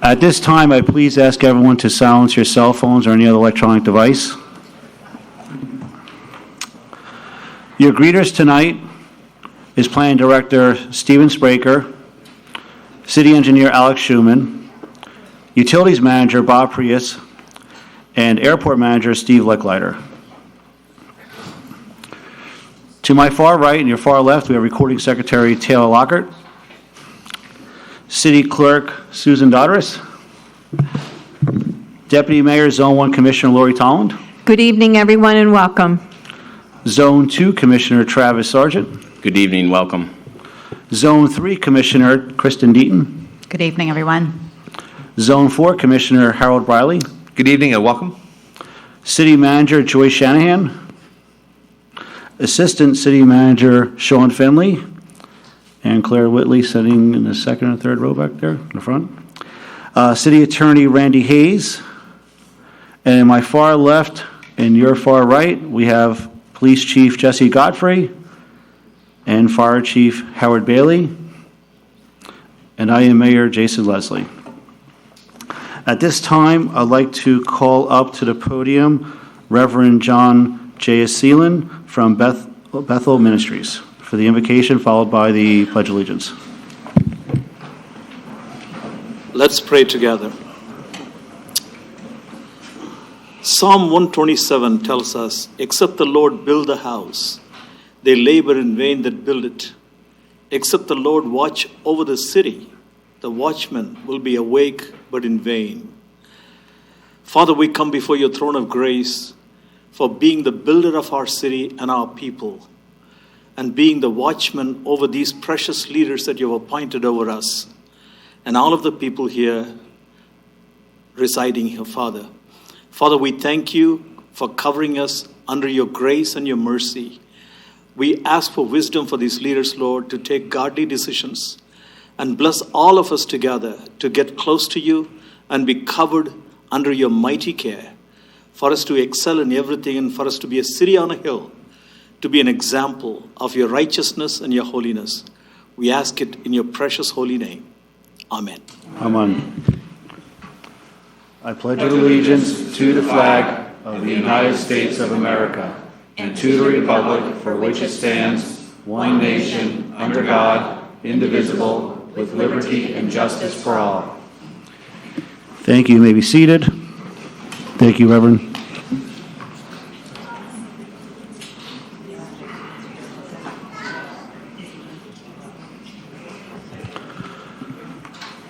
At this time, I please ask everyone to silence your cell phones or any other electronic device. Your greeters tonight is Planning Director Stephen Spraker, City Engineer Alex Schuman, Utilities Manager Bob Prius, and Airport Manager Steve Licklider. To my far right and your far left, we have Recording Secretary Taylor Lockhart, City Clerk Susan Dodris, Deputy Mayor Zone 1 Commissioner Lori Tolland. Good evening, everyone, and welcome. Zone 2 Commissioner Travis Sargent. Good evening, welcome. Zone 3 Commissioner Kristen Deaton. Good evening, everyone. Zone 4 Commissioner Harold Briley. Good evening and welcome. City Manager Joyce Shanahan. Assistant City Manager Sean Finley. And Claire Whitley sitting in the second and third row back there in the front. City Attorney Randy Hayes. And in my far left and your far right, we have Police Chief Jesse Godfrey and Fire Chief Howard Bailey. And I am Mayor Jason Leslie. At this time, I'd like to call up to the podium Reverend John J. Seelan from Bethel Ministries for the invocation, followed by the Pledge of Allegiance. Let's pray together. Psalm 127 tells us, except the Lord build the house, they labor in vain that build it. Except the Lord watch over the city, the watchman will be awake but in vain. Father, we come before your throne of grace for being the builder of our city and our people, and being the watchman over these precious leaders that you have appointed over us, and all of the people here residing here, Father. Father, we thank you for covering us under your grace and your mercy. We ask for wisdom for these leaders, Lord, to take godly decisions, and bless all of us together to get close to you and be covered under your mighty care, for us to excel in everything and for us to be a city on a hill, to be an example of your righteousness and your holiness. We ask it in your precious holy name. Amen. Amen. I pledge allegiance to the flag of the United States of America and to the republic for which it stands, one nation, under God, indivisible, with liberty and justice for all. Thank you. You may be seated. Thank you, Reverend.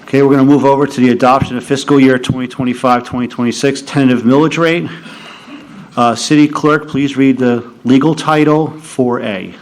Okay, we're going to move over to the adoption of fiscal year 2025-2026 tentative millage rate. City Clerk, please read the legal title 4A.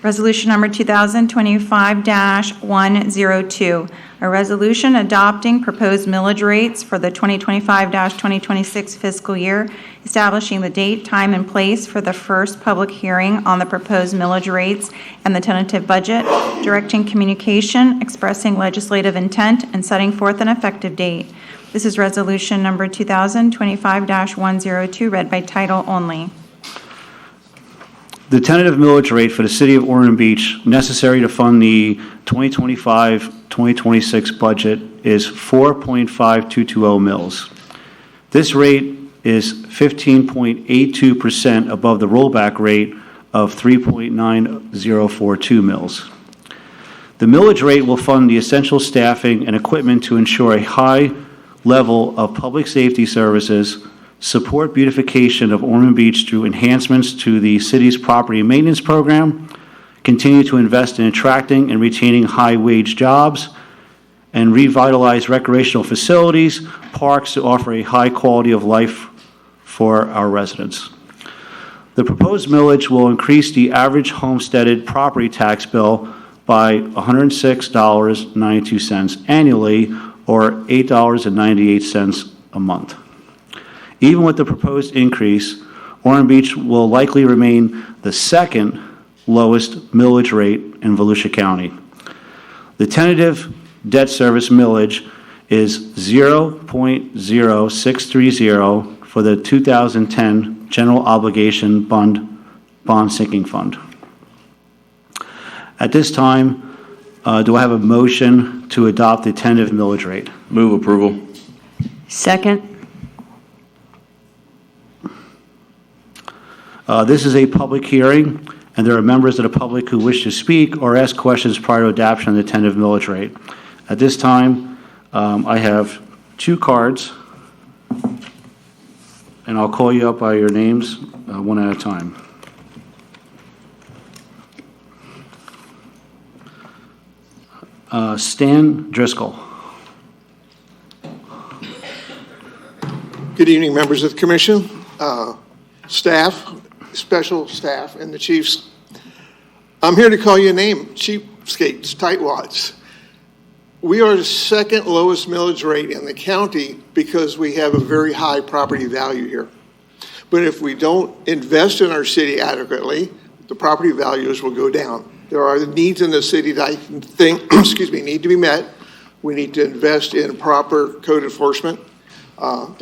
Resolution number 2025-102, a resolution adopting proposed millage rates for the 2025-2026 fiscal year, establishing the date, time, and place for the first public hearing on the proposed millage rates and the tentative budget, directing communication, expressing legislative intent, and setting forth an effective date. This is resolution number 2025-102, read by title only. The tentative millage rate for the City of Ormond Beach necessary to fund the 2025-2026 budget is 4.5220 mils. This rate is 15.82% above the rollback rate of 3.9042 mils. The millage rate will fund the essential staffing and equipment to ensure a high level of public safety services, support beautification of Ormond Beach through enhancements to the city's property maintenance program, continue to invest in attracting and retaining high-wage jobs, and revitalize recreational facilities, parks to offer a high quality of life for our residents. The proposed millage will increase the average homesteaded property tax bill by $106.92 annually, or $8.98 a month. Even with the proposed increase, Ormond Beach will likely remain the second lowest millage rate in Volusia County. The tentative debt service millage is 0.0630 for the 2010 General Obligation Bond Sinking Fund. At this time, do I have a motion to adopt the tentative millage rate. Move approval. Second. This is a public hearing, and there are members of the public who wish to speak or ask questions prior to adoption of the tentative millage rate. At this time, I have 2 cards, and I'll call you up by your names one at a time. Stan Driscoll. Good evening, members of the commission, staff, special staff, and the chiefs. I'm here to call you a name, cheapskates, tightwads. We are the second lowest millage rate in the county because we have a very high property value here. But if we don't invest in our city adequately, the property values will go down. There are needs in the city that I think, need to be met. We need to invest in proper code enforcement. The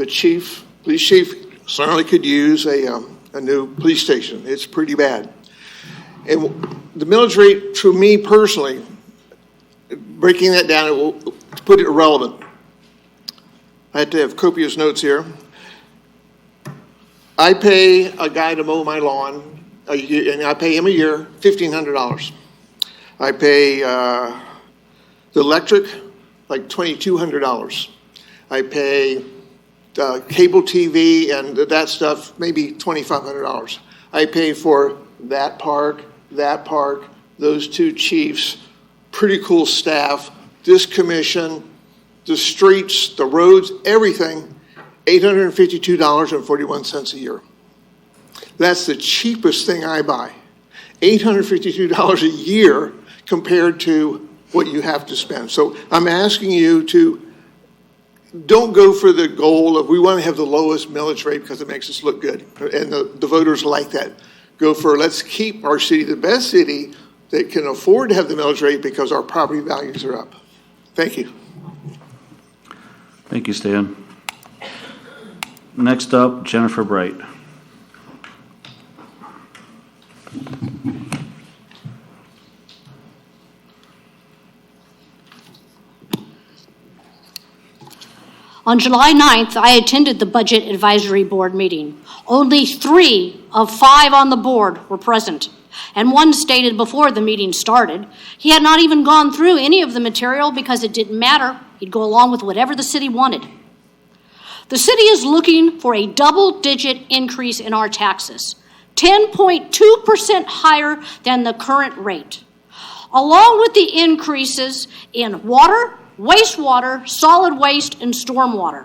police chief certainly could use a new police station. It's pretty bad. And the millage rate, to me personally, breaking that down, to put it relevant, I had to have copious notes here. I pay a guy to mow my lawn, and I pay him a year $1,500. I pay the electric like $2,200. I pay cable TV and that stuff maybe $2,500. I pay for that park, those 2 chiefs, pretty cool staff, this commission, the streets, the roads, everything, $852.41 a year. That's the cheapest thing I buy. $852 a year compared to what you have to spend. So I'm asking you to don't go for the goal of we want to have the lowest millage rate because it makes us look good. And the voters like that. Go for let's keep our city the best city that can afford to have the millage rate because our property values are up. Thank you. Thank you, Stan. Next up, Jennifer Bright. On July 9th, I attended the Budget Advisory Board meeting. Only 3 of 5 on the board were present, and one stated before the meeting started he had not even gone through any of the material because it didn't matter. He'd go along with whatever the city wanted. The city is looking for a double-digit increase in our taxes, 10.2% higher than the current rate, along with the increases in water, wastewater, solid waste, and stormwater.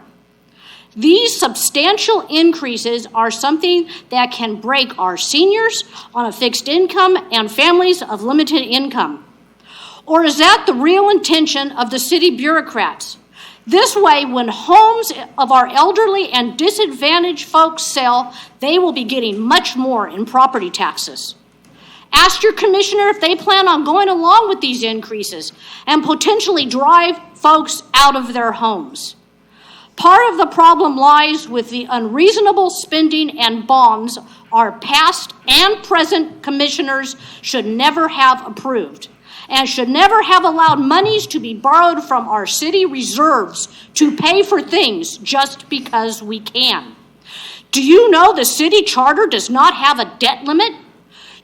These substantial increases are something that can break our seniors on a fixed income and families of limited income. Or is that the real intention of the city bureaucrats? This way, when homes of our elderly and disadvantaged folks sell, they will be getting much more in property taxes. Ask your commissioner if they plan on going along with these increases and potentially drive folks out of their homes. Part of the problem lies with the unreasonable spending and bonds our past and present commissioners should never have approved and should never have allowed monies to be borrowed from our city reserves to pay for things just because we can. Do you know the city charter does not have a debt limit?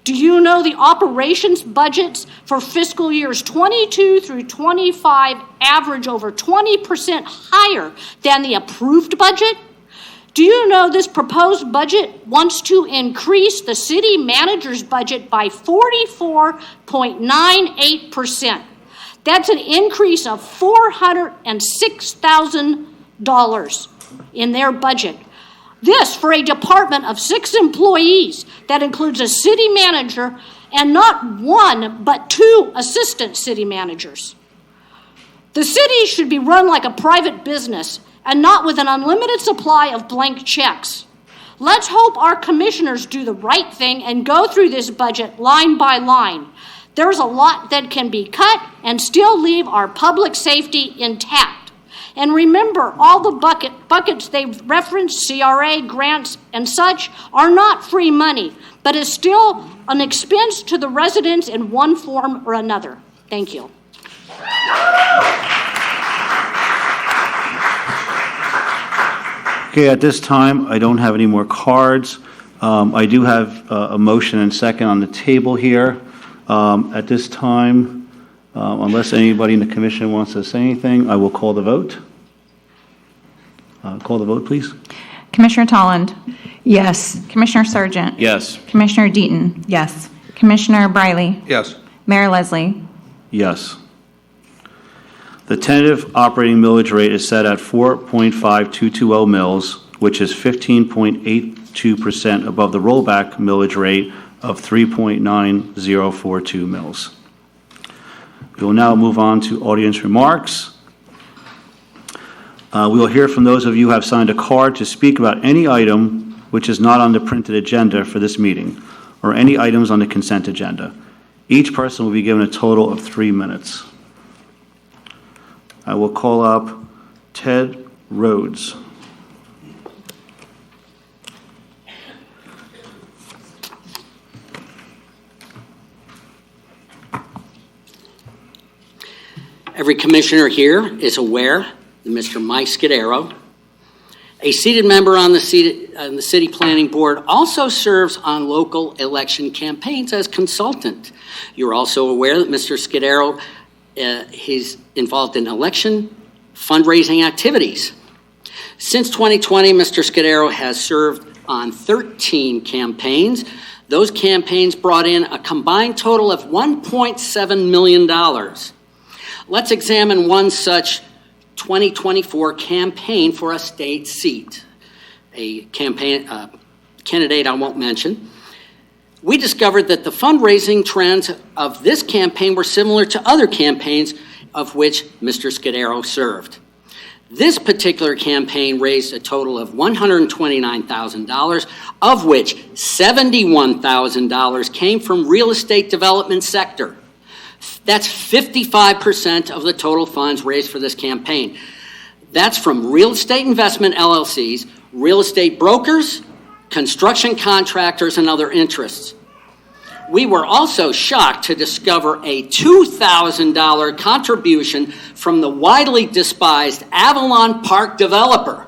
Do you know the operations budgets for fiscal years 22 through 25 average over 20% higher than the approved budget? Do you know this proposed budget wants to increase the city manager's budget by 44.98%? That's an increase of $406,000 in their budget. This for a department of 6 employees that includes a city manager and not 1 but 2 assistant city managers. The city should be run like a private business and not with an unlimited supply of blank checks. Let's hope our commissioners do the right thing and go through this budget line by line. There's a lot that can be cut and still leave our public safety intact. And remember, all the buckets they've referenced, CRA, grants, and such, are not free money, but is still an expense to the residents in one form or another. Thank you. Okay, at this time, I don't have any more cards. I do have a motion and second on the table here. At this time, unless anybody in the commission wants to say anything, I will call the vote. Call the vote, please. Commissioner Tolland, Yes. Commissioner Sargent, Yes. Commissioner Deaton, Yes. Commissioner Briley, Yes. Mayor Leslie. Yes. The tentative operating millage rate is set at 4.5220 mils, which is 15.82% above the rollback millage rate of 3.9042 mils. We will now move on to audience remarks. We will hear from those of you who have signed a card to speak about any item which is not on the printed agenda for this meeting, or any items on the consent agenda. Each person will be given a total of 3 minutes. I will call up Ted Rhodes. Every commissioner here is aware that Mr. Mike Scudero, a seated member on the City Planning Board, also serves on local election campaigns as consultant. You're also aware that Mr. Scudero, he's involved in election fundraising activities. Since 2020, Mr. Scudero has served on 13 campaigns. Those campaigns brought in a combined total of $1.7 million. Let's examine one such 2024 campaign for a state seat, a campaign candidate I won't mention. We discovered that the fundraising trends of this campaign were similar to other campaigns of which Mr. Scudero served. This particular campaign raised a total of $129,000, of which $71,000 came from real estate development sector. That's 55% of the total funds raised for this campaign. That's from real estate investment LLCs, real estate brokers, construction contractors, and other interests. We were also shocked to discover a $2,000 contribution from the widely despised Avalon Park developer.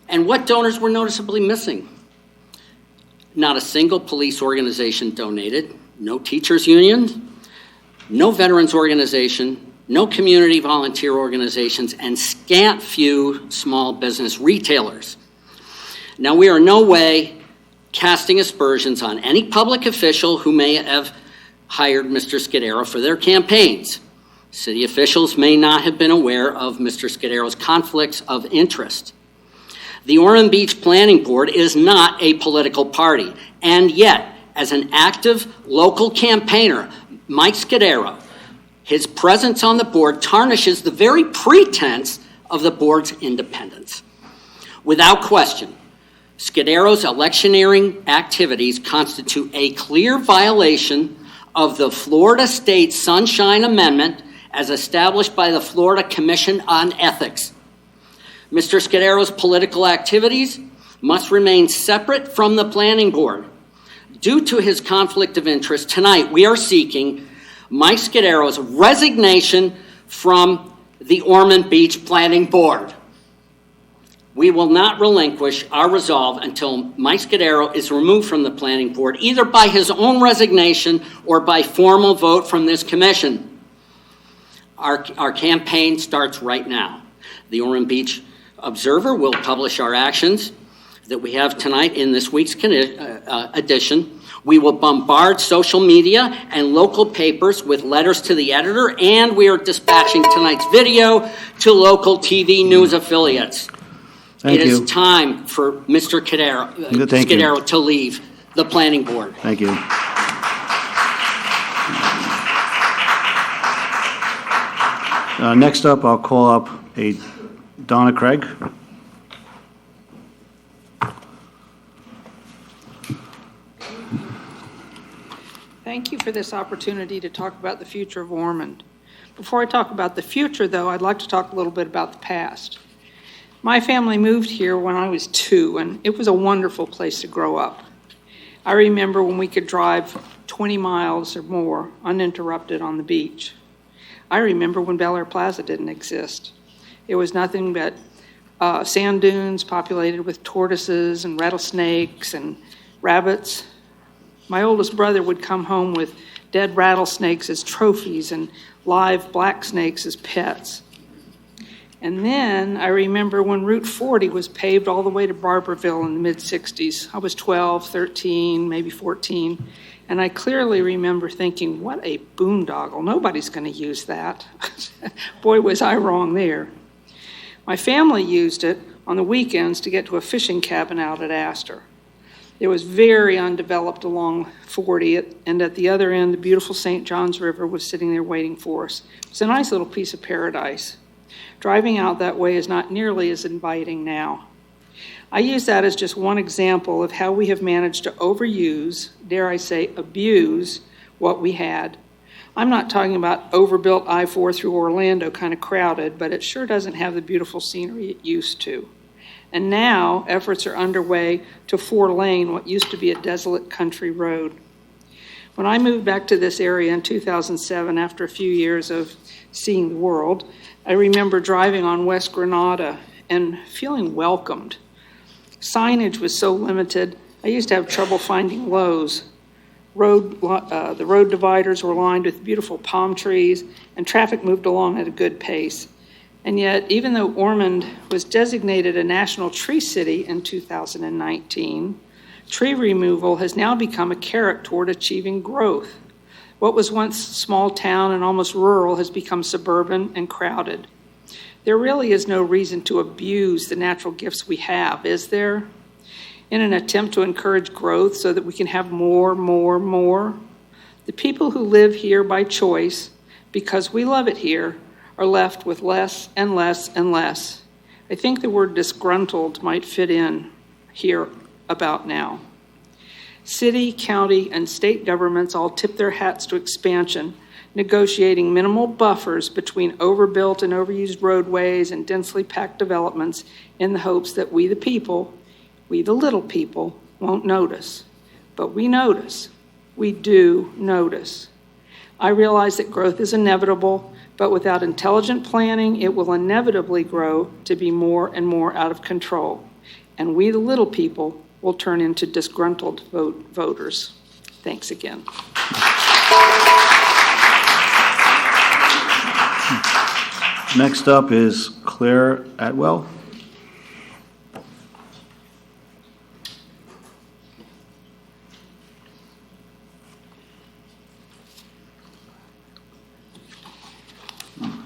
And what donors were noticeably missing? Not a single police organization donated, no teachers union, no veterans organization, no community volunteer organizations, and scant few small business retailers. Now, we are in no way casting aspersions on any public official who may have hired Mr. Scudero for their campaigns. City officials may not have been aware of Mr. Scudero's conflicts of interest. The Ormond Beach Planning Board is not a political party, and yet, as an active local campaigner, Mike Scudero, his presence on the board tarnishes the very pretense of the board's independence. Without question, Scudero's electioneering activities constitute a clear violation of the Florida State Sunshine Amendment as established by the Florida Commission on Ethics. Mr. Scudero's political activities must remain separate from the planning board. Due to his conflict of interest, tonight we are seeking Mike Scudero's resignation from the Ormond Beach Planning Board. We will not relinquish our resolve until Mike Scudero is removed from the planning board, either by his own resignation or by formal vote from this commission. Our campaign starts right now. The Ormond Beach Observer will publish our actions that we have tonight in this week's edition. We will bombard social media and local papers with letters to the editor, and we are dispatching tonight's video to local TV news affiliates. Thank It you. is time for Mr. Scudero to leave the planning board. Thank you. Next up, I'll call up Donna Craig. Thank you for this opportunity to talk about the future of Ormond. Before I talk about the future, though, I'd like to talk a little bit about the past. My family moved here when I was 2, and it was a wonderful place to grow up. I remember when we could drive 20 miles or more uninterrupted on the beach. I remember when Bel Air Plaza didn't exist. It was nothing but sand dunes populated with tortoises and rattlesnakes and rabbits. My oldest brother would come home with dead rattlesnakes as trophies and live black snakes as pets. And then I remember when Route 40 was paved all the way to Barberville in the mid-'60s. I was 12, 13, maybe 14, and I clearly remember thinking, what a boondoggle. Nobody's going to use that. Boy, was I wrong there. My family used it on the weekends to get to a fishing cabin out at Astor. It was very undeveloped along 40, and at the other end, the beautiful St. Johns River was sitting there waiting for us. It's a nice little piece of paradise. Driving out that way is not nearly as inviting now. I use that as just one example of how we have managed to overuse, dare I say, abuse what we had. I'm not talking about overbuilt I-4 through Orlando kind of crowded, but it sure doesn't have the beautiful scenery it used to. And now efforts are underway to 4-lane what used to be a desolate country road. When I moved back to this area in 2007 after a few years of seeing the world, I remember driving on West Granada and feeling welcomed. Signage was so limited, I used to have trouble finding Lowe's. The road dividers were lined with beautiful palm trees, and traffic moved along at a good pace. And yet, even though Ormond was designated a National Tree City in 2019, tree removal has now become a carrot toward achieving growth. What was once small town and almost rural has become suburban and crowded. There really is no reason to abuse the natural gifts we have, is there? In an attempt to encourage growth so that we can have more. The people who live here by choice, because we love it here, are left with less and less and less. I think the word disgruntled might fit in here about now. City, county, and state governments all tip their hats to expansion, negotiating minimal buffers between overbuilt and overused roadways and densely packed developments in the hopes that we the people, we the little people, won't notice. But we notice. We do notice. I realize that growth is inevitable, but without intelligent planning, it will inevitably grow to be more and more out of control. And we the little people will turn into disgruntled voters. Thanks again. Next up is Claire Atwell.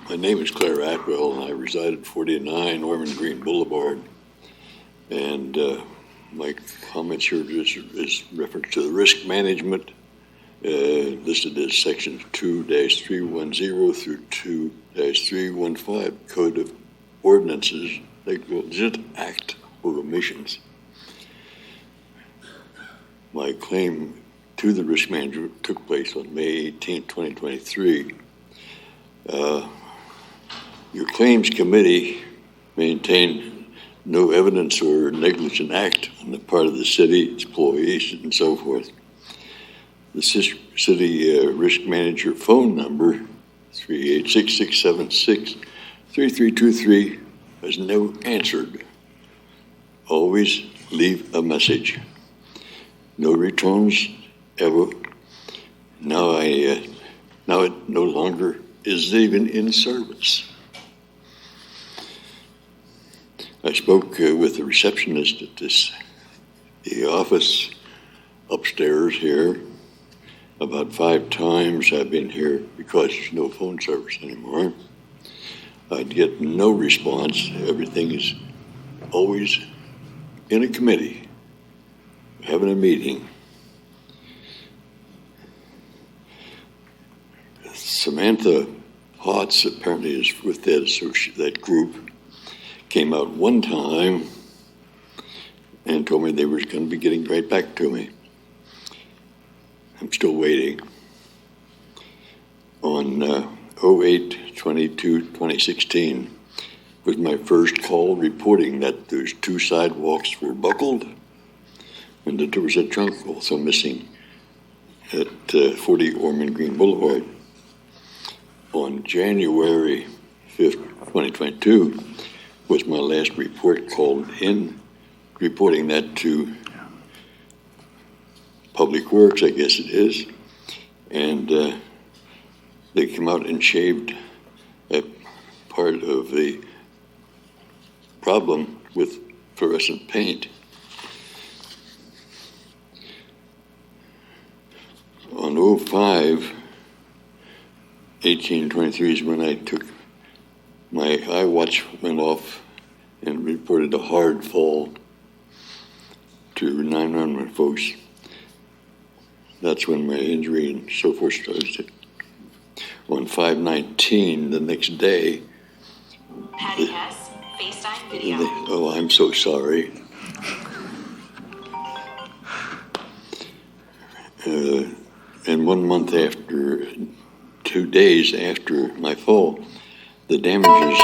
My name is Claire Atwell, and I reside at 49 Ormond Green Boulevard. And my comments here is reference to the risk management listed as sections 2-310 through 2-315 Code of Ordinances, Negligent Act or Omissions. My claim to the risk manager took place on May 18, 2023. Your claims committee maintained no evidence or negligent act on the part of the city, its employees, and so forth. The city risk manager phone number, 386-676-3323, has no answered. Always leave a message. No returns ever. Now it no longer is even in service. I spoke with the receptionist at the office upstairs here about 5 times. I've been here because there's no phone service anymore. I'd get no response. Everything is always in a committee, having a meeting. Samantha Hotz apparently is with that group. Came out one time and told me they were going to be getting right back to me. I'm still waiting. On 08/22/2016 was my first call reporting that those 2 sidewalks were buckled and that there was a trunk also missing at 40 Ormond Green Boulevard. On January 5th, 2022, was my last report called in, reporting that to Public Works, I guess it is. And they came out and shaved a part of the problem with fluorescent paint. On 05/18/23 is when I took my iWatch went off and reported a hard fall to 911 folks. That's when my injury and so forth started. On 5/19, the next day. Patty Hess, FaceTime video. Oh, I'm so sorry. And 1 month after, 2 days after my fall, the damages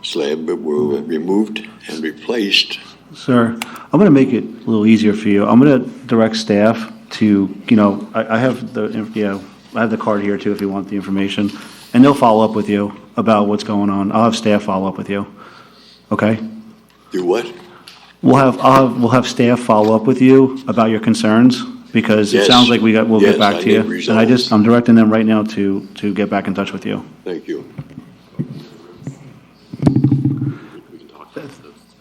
slab were removed and replaced. Sir, I'm going to make it a little easier for you. I'm going to direct staff to, I have the card here too if you want the information, and they'll follow up with you about what's going on. I'll have staff follow up with you. Okay? Do what? We'll have staff follow up with you about your concerns, because it Yes. sounds like we'll get Yes, back I to you. need And results. I'm directing them right now to get back in touch with you. Thank you.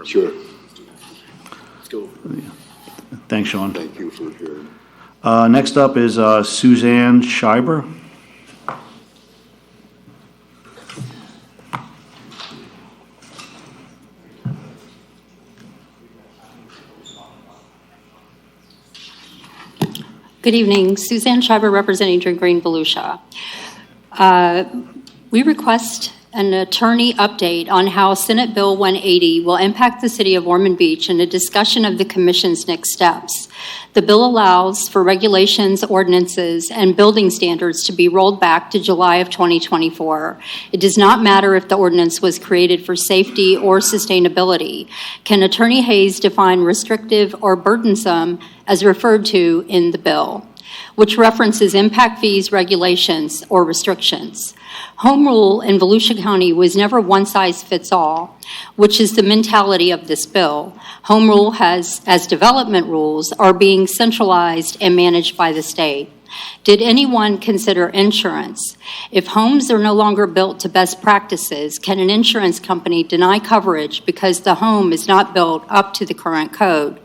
Sure. Thanks, Sean. Thank you for hearing. Next up is Suzanne Schreiber. Good evening. Suzanne Schreiber representing Drew Green Volusia. We request an attorney update on how Senate Bill 180 will impact the city of Ormond Beach and a discussion of the commission's next steps. The bill allows for regulations, ordinances, and building standards to be rolled back to July of 2024. It does not matter if the ordinance was created for safety or sustainability. Can Attorney Hayes define restrictive or burdensome as referred to in the bill, which references impact fees, regulations, or restrictions? Home rule in Volusia County was never one size fits all, which is the mentality of this bill. Home rule as development rules are being centralized and managed by the state. Did anyone consider insurance? If homes are no longer built to best practices, can an insurance company deny coverage because the home is not built up to the current code?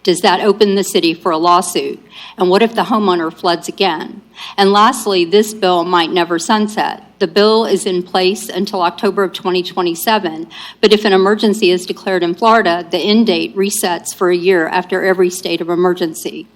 Does that open the city for a lawsuit? And what if the homeowner floods again? And lastly, this bill might never sunset. The bill is in place until October of 2027, but if an emergency is declared in Florida, the end date resets for a year after every state of emergency.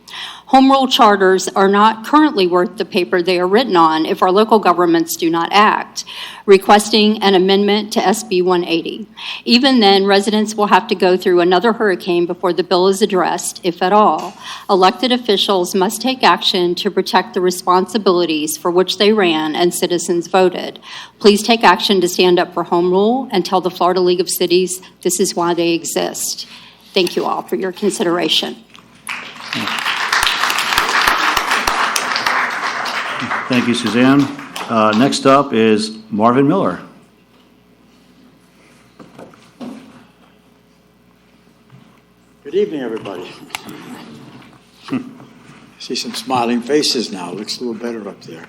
Home rule charters are not currently worth the paper they are written on if our local governments do not act, requesting an amendment to SB 180. Even then, residents will have to go through another hurricane before the bill is addressed, if at all. Elected officials must take action to protect the responsibilities for which they ran and citizens voted. Please take action to stand up for home rule and tell the Florida League of Cities this is why they exist. Thank you all for your consideration. Thank you, Suzanne. Next up is Marvin Miller. Good evening, everybody. See some smiling faces now. Looks a little better up there.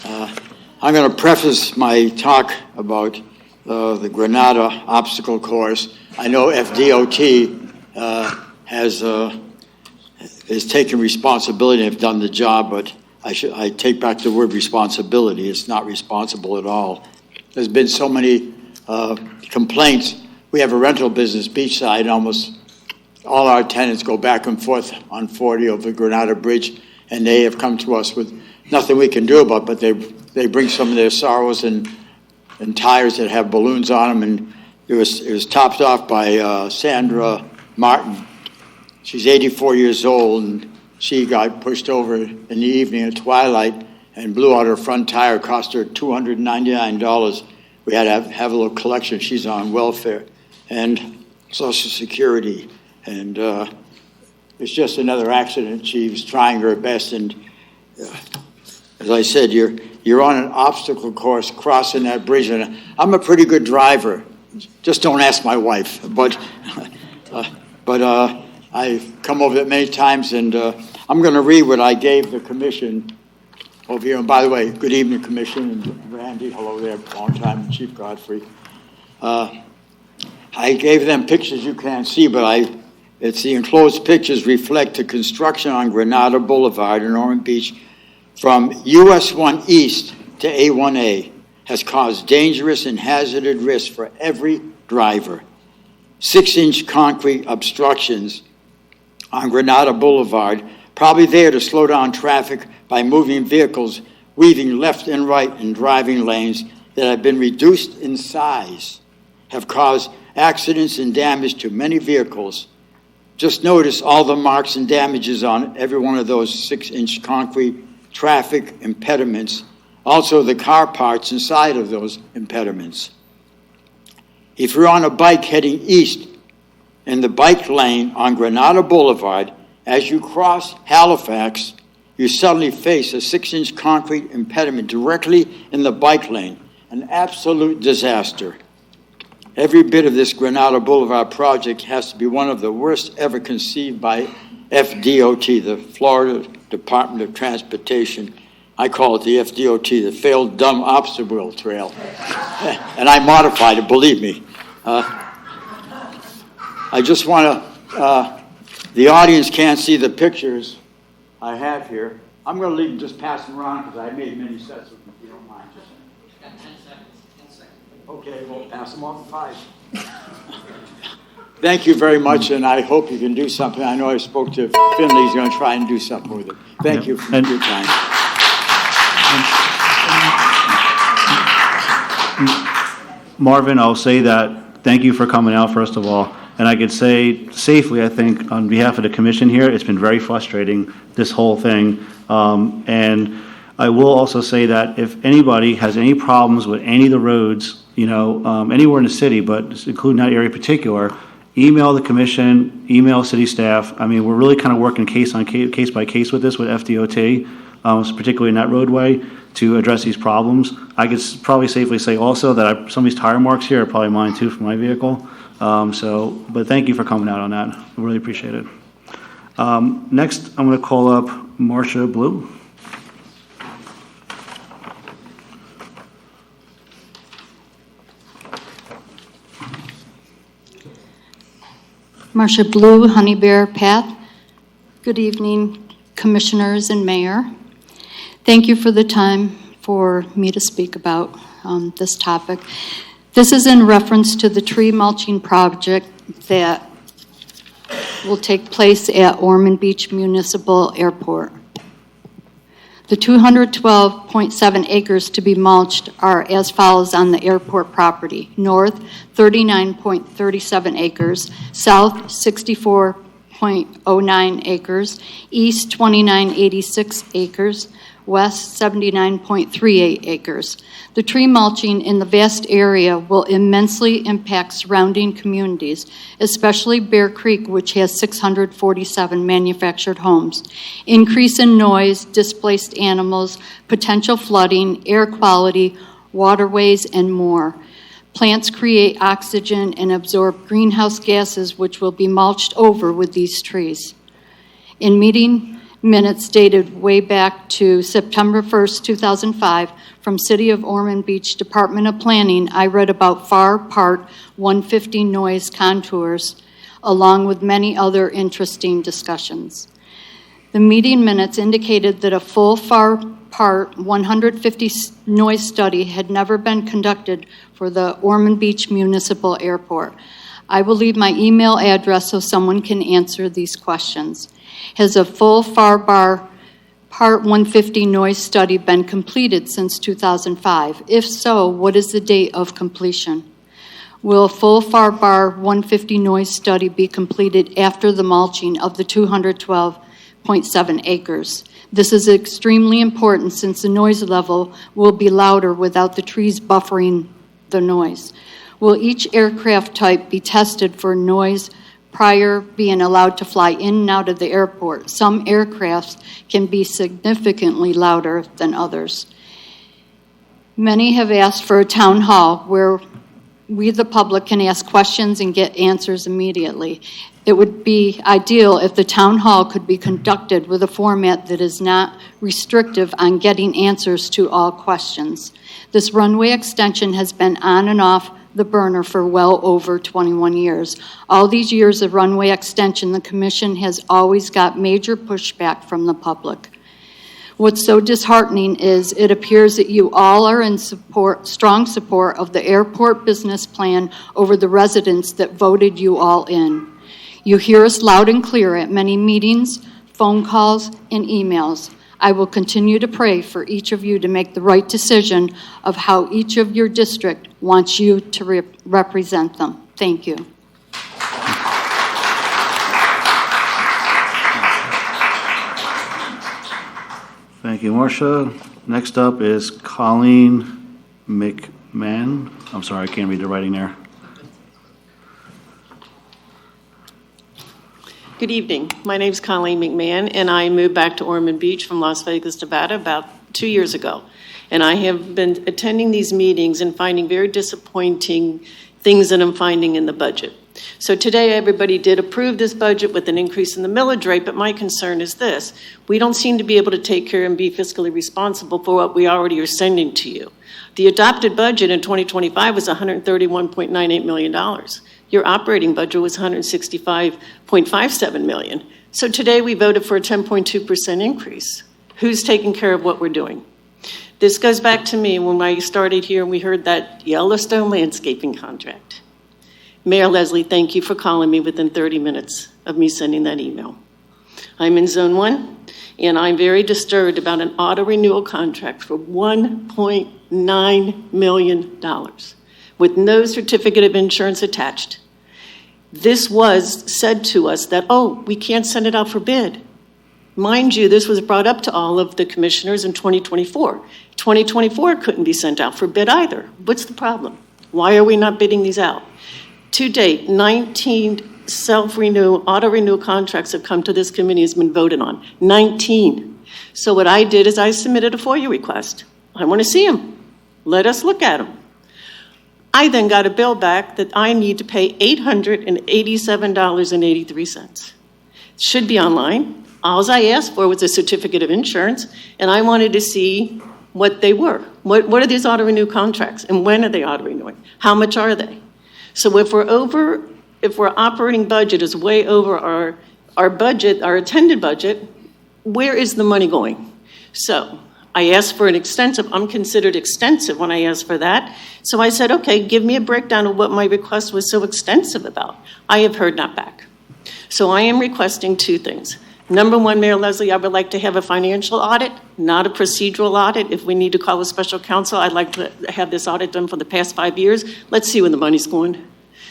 I'm going to preface my talk about the Granada obstacle course. I know FDOT has taken responsibility and have done the job, but I take back the word responsibility. It's not responsible at all. There's been so many complaints. We have a rental business beachside, and almost all our tenants go back and forth on 40 over the Granada Bridge, and they have come to us with nothing we can do about it, but they bring some of their sorrows and tires that have balloons on them, and it was topped off by Sandra Martin. She's 84 years old, and she got pushed over in the evening at twilight and blew out her front tire, cost her $299. We had to have a little collection. She's on welfare and Social Security. And it's just another accident. She was trying her best. And as I said, you're on an obstacle course crossing that bridge. And I'm a pretty good driver. just don't ask my wife. But I've come over it many times, and I'm going to read what I gave the commission over here. And by the way, good evening, Commission, and Randy, hello there, long time, Chief Godfrey. I gave them pictures you can't see, but it's the enclosed pictures reflect the construction on Granada Boulevard in Ormond Beach from US 1 East to A1A has caused dangerous and hazardous risks for every driver. 6-inch concrete obstructions on Granada Boulevard, probably there to slow down traffic by moving vehicles weaving left and right in driving lanes that have been reduced in size, have caused accidents and damage to many vehicles. Just notice all the marks and damages on every one of those 6-inch concrete traffic impediments, also the car parts inside of those impediments. If you're on a bike heading east in the bike lane on Granada Boulevard, as you cross Halifax, you suddenly face a 6-inch concrete impediment directly in the bike lane, an absolute disaster. Every bit of this Granada Boulevard project has to be one of the worst ever conceived by FDOT, the Florida Department of Transportation. I call it the FDOT, the Failed Dumb Obstacle Trail. And I modified it, believe me. I just want to, the audience can't see the pictures I have here. I'm going to leave them just passing around because I made many sets of them, if you don't mind. Just got 10 seconds. 10 seconds. Okay, we'll pass them off to 5. Thank you very much, and I hope you can do something. I know I spoke to Finley. He's going to try and do something with it. Thank you for your time. Marvin, I'll say that thank you for coming out, first of all. And I could say safely, I think, on behalf of the commission here, it's been very frustrating, this whole thing. And I will also say that if anybody has any problems with any of the roads, anywhere in the city, but including that area in particular, email the commission, email city staff. I mean, we're really kind of working case by case with this with FDOT, particularly in that roadway, to address these problems. I could probably safely say also that some of these tire marks here are probably mine too for my vehicle. But thank you for coming out on that. I really appreciate it. Next, I'm going to call up Marcia Blue. Marcia Blue, Honey Bear Path. Good evening, commissioners and mayor. Thank you for the time for me to speak about this topic. This is in reference to the tree mulching project that will take place at Ormond Beach Municipal Airport. The 212.7 acres to be mulched are as follows on the airport property. North, 39.37 acres. South, 64.09 acres. East, 29.86 acres. West, 79.38 acres. The tree mulching in the vast area will immensely impact surrounding communities, especially Bear Creek, which has 647 manufactured homes. Increase in noise, displaced animals, potential flooding, air quality, waterways, and more. Plants create oxygen and absorb greenhouse gases, which will be mulched over with these trees. In meeting minutes dated way back to September 1st, 2005, from City of Ormond Beach Department of Planning, I read about FAR Part 150 noise contours, along with many other interesting discussions. The meeting minutes indicated that a full FAR Part 150 noise study had never been conducted for the Ormond Beach Municipal Airport. I will leave my email address so someone can answer these questions. Has a full FAR Bar Part 150 noise study been completed since 2005? If so, what is the date of completion? Will a full FAR Bar 150 noise study be completed after the mulching of the 212.7 acres? This is extremely important since the noise level will be louder without the trees buffering the noise. Will each aircraft type be tested for noise prior being allowed to fly in and out of the airport? Some aircrafts can be significantly louder than others. Many have asked for a town hall where we, the public, can ask questions and get answers immediately. It would be ideal if the town hall could be conducted with a format that is not restrictive on getting answers to all questions. This runway extension has been on and off the burner for well over 21 years. All these years of runway extension, the commission has always got major pushback from the public. What's so disheartening is it appears that you all are in strong support of the airport business plan over the residents that voted you all in. You hear us loud and clear at many meetings, phone calls, and emails. I will continue to pray for each of you to make the right decision of how each of your district wants you to represent them. Thank you. Thank you, Marcia. Next up is Colleen McMahon. I'm sorry, I can't read the writing there. Good evening. My name is Colleen McMahon, and I moved back to Ormond Beach from Las Vegas, Nevada about 2 years ago. And I have been attending these meetings and finding very disappointing things that I'm finding in the budget. So today, everybody did approve this budget with an increase in the millage rate, but my concern is this. We don't seem to be able to take care and be fiscally responsible for what we already are sending to you. The adopted budget in 2025 was $131.98 million. Your operating budget was $165.57 million. So today we voted for a 10.2% increase. Who's taking care of what we're doing? This goes back to me when I started here and we heard that Yellowstone landscaping contract. Mayor Leslie, thank you for calling me within 30 minutes of me sending that email. I'm in Zone 1, and I'm very disturbed about an auto renewal contract for $1.9 million with no certificate of insurance attached. This was said to us that, oh, we can't send it out for bid. Mind you, this was brought up to all of the commissioners in 2024. 2024 couldn't be sent out for bid either. What's the problem? Why are we not bidding these out? To date, 19 auto renew contracts have come to this committee, has been voted on. 19. So what I did is I submitted a FOIA request. I want to see them. Let us look at them. I then got a bill back that I need to pay $887.83. It should be online. All I asked for was a certificate of insurance, and I wanted to see what they were. What are these auto renew contracts, and when are they auto renewing? How much are they? So if our operating budget is way over our budget, our attended budget, where is the money going? So I asked for I'm considered extensive when I asked for that. So I said, okay, give me a breakdown of what my request was so extensive about. I have heard not back. So I am requesting two things. Number one, Mayor Leslie, I would like to have a financial audit, not a procedural audit. If we need to call a special counsel, I'd like to have this audit done for the past 5 years. Let's see where the money's going.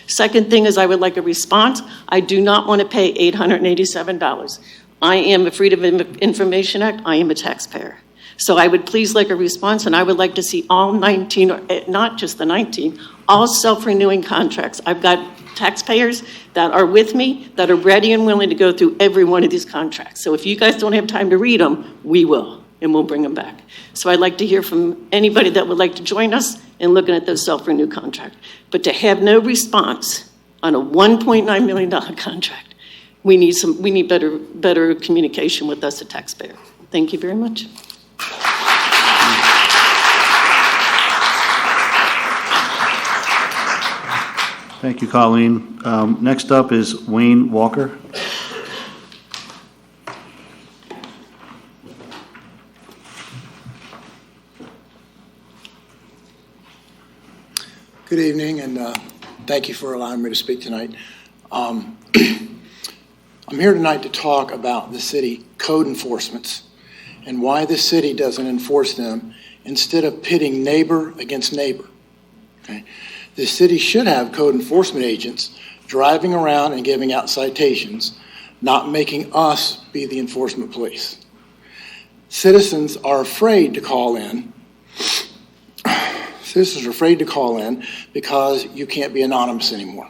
Second thing is I would like a response. I do not want to pay $887. I am a Freedom of Information Act. I am a taxpayer. So I would please like a response, and I would like to see all 19, or not just the 19, all self-renewing contracts. I've got taxpayers that are with me that are ready and willing to go through every one of these contracts. So if you guys don't have time to read them, we will, and we'll bring them back. So I'd like to hear from anybody that would like to join us in looking at those self-renew contracts. But to have no response on a $1.9 million contract, we need better communication with us, the taxpayer. Thank you very much. Thank you, Colleen. Next up is Wayne Walker. Good evening, and thank you for allowing me to speak tonight. I'm here tonight to talk about the city code enforcements and why the city doesn't enforce them instead of pitting neighbor against neighbor. Okay? The city should have code enforcement agents driving around and giving out citations, not making us be the enforcement police. Citizens are afraid to call in. Citizens are afraid to call in because you can't be anonymous anymore.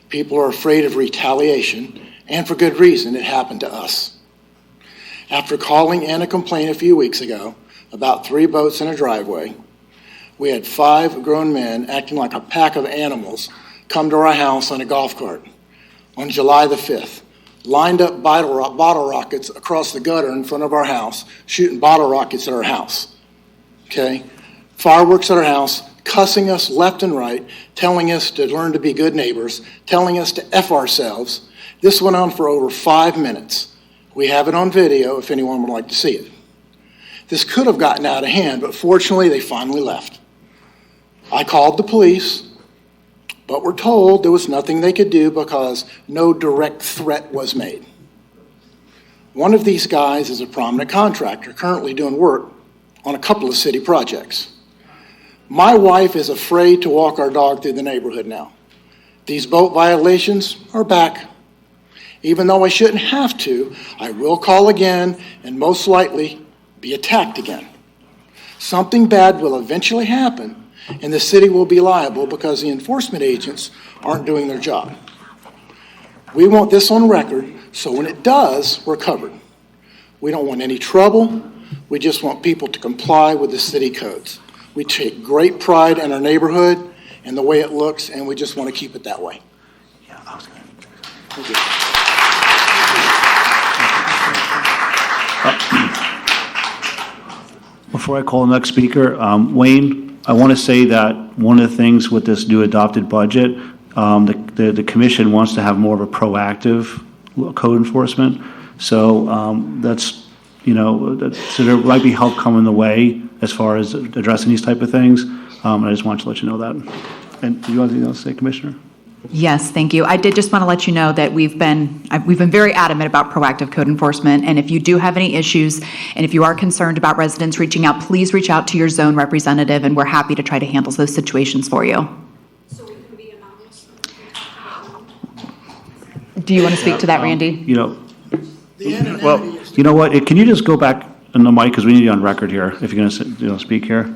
People are afraid of retaliation, and for good reason. It happened to us. After calling in a complaint a few weeks ago about 3 boats in a driveway, we had 5 grown men acting like a pack of animals come to our house on a golf cart on July the 5th, lined up bottle rockets across the gutter in front of our house, shooting bottle rockets at our house, okay? Fireworks at our house, cussing us left and right, telling us to learn to be good neighbors, telling us to F ourselves. This went on for over 5 minutes. We have it on video if anyone would like to see it. This could have gotten out of hand, but fortunately they finally left. I called the police, but we're told there was nothing they could do because no direct threat was made. One of these guys is a prominent contractor currently doing work on a couple of city projects. My wife is afraid to walk our dog through the neighborhood now. These boat violations are back. Even though I shouldn't have to, I will call again and most likely be attacked again. Something bad will eventually happen, and the city will be liable because the enforcement agents aren't doing their job. We want this on record, so when it does, we're covered. We don't want any trouble. We just want people to comply with the city codes. We take great pride in our neighborhood and the way it looks, and we just want to keep it that way. Yeah, I was going to. Thank you. Before I call the next speaker, Wayne, I want to say that one of the things with this new adopted budget, the commission wants to have more of a proactive code enforcement. So that's, so there might be help coming the way as far as addressing these type of things. I just wanted to let you know that. And do you want anything else to say, Commissioner? Yes, thank you. I did just want to let you know that we've been very adamant about proactive code enforcement, and if you do have any issues, and if you are concerned about residents reaching out, please reach out to your zone representative, and we're happy to try to handle those situations for you. So we can be anonymous? Do you want to speak to that, Randy? Well, you know what? Can you just go back on the mic, because we need you on record here, if you're going to speak here.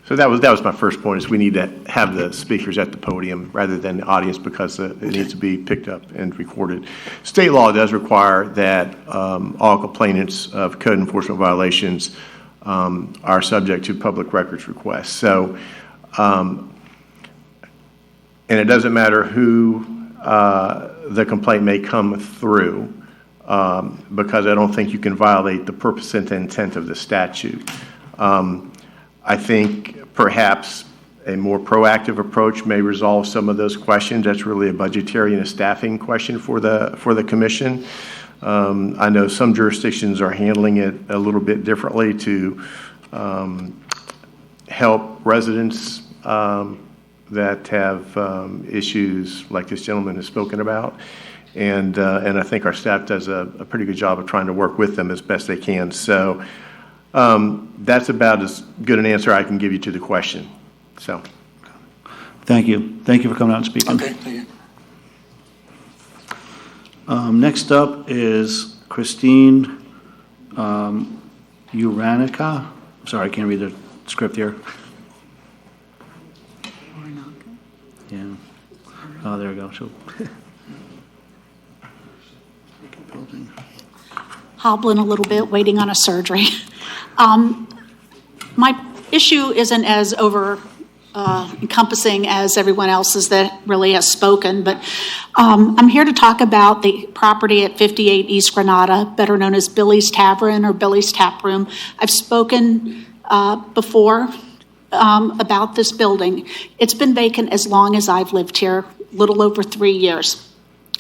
So that was my first point, is we need to have the speakers at the podium rather than the audience, because it needs to be picked up and recorded. State law does require that all complainants of code enforcement violations are subject to public records requests. So, and it doesn't matter who the complaint may come through, because I don't think you can violate the purpose and intent of the statute. I think perhaps a more proactive approach may resolve some of those questions. That's really a budgetary and a staffing question for the commission. I know some jurisdictions are handling it a little bit differently to help residents that have issues like this gentleman has spoken about. And I think our staff does a pretty good job of trying to work with them as best they can. So that's about as good an answer I can give you to the question. So, thank you. Thank you for coming out and speaking. Okay, thank you. Next up is Christine Uranica. Sorry, I can't read the script here. Yeah. Oh, there we go. Hobbling a little bit, waiting on a surgery. My issue isn't as encompassing as everyone else's that really has spoken, but I'm here to talk about the property at 58 East Granada, better known as Billy's Tavern or Billy's Tap Room. I've spoken before about this building. It's been vacant as long as I've lived here, a little over 3 years.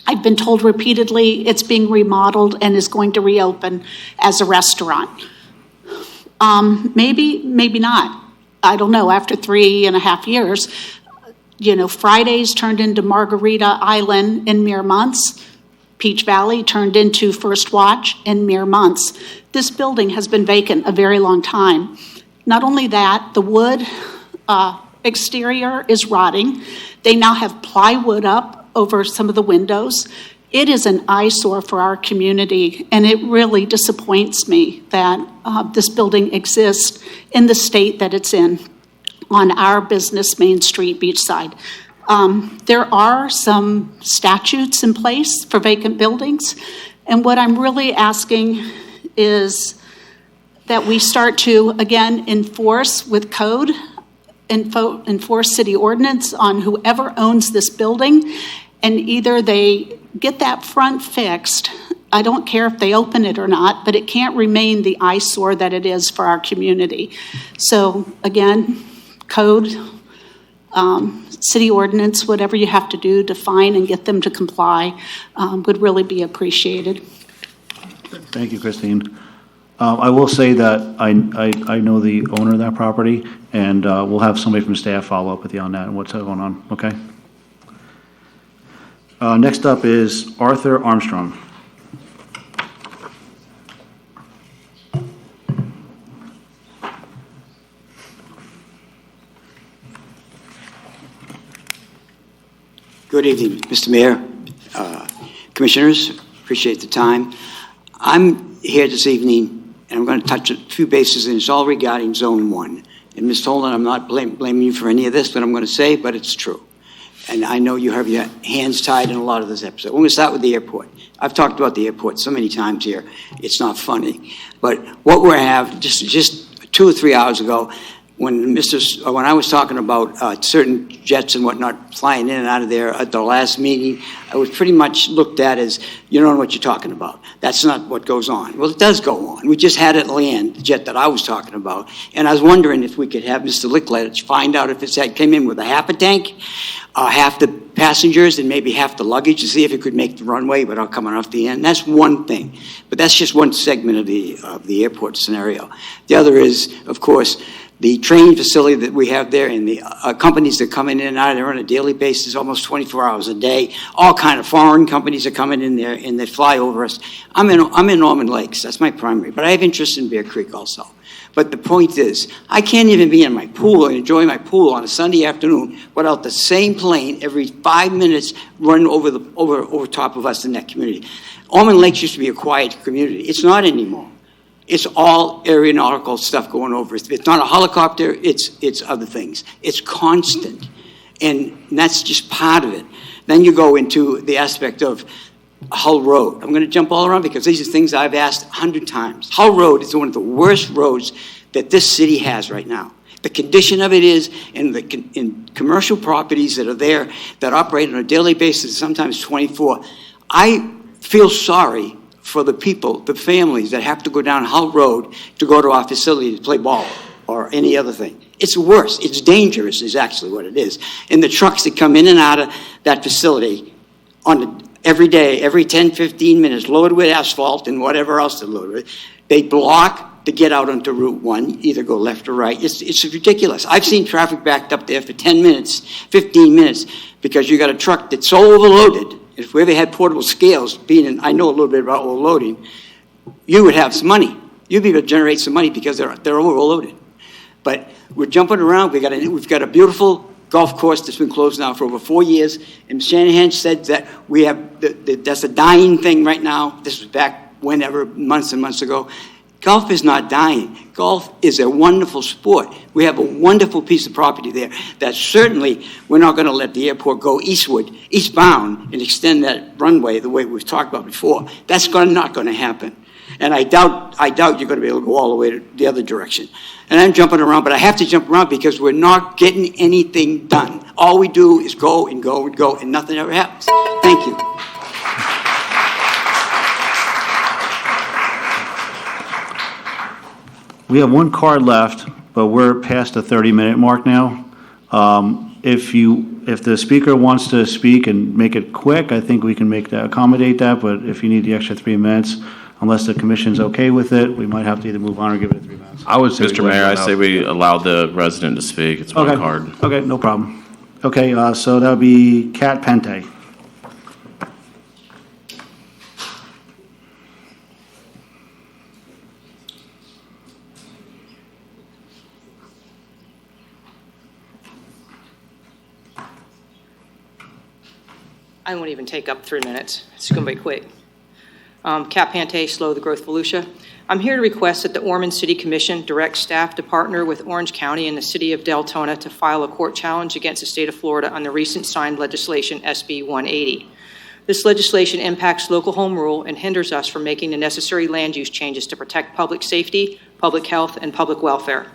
I've been told repeatedly it's being remodeled and is going to reopen as a restaurant. Maybe not. I don't know. After 3.5 years, Fridays turned into Margarita Island in mere months. Peach Valley turned into First Watch in mere months. This building has been vacant a very long time. Not only that, the wood exterior is rotting. They now have plywood up over some of the windows. It is an eyesore for our community, and it really disappoints me that this building exists in the state that it's in on our business Main Street beachside. There are some statutes in place for vacant buildings, and what I'm really asking is that we start to, again, enforce with code, enforce city ordinance on whoever owns this building, and either they get that front fixed. I don't care if they open it or not, but it can't remain the eyesore that it is for our community. So again, code, city ordinance, whatever you have to do to fine and get them to comply would really be appreciated. Thank you, Christine. I will say that I know the owner of that property, and we'll have somebody from staff follow up with you on that and what's going on, okay? Next up is Arthur Armstrong. Good evening, Mr. Mayor, Commissioners. Appreciate the time. I'm here this evening, and I'm going to touch a few bases, and it's all regarding Zone 1. And Ms. Holden, I'm not blaming you for any of this, what I'm going to say, but it's true. And I know you have your hands tied in a lot of this episode. We're going to start with the airport. I've talked about the airport so many times here, it's not funny. But what we have, just 2 or 3 hours ago, when I was talking about certain jets and whatnot flying in and out of there at the last meeting, I was pretty much looked at as, you don't know what you're talking about. That's not what goes on. Well, it does go on. We just had it land, the jet that I was talking about, and I was wondering if we could have Mr. Licklider find out if it came in with a half a tank, half the passengers, and maybe half the luggage to see if it could make the runway without coming off the end. That's one thing, but that's just one segment of the airport scenario. The other is, of course, the training facility that we have there, and the companies that come in and out of there on a daily basis, almost 24 hours a day. All kind of foreign companies are coming in there, and they fly over us. I'm in Ormond Lakes. That's my primary, but I have interest in Bear Creek also. But the point is, I can't even be in my pool and enjoy my pool on a Sunday afternoon without the same plane every 5 minutes running over top of us in that community. Ormond Lakes used to be a quiet community. It's not anymore. It's all aeronautical stuff going over. It's not a helicopter, it's other things. It's constant. And that's just part of it. Then you go into the aspect of Hull Road. I'm going to jump all around because these are things I've asked 100 times. Hull Road is one of the worst roads that this city has right now. The condition of it is in commercial properties that are there that operate on a daily basis, sometimes 24. I feel sorry for the people, the families that have to go down Hull Road to go to our facility to play ball or any other thing. It's worse. It's dangerous is actually what it is. And the trucks that come in and out of that facility every day, every 10, 15 minutes, loaded with asphalt and whatever else they're loaded with, they block to get out onto Route 1, either go left or right. It's ridiculous. I've seen traffic backed up there for 10 minutes, 15 minutes, because you got a truck that's so overloaded. If we ever had portable scales, I know a little bit about overloading, you would have some money. You'd be able to generate some money because they're overloaded. But we're jumping around. We've got a beautiful golf course that's been closed now for over 4 years. And Shanahan said that we have that's a dying thing right now. This was back whenever, months and months ago. Golf is not dying. Golf is a wonderful sport. We have a wonderful piece of property there that certainly we're not going to let the airport go eastbound, and extend that runway the way we've talked about before. That's not going to happen. And I doubt you're going to be able to go all the way to the other direction. And I'm jumping around, but I have to jump around because we're not getting anything done. All we do is go and go and go, and nothing ever happens. Thank you. We have one card left, but we're past the 30-minute mark now. If the speaker wants to speak and make it quick, I think we can accommodate that, but if you need the extra 3 minutes, unless the commission's okay with it, we might have to either move on or give it 3 minutes. I would say, Mr. Mayor, I say we allow the resident to speak. It's one card. Okay, no problem. Okay, so that'll be Kat Pente. I won't even take up 3 minutes. It's going to be quick. Kat Pante, Slow the Growth Volusia. I'm here to request that the Ormond City Commission direct staff to partner with Orange County and the City of Deltona to file a court challenge against the state of Florida on the recent signed legislation, SB 180. This legislation impacts local home rule and hinders us from making the necessary land use changes to protect public safety, public health, and public welfare.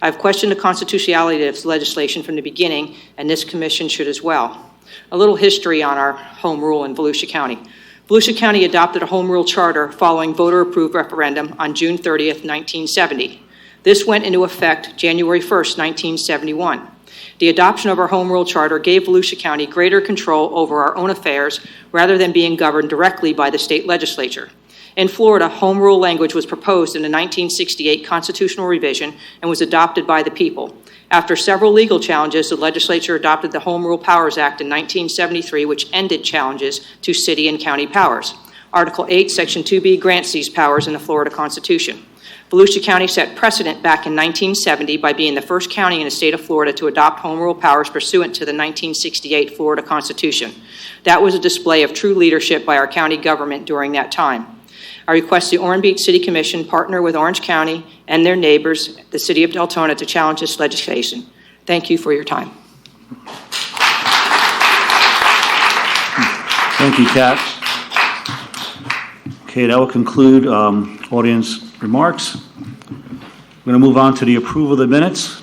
I've questioned the constitutionality of this legislation from the beginning, and this commission should as well. A little history on our home rule in Volusia County. Volusia County adopted a home rule charter following voter-approved referendum on June 30th, 1970. This went into effect January 1st, 1971. The adoption of our home rule charter gave Volusia County greater control over our own affairs rather than being governed directly by the state legislature. In Florida, home rule language was proposed in the 1968 constitutional revision and was adopted by the people. After several legal challenges, the legislature adopted the Home Rule Powers Act in 1973, which ended challenges to city and county powers. Article 8, Section 2B grants these powers in the Florida Constitution. Volusia County set precedent back in 1970 by being the first county in the state of Florida to adopt home rule powers pursuant to the 1968 Florida Constitution. That was a display of true leadership by our county government during that time. I request the Ormond Beach City Commission partner with Orange County and their neighbors, the City of Deltona, to challenge this legislation. Thank you for your time. Thank you, Kat. Okay, that will conclude audience remarks. We're going to move on to the approval of the minutes.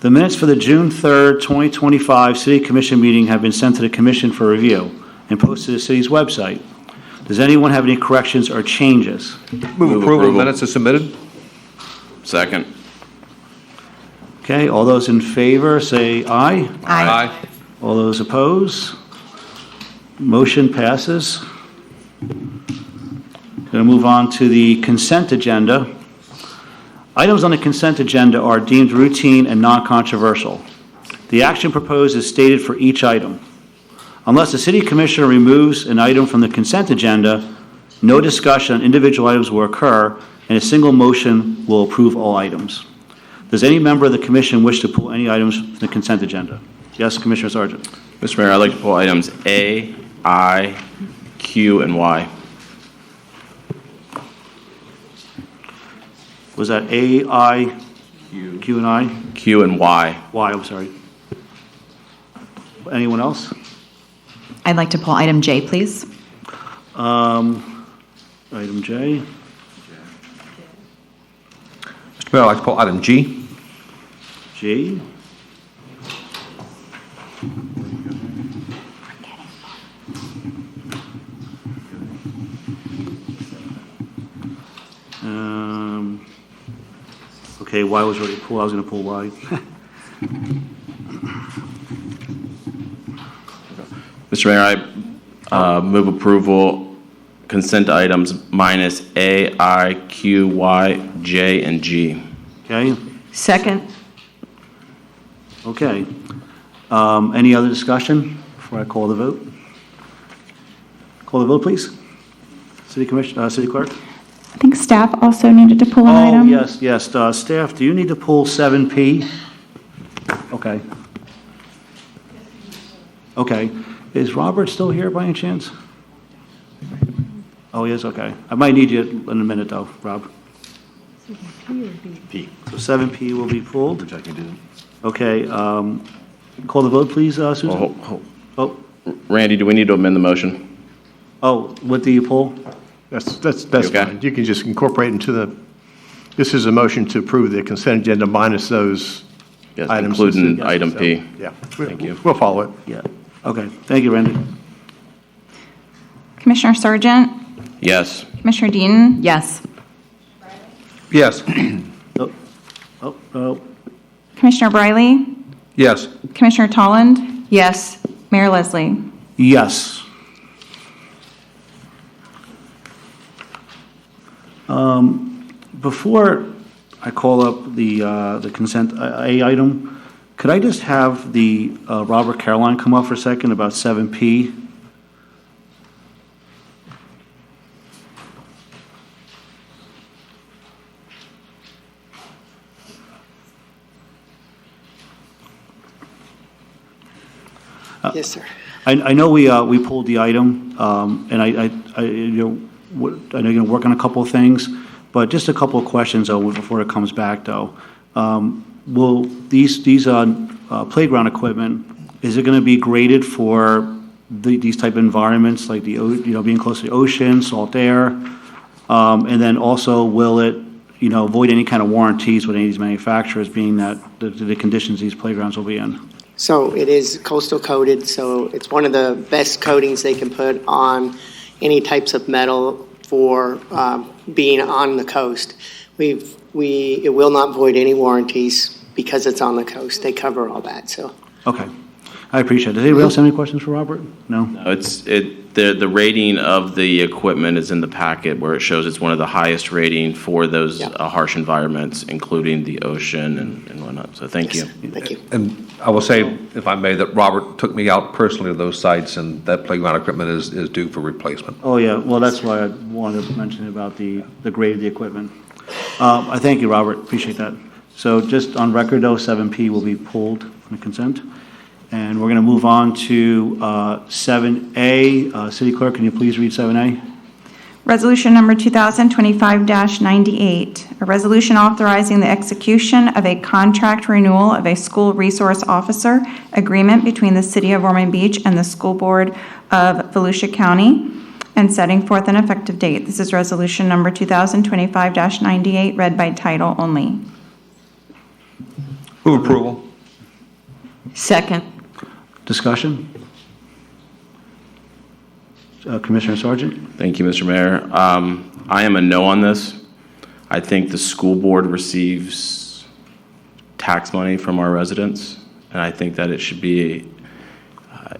The minutes for the June 3rd, 2025 City Commission meeting have been sent to the Commission for review and posted to the city's website. Does anyone have any corrections or changes? Move approval of minutes as submitted. Second. Okay, all those in favor say aye. Aye. All those opposed? Motion passes. Going to move on to the consent agenda. Items on the consent agenda are deemed routine and non-controversial. The action proposed is stated for each item. Unless the city commissioner removes an item from the consent agenda, no discussion on individual items will occur, and a single motion will approve all items. Does any member of the commission wish to pull any items from the consent agenda? Yes, Commissioner Sargent. Mr. Mayor, I'd like to pull items A, I, Q, and Y. Was that A, I, Q, and I? Q and Y. Y, I'm sorry. Anyone else? I'd like to pull item J, please. Item J. Mr. Mayor, I'd like to pull item G. G. Okay, Y was already pulled. I was going to pull Y. Mr. Mayor, I move approval consent items minus A, I, Q, Y, J, and G. Okay. Second. Okay. Any other discussion before I call the vote? Call the vote, please. City Commissioner, City Clerk. I think staff also needed to pull an item. Yes. Staff, do you need to pull 7P? Okay. Okay. Is Robert still here by any chance? Oh, he is? Okay. I might need you in a minute, though, Rob. P. So 7P will be pulled. Which I can do. Okay. Call the vote, please, Susan. Oh. Randy, do we need to amend the motion? Oh, what do you pull? That's okay? fine. You can just incorporate into the, this is a motion to approve the consent agenda minus those Yes, items. including item P. Yeah. Thank you. We'll follow it. Yeah. Okay. Thank you, Randy. Commissioner Sargent, Yes. Commissioner Deaton, Yes. Yes. Oh. Commissioner Briley, Yes. Commissioner Tolland, Yes. Mayor Leslie. Yes. Before I call up the consent A item, could I just have the Robert Caroline come up for a second about 7P? Yes, sir. I know we pulled the item, and I know you're going to work on a couple of things, but just a couple of questions though before it comes back though. Will these playground equipment, is it going to be graded for these type of environments like being close to the ocean, salt air, and then also will it avoid any kind of warranties with any of these manufacturers, being that the conditions these playgrounds will be in? So it is coastal coated, so it's one of the best coatings they can put on any types of metal for being on the coast. It will not void any warranties because it's on the coast. They cover all that, so. Okay. I appreciate it. Does anybody else have any questions for Robert? No? No, the rating of the equipment is in the packet where it shows it's one of the highest rating for those harsh environments, including the ocean and whatnot. So thank you. Thank you. And I will say, if I may, that Robert took me out personally to those sites, and that playground equipment is due for replacement. Oh, yeah. Well, that's why I wanted to mention about the grade of the equipment. I thank you, Robert. Appreciate that. So just on record, though, 7P will be pulled from the consent. And we're going to move on to 7A. City Clerk, can you please read 7A? Resolution number 2025-98, a resolution authorizing the execution of a contract renewal of a school resource officer agreement between the City of Ormond Beach and the School Board of Volusia County, and setting forth an effective date. This is resolution number 2025-98, read by title only. Move approval. Second. Discussion? Commissioner Sargent? Thank you, Mr. Mayor. I am a no on this. I think the school board receives tax money from our residents, and I think that it should be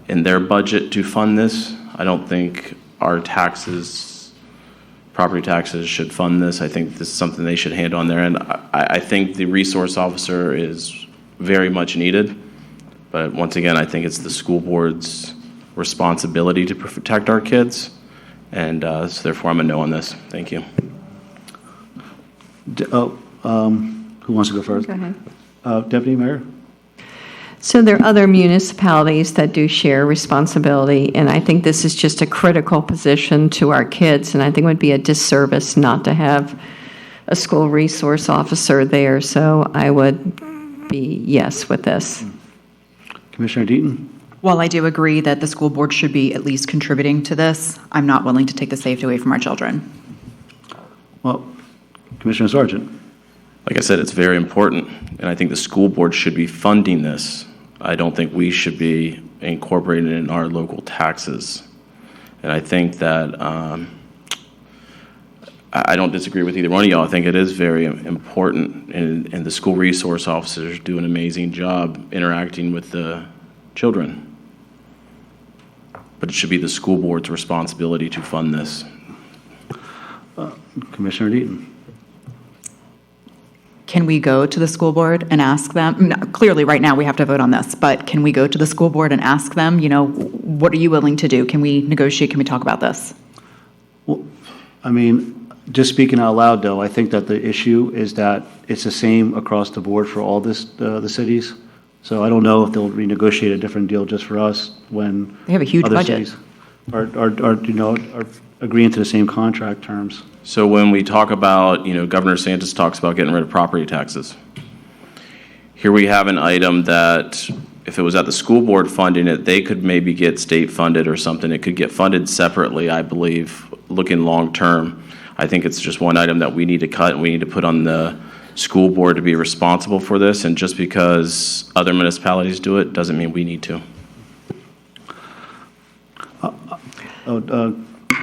in their budget to fund this. I don't think our taxes, property taxes, should fund this. I think this is something they should handle on their end. I think the resource officer is very much needed, but once again, I think it's the school board's responsibility to protect our kids, and so therefore I'm a no on this. Thank you. Who wants to go first? Go ahead. Deputy Mayor? So there are other municipalities that do share responsibility, and I think this is just a critical position to our kids, and I think it would be a disservice not to have a school resource officer there, so I would be yes with this. Commissioner Deaton? While I do agree that the school board should be at least contributing to this, I'm not willing to take the safety away from our children. Well, Commissioner Sargent? Like I said, it's very important, and I think the school board should be funding this. I don't think we should be incorporating it in our local taxes. And I think that I don't disagree with either one of y'all. I think it is very important, and the school resource officers do an amazing job interacting with the children. But it should be the school board's responsibility to fund this. Commissioner Deaton? Can we go to the school board and ask them, clearly right now we have to vote on this, but can we go to the school board and ask them, what are you willing to do? Can we negotiate? Can we talk about this? Well, I mean, just speaking out loud, though, I think that the issue is that it's the same across the board for all the cities. So I don't know if they'll renegotiate a different deal just for us when they have a huge other budget. cities are agreeing to the same contract terms. So when we talk about, Governor DeSantis talks about getting rid of property taxes. Here we have an item that if it was at the school board funding it, they could maybe get state funded or something. It could get funded separately, I believe, looking long term. I think it's just one item that we need to cut and we need to put on the school board to be responsible for this. And just because other municipalities do it doesn't mean we need to.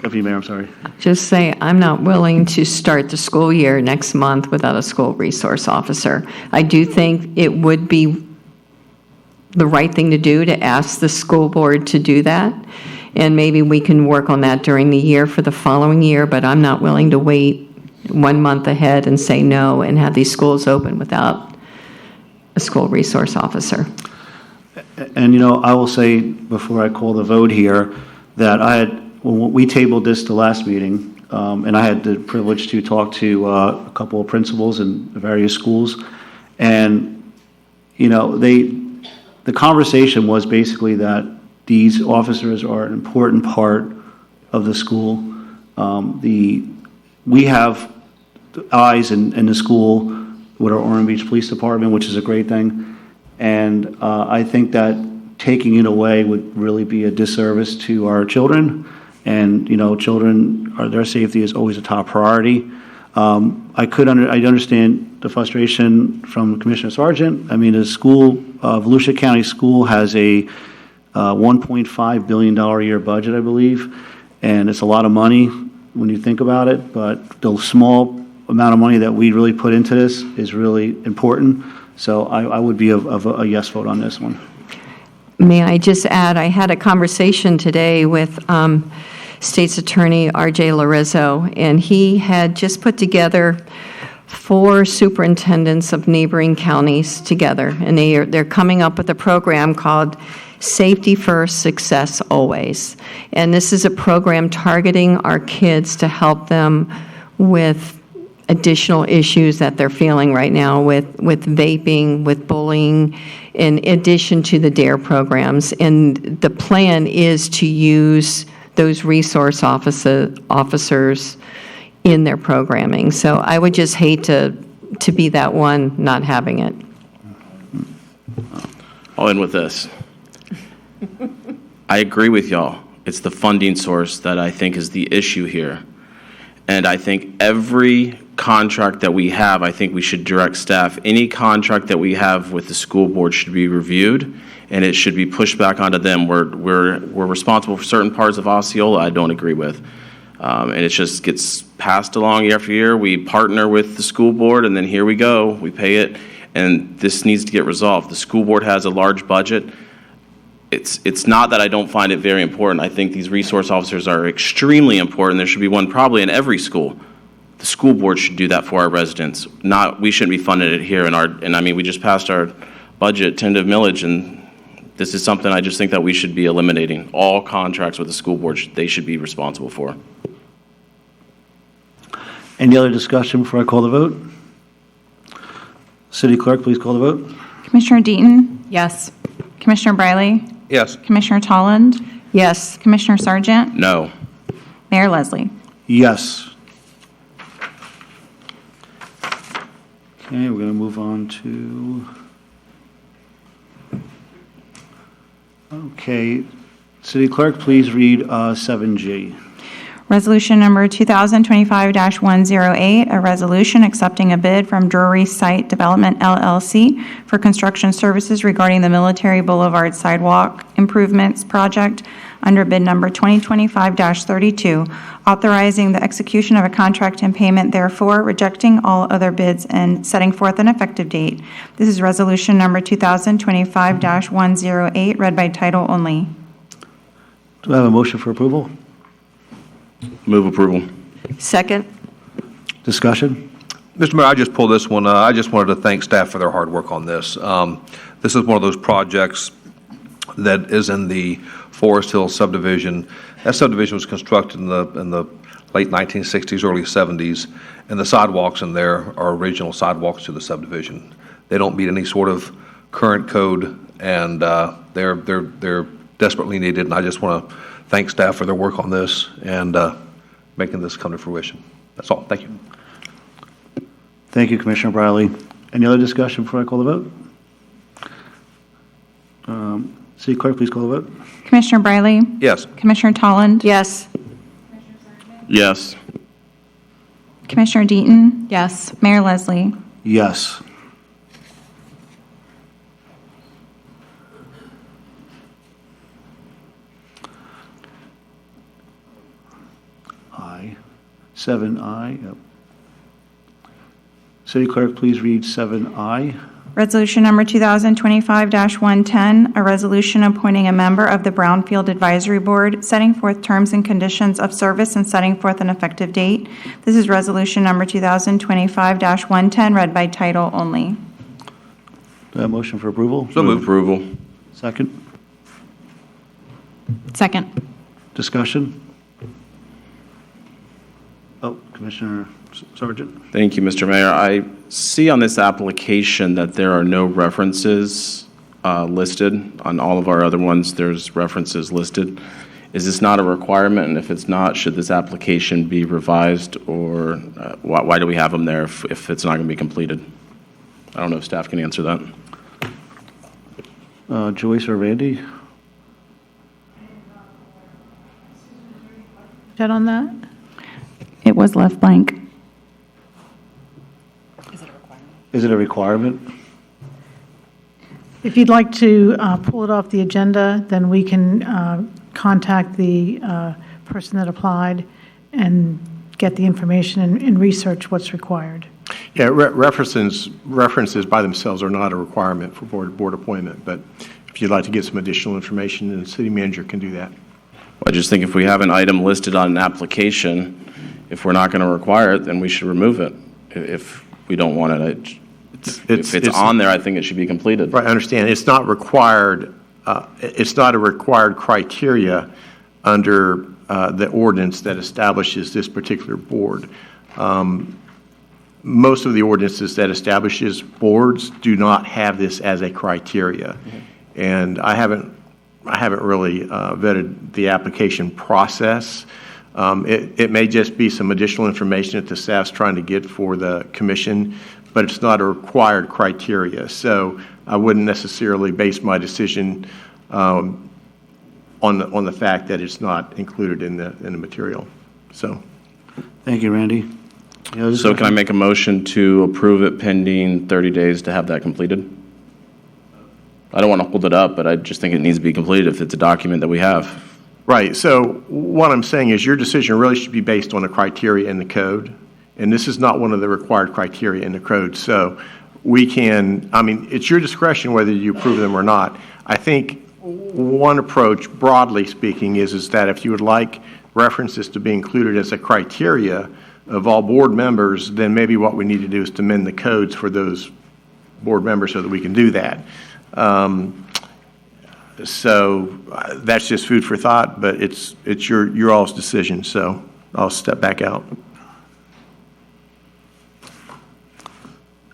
Deputy Mayor, I'm sorry. Just say, I'm not willing to start the school year next month without a school resource officer. I do think it would be the right thing to do to ask the school board to do that. And maybe we can work on that during the year for the following year, but I'm not willing to wait 1 month ahead and say no and have these schools open without a school resource officer. And, I will say before I call the vote here that when we tabled this the last meeting, and I had the privilege to talk to a couple of principals in various schools, and, the conversation was basically that these officers are an important part of the school. We have eyes in the school with our Ormond Beach Police Department, which is a great thing. And I think that taking it away would really be a disservice to our children. And, children, their safety is always a top priority. I understand the frustration from Commissioner Sargent. I mean, the school, Volusia County School has a $1.5 billion a year budget, I believe, and it's a lot of money when you think about it, but the small amount of money that we really put into this is really important. So I would be of a yes vote on this one. May I just add, I had a conversation today with State's Attorney R.J. Lorenzo, and he had just put together 4 superintendents of neighboring counties together, and they're coming up with a program called Safety First, Success Always. And this is a program targeting our kids to help them with additional issues that they're feeling right now with vaping, with bullying, in addition to the DARE programs. And the plan is to use those resource officers in their programming. So I would just hate to be that one not having it. I'll end with this. I agree with y'all. It's the funding source that I think is the issue here. And I think every contract that we have, I think we should direct staff. Any contract that we have with the school board should be reviewed, and it should be pushed back onto them. We're responsible for certain parts of Osceola I don't agree with. And it just gets passed along year after year. We partner with the school board, and then here we go. We pay it, and this needs to get resolved. The school board has a large budget. It's not that I don't find it very important. I think these resource officers are extremely important. There should be one probably in every school. The school board should do that for our residents. We shouldn't be funding it here and I mean, we just passed our budget, tentative millage, and this is something I just think that we should be eliminating. All contracts with the school board, they should be responsible for. Any other discussion before I call the vote? City Clerk, please call the vote. Commissioner Deaton? Yes. Commissioner Briley? Yes. Commissioner Tolland? Yes. Commissioner Sargent? No. Mayor Leslie? Yes. Okay, we're going to move on to, okay, City Clerk, please read 7G. Resolution number 2025-108, a resolution accepting a bid from Drury Site Development LLC for construction services regarding the Military Boulevard Sidewalk Improvements Project under bid number 2025-32, authorizing the execution of a contract and payment therefore, rejecting all other bids, and setting forth an effective date. This is resolution number 2025-108, read by title only. Do I have a motion for approval? Move approval. Second. Discussion? Mr. Mayor, I just pulled this one. I just wanted to thank staff for their hard work on this. This is one of those projects that is in the Forest Hill subdivision. That subdivision was constructed in the late 1960s, early 70s, and the sidewalks in there are original sidewalks to the subdivision. They don't meet any sort of current code, and they're desperately needed. And I just want to thank staff for their work on this and making this come to fruition. That's all. Thank you. Thank you, Commissioner Briley. Any other discussion before I call the vote? City Clerk, please call the vote. Commissioner Briley? Yes. Commissioner Tolland? Yes. Yes. Commissioner Deaton? Yes. Mayor Leslie? Yes. I. 7I. Yep. City Clerk, please read 7I. Resolution number 2025-110, a resolution appointing a member of the Brownfield Advisory Board, setting forth terms and conditions of service and setting forth an effective date. This is resolution number 2025-110, read by title only. Do I have a motion for approval? So move approval. Second. Second. Discussion? Oh, Commissioner Sargent. Thank you, Mr. Mayor. I see on this application that there are no references listed. On all of our other ones, there's references listed. Is this not a requirement? And if it's not, should this application be revised, or why do we have them there if it's not going to be completed? I don't know if staff can answer that. Joyce or Randy? Chat on that? It was left blank. Is it a requirement? If you'd like to pull it off the agenda, then we can contact the person that applied and get the information and research what's required. Yeah, references by themselves are not a requirement for board appointment, but if you'd like to get some additional information, then the city manager can do that. Well, I just think if we have an item listed on an application, if we're not going to require it, then we should remove it. If we don't want it, if it's on there, I think it should be completed. Right, I understand. It's not required, it's not a required criteria under the ordinance that establishes this particular board. Most of the ordinances that establishes boards do not have this as a criteria. And I haven't really vetted the application process. It may just be some additional information that the staff's trying to get for the commission, but it's not a required criteria. So I wouldn't necessarily base my decision on the fact that it's not included in the material. So, thank you, Randy. So can I make a motion to approve it pending 30 days to have that completed? I don't want to hold it up, but I just think it needs to be completed if it's a document that we have. Right. So what I'm saying is your decision really should be based on the criteria in the code, and this is not one of the required criteria in the code. So we can, I mean, it's your discretion whether you approve them or not. I think one approach, broadly speaking, is that if you would like references to be included as a criteria of all board members, then maybe what we need to do is to amend the codes for those board members so that we can do that. So that's just food for thought, but it's your all's decision. So I'll step back out.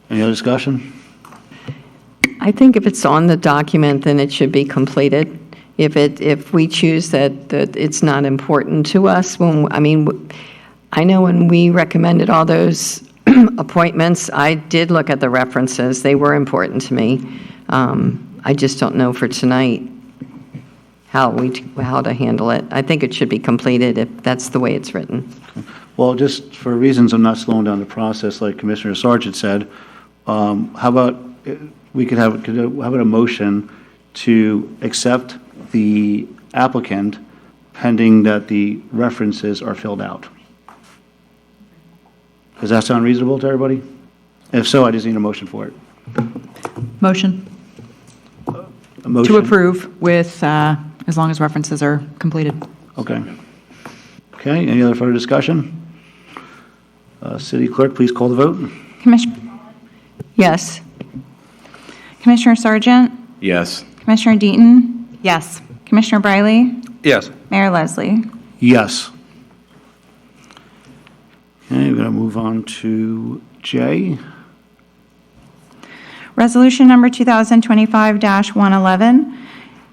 Any other discussion? I think if it's on the document, then it should be completed. If we choose that it's not important to us, I know when we recommended all those appointments, I did look at the references. They were important to me. I just don't know for tonight how to handle it. I think it should be completed if that's the way it's written. Well, just for reasons of not slowing down the process, like Commissioner Sargent said, how about we could have a motion to accept the applicant pending that the references are filled out. Does that sound reasonable to everybody? If so, I just need a motion for it. Motion. A motion? To approve with, as long as references are completed. Okay. Okay, any other further discussion? City Clerk, please call the vote. Commissioner? Yes. Commissioner Sargent? Yes. Commissioner Deaton? Yes. Commissioner Briley? Yes. Mayor Leslie? Yes. Okay, we're going to move on to J. Resolution number 2025-111,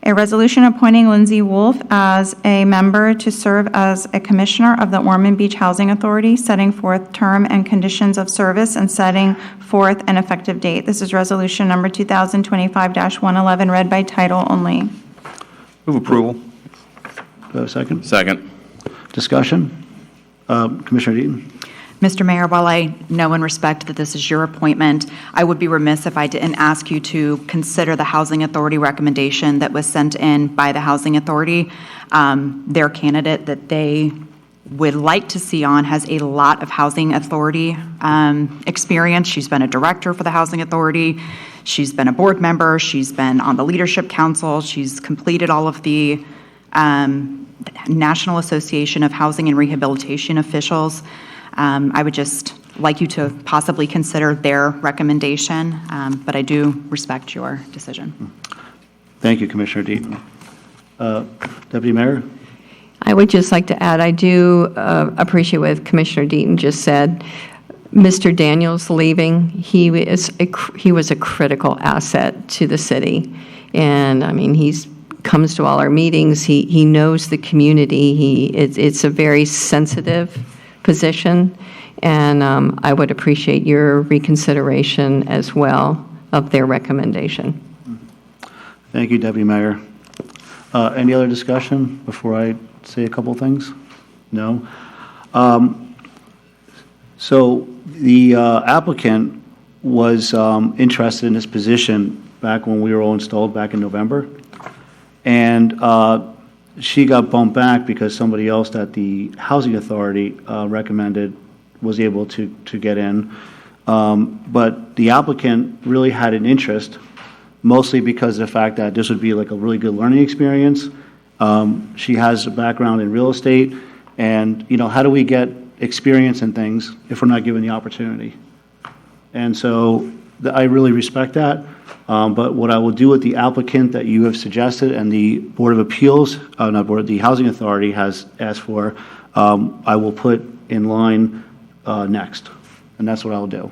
a resolution appointing Lindsay Wolf as a member to serve as a commissioner of the Ormond Beach Housing Authority, setting forth term and conditions of service and setting forth an effective date. This is resolution number 2025-111, read by title only. Move approval. Do I have a second? Second. Discussion? Commissioner Deaton? Mr. Mayor, while I know and respect that this is your appointment, I would be remiss if I didn't ask you to consider the Housing Authority recommendation that was sent in by the Housing Authority. Their candidate that they would like to see on has a lot of Housing Authority experience. She's been a director for the Housing Authority. She's been a board member. She's been on the Leadership Council. She's completed all of the National Association of Housing and Rehabilitation Officials. I would just like you to possibly consider their recommendation, but I do respect your decision. Thank you, Commissioner Deaton. Deputy Mayor? I would just like to add, I do appreciate what Commissioner Deaton just said. Mr. Daniels leaving, he was a critical asset to the city. And, I mean, he's comes to all our meetings. He knows the community. It's a very sensitive position, and I would appreciate your reconsideration as well of their recommendation. Thank you, Deputy Mayor. Any other discussion before I say a couple things? No? So the applicant was interested in this position back when we were all installed back in November. And she got bumped back because somebody else that the Housing Authority recommended was able to get in. But the applicant really had an interest, mostly because of the fact that this would be like a really good learning experience. She has a background in real estate, and, you know, how do we get experience in things if we're not given the opportunity? And so I really respect that. But what I will do with the applicant that you have suggested and the Board of Appeals, not Board, the Housing Authority has asked for, I will put in line next. And that's what I'll do.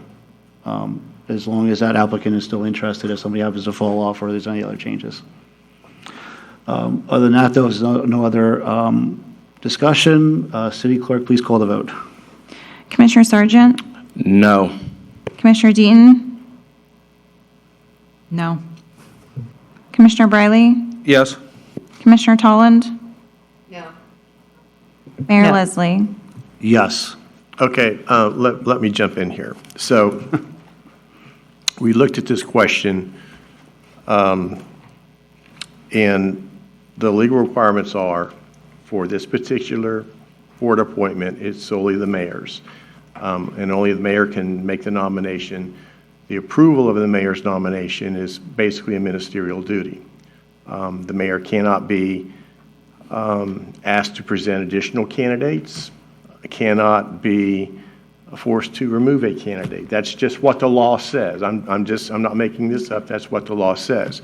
As long as that applicant is still interested, if somebody happens to fall off or there's any other changes. Other than that, there was no other discussion. City Clerk, please call the vote. Commissioner Sargent? No. Commissioner Deaton? No. Commissioner Briley? Yes. Commissioner Tolland? No. Mayor No. Leslie? Yes. Okay, let me jump in here. So we looked at this question, and the legal requirements are for this particular board appointment, it's solely the mayor's, and only the mayor can make the nomination. The approval of the mayor's nomination is basically a ministerial duty. The mayor cannot be asked to present additional candidates, cannot be forced to remove a candidate. That's just what the law says. I'm not making this up. That's what the law says.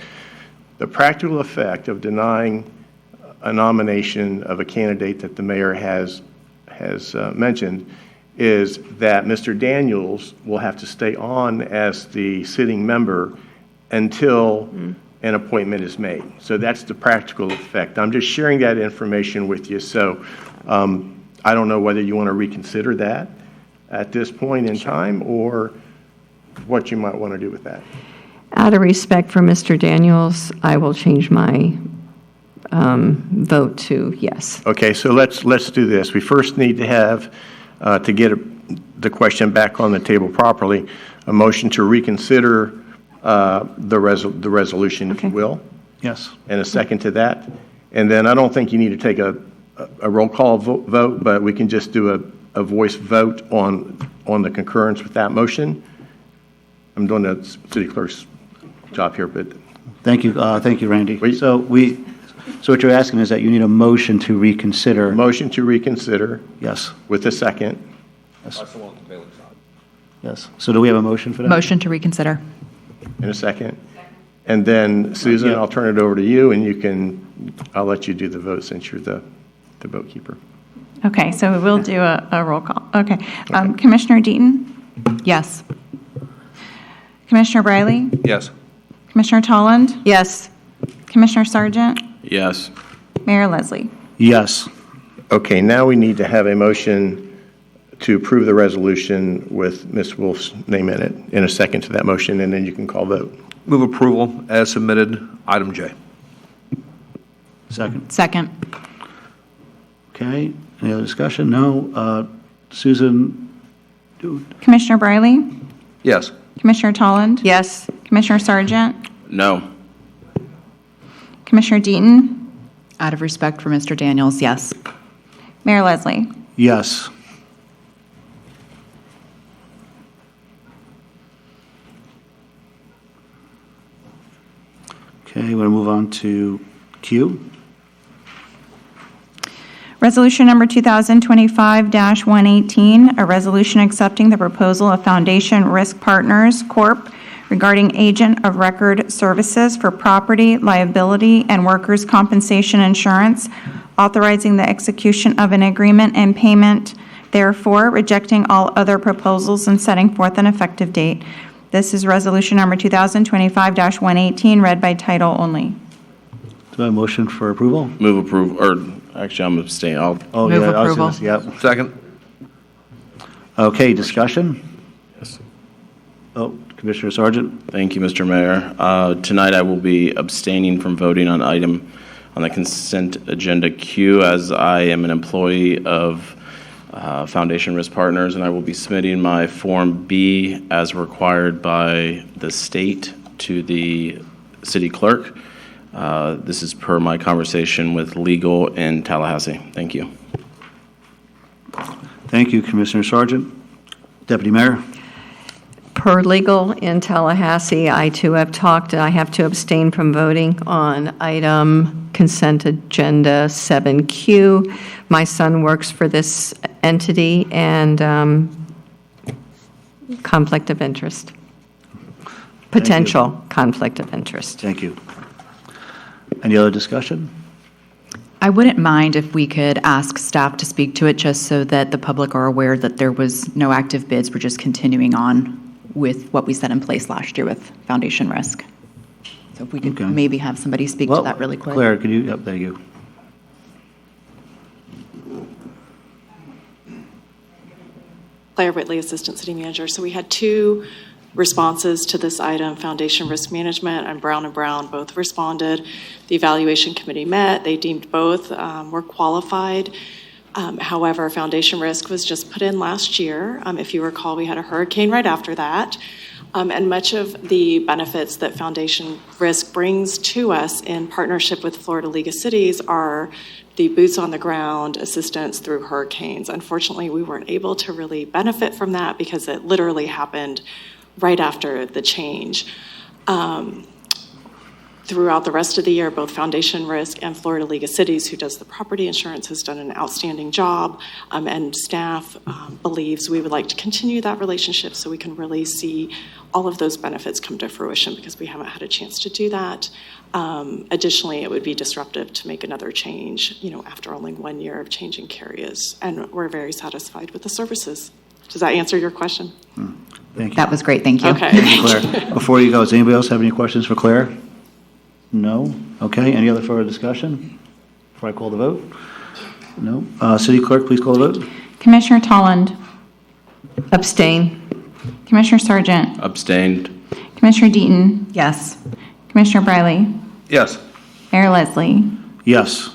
The practical effect of denying a nomination of a candidate that the mayor has mentioned is that Mr. Daniels will have to stay on as the sitting member until an appointment is made. So that's the practical effect. I'm just sharing that information with you. So I don't know whether you want to reconsider that at this point in time or what you might want to do with that. Out of respect for Mr. Daniels, I will change my vote to yes. Okay, so let's do this. We first need to have, to get the question back on the table properly, a motion to reconsider the resolution, if you will. Yes. And a second to that. And then I don't think you need to take a roll call vote, but we can just do a voice vote on the concurrence with that motion. I'm doing the city clerk's job here, but. Thank you, Randy. So what you're asking is that you need a motion to reconsider. Motion to reconsider. Yes. With a second. Yes. Yes. So do we have a motion for that? Motion to reconsider. In a second. And then, Susan, I'll turn it over to you, and I'll let you do the vote since you're the vote keeper. Okay, so we will do a roll call. Okay. Commissioner Deaton? Yes. Commissioner Briley? Yes. Commissioner Tolland? Yes. Commissioner Sargent? Yes. Mayor Leslie? Yes. Okay, now we need to have a motion to approve the resolution with Ms. Wolf's name in it, in a second to that motion, and then you can call vote. Move approval as submitted, item J. Second. Second. Okay. Any other discussion? No. Susan? Commissioner Briley? Yes. Commissioner Tolland? Yes. Commissioner Sargent? No. Commissioner Deaton? Out of respect for Mr. Daniels, yes. Mayor Leslie? Yes. Okay, we're going to move on to Q. Resolution number 2025-118, a resolution accepting the proposal of Foundation Risk Partners, Corp. Regarding agent of record services for property, liability, and workers' compensation insurance, authorizing the execution of an agreement and payment, therefore rejecting all other proposals and setting forth an effective date. This is resolution number 2025-118, read by title only. Do I have a motion for approval? Move approval, or actually, I'm abstaining. Oh, Move yeah, approval. Yep. Second. Okay, discussion? Yes. Oh, Commissioner Sargent? Thank you, Mr. Mayor. Tonight, I will be abstaining from voting on item on the consent agenda Q, as I am an employee of Foundation Risk Partners, and I will be submitting my Form B as required by the state to the city clerk. This is per my conversation with legal in Tallahassee. Thank you. Thank you, Commissioner Sargent. Deputy Mayor? Per legal in Tallahassee, I too have talked, I have to abstain from voting on item consent agenda 7Q. My son works for this entity, and conflict of interest. Potential conflict of interest. Thank you. Any other discussion? I wouldn't mind if we could ask staff to speak to it, just so that the public are aware that there was no active bids. We're just continuing on with what we set in place last year with Foundation Risk. So if we could maybe have somebody speak to that really quick. Claire, could you? Yep, there you go. Claire Whitley, Assistant City Manager. So we had 2 responses to this item, Foundation Risk Management and Brown & Brown both responded. The evaluation committee met. They deemed both were qualified. However, Foundation Risk was just put in last year. If you recall, we had a hurricane right after that. And much of the benefits that Foundation Risk brings to us in partnership with Florida League of Cities are the boots on the ground assistance through hurricanes. Unfortunately, we weren't able to really benefit from that because it literally happened right after the change. Throughout the rest of the year, both Foundation Risk and Florida League of Cities, who does the property insurance, has done an outstanding job, and staff believes we would like to continue that relationship so we can really see all of those benefits come to fruition, because we haven't had a chance to do that. Additionally, it would be disruptive to make another change, after only 1 year of changing carriers, and we're very satisfied with the services. Does that answer your question? Thank you. That was great. Thank you. Okay. Thank you, Claire. Before you go, does anybody else have any questions for Claire? No? Okay, any other further discussion before I call the vote? No? City Clerk, please call the vote. Commissioner Tolland. Abstain. Commissioner Sargent. Abstained. Commissioner Deaton. Yes. Commissioner Briley. Yes. Mayor Leslie. Yes.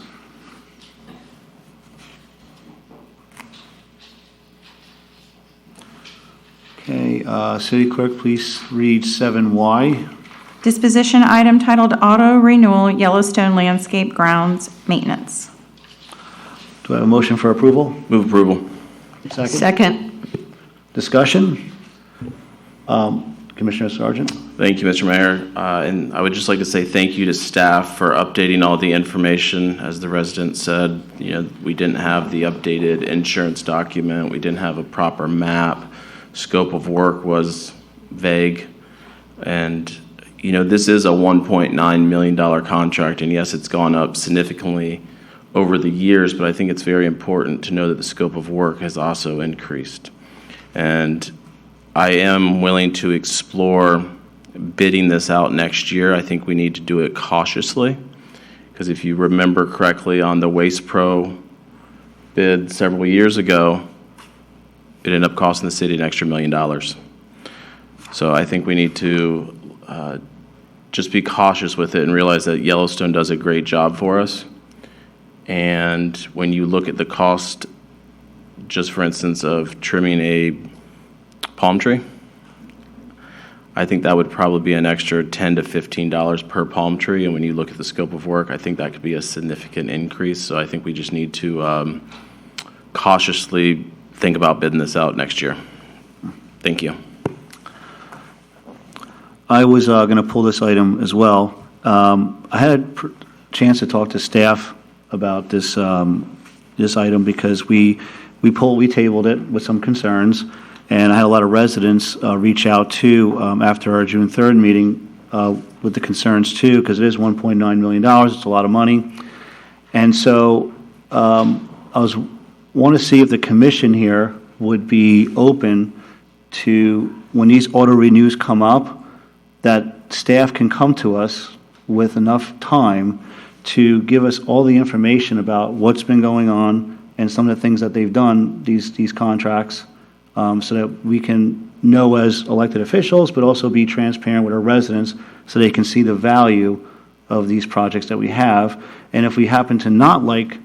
Okay, City Clerk, please read 7Y. Disposition item titled Auto Renewal Yellowstone Landscape Grounds Maintenance. Do I have a motion for approval? Move approval. Second? Second. Discussion? Commissioner Sargent? Thank you, Mr. Mayor. And I would just like to say thank you to staff for updating all the information. As the resident said, we didn't have the updated insurance document. We didn't have a proper map. Scope of work was vague. And, this is a $1.9 million contract. And yes, it's gone up significantly over the years, but I think it's very important to know that the scope of work has also increased. And I am willing to explore bidding this out next year. I think we need to do it cautiously, because if you remember correctly, on the Waste Pro bid several years ago, it ended up costing the city an extra $1 million. So I think we need to just be cautious with it and realize that Yellowstone does a great job for us. And when you look at the cost, just for instance, of trimming a palm tree, I think that would probably be an extra $10 to $15 per palm tree. And when you look at the scope of work, I think that could be a significant increase. So I think we just need to cautiously think about bidding this out next year. Thank you. I was going to pull this item as well. I had a chance to talk to staff about this this item because we tabled it with some concerns, and I had a lot of residents reach out too after our June 3rd meeting with the concerns too, because it is $1.9 million. It's a lot of money, and so I want to see if the commission here would be open to, when these auto renews come up, that staff can come to us with enough time to give us all the information about what's been going on and some of the things that they've done, these contracts, so that we can know as elected officials, but also be transparent with our residents so they can see the value of these projects that we have. And if we happen to not like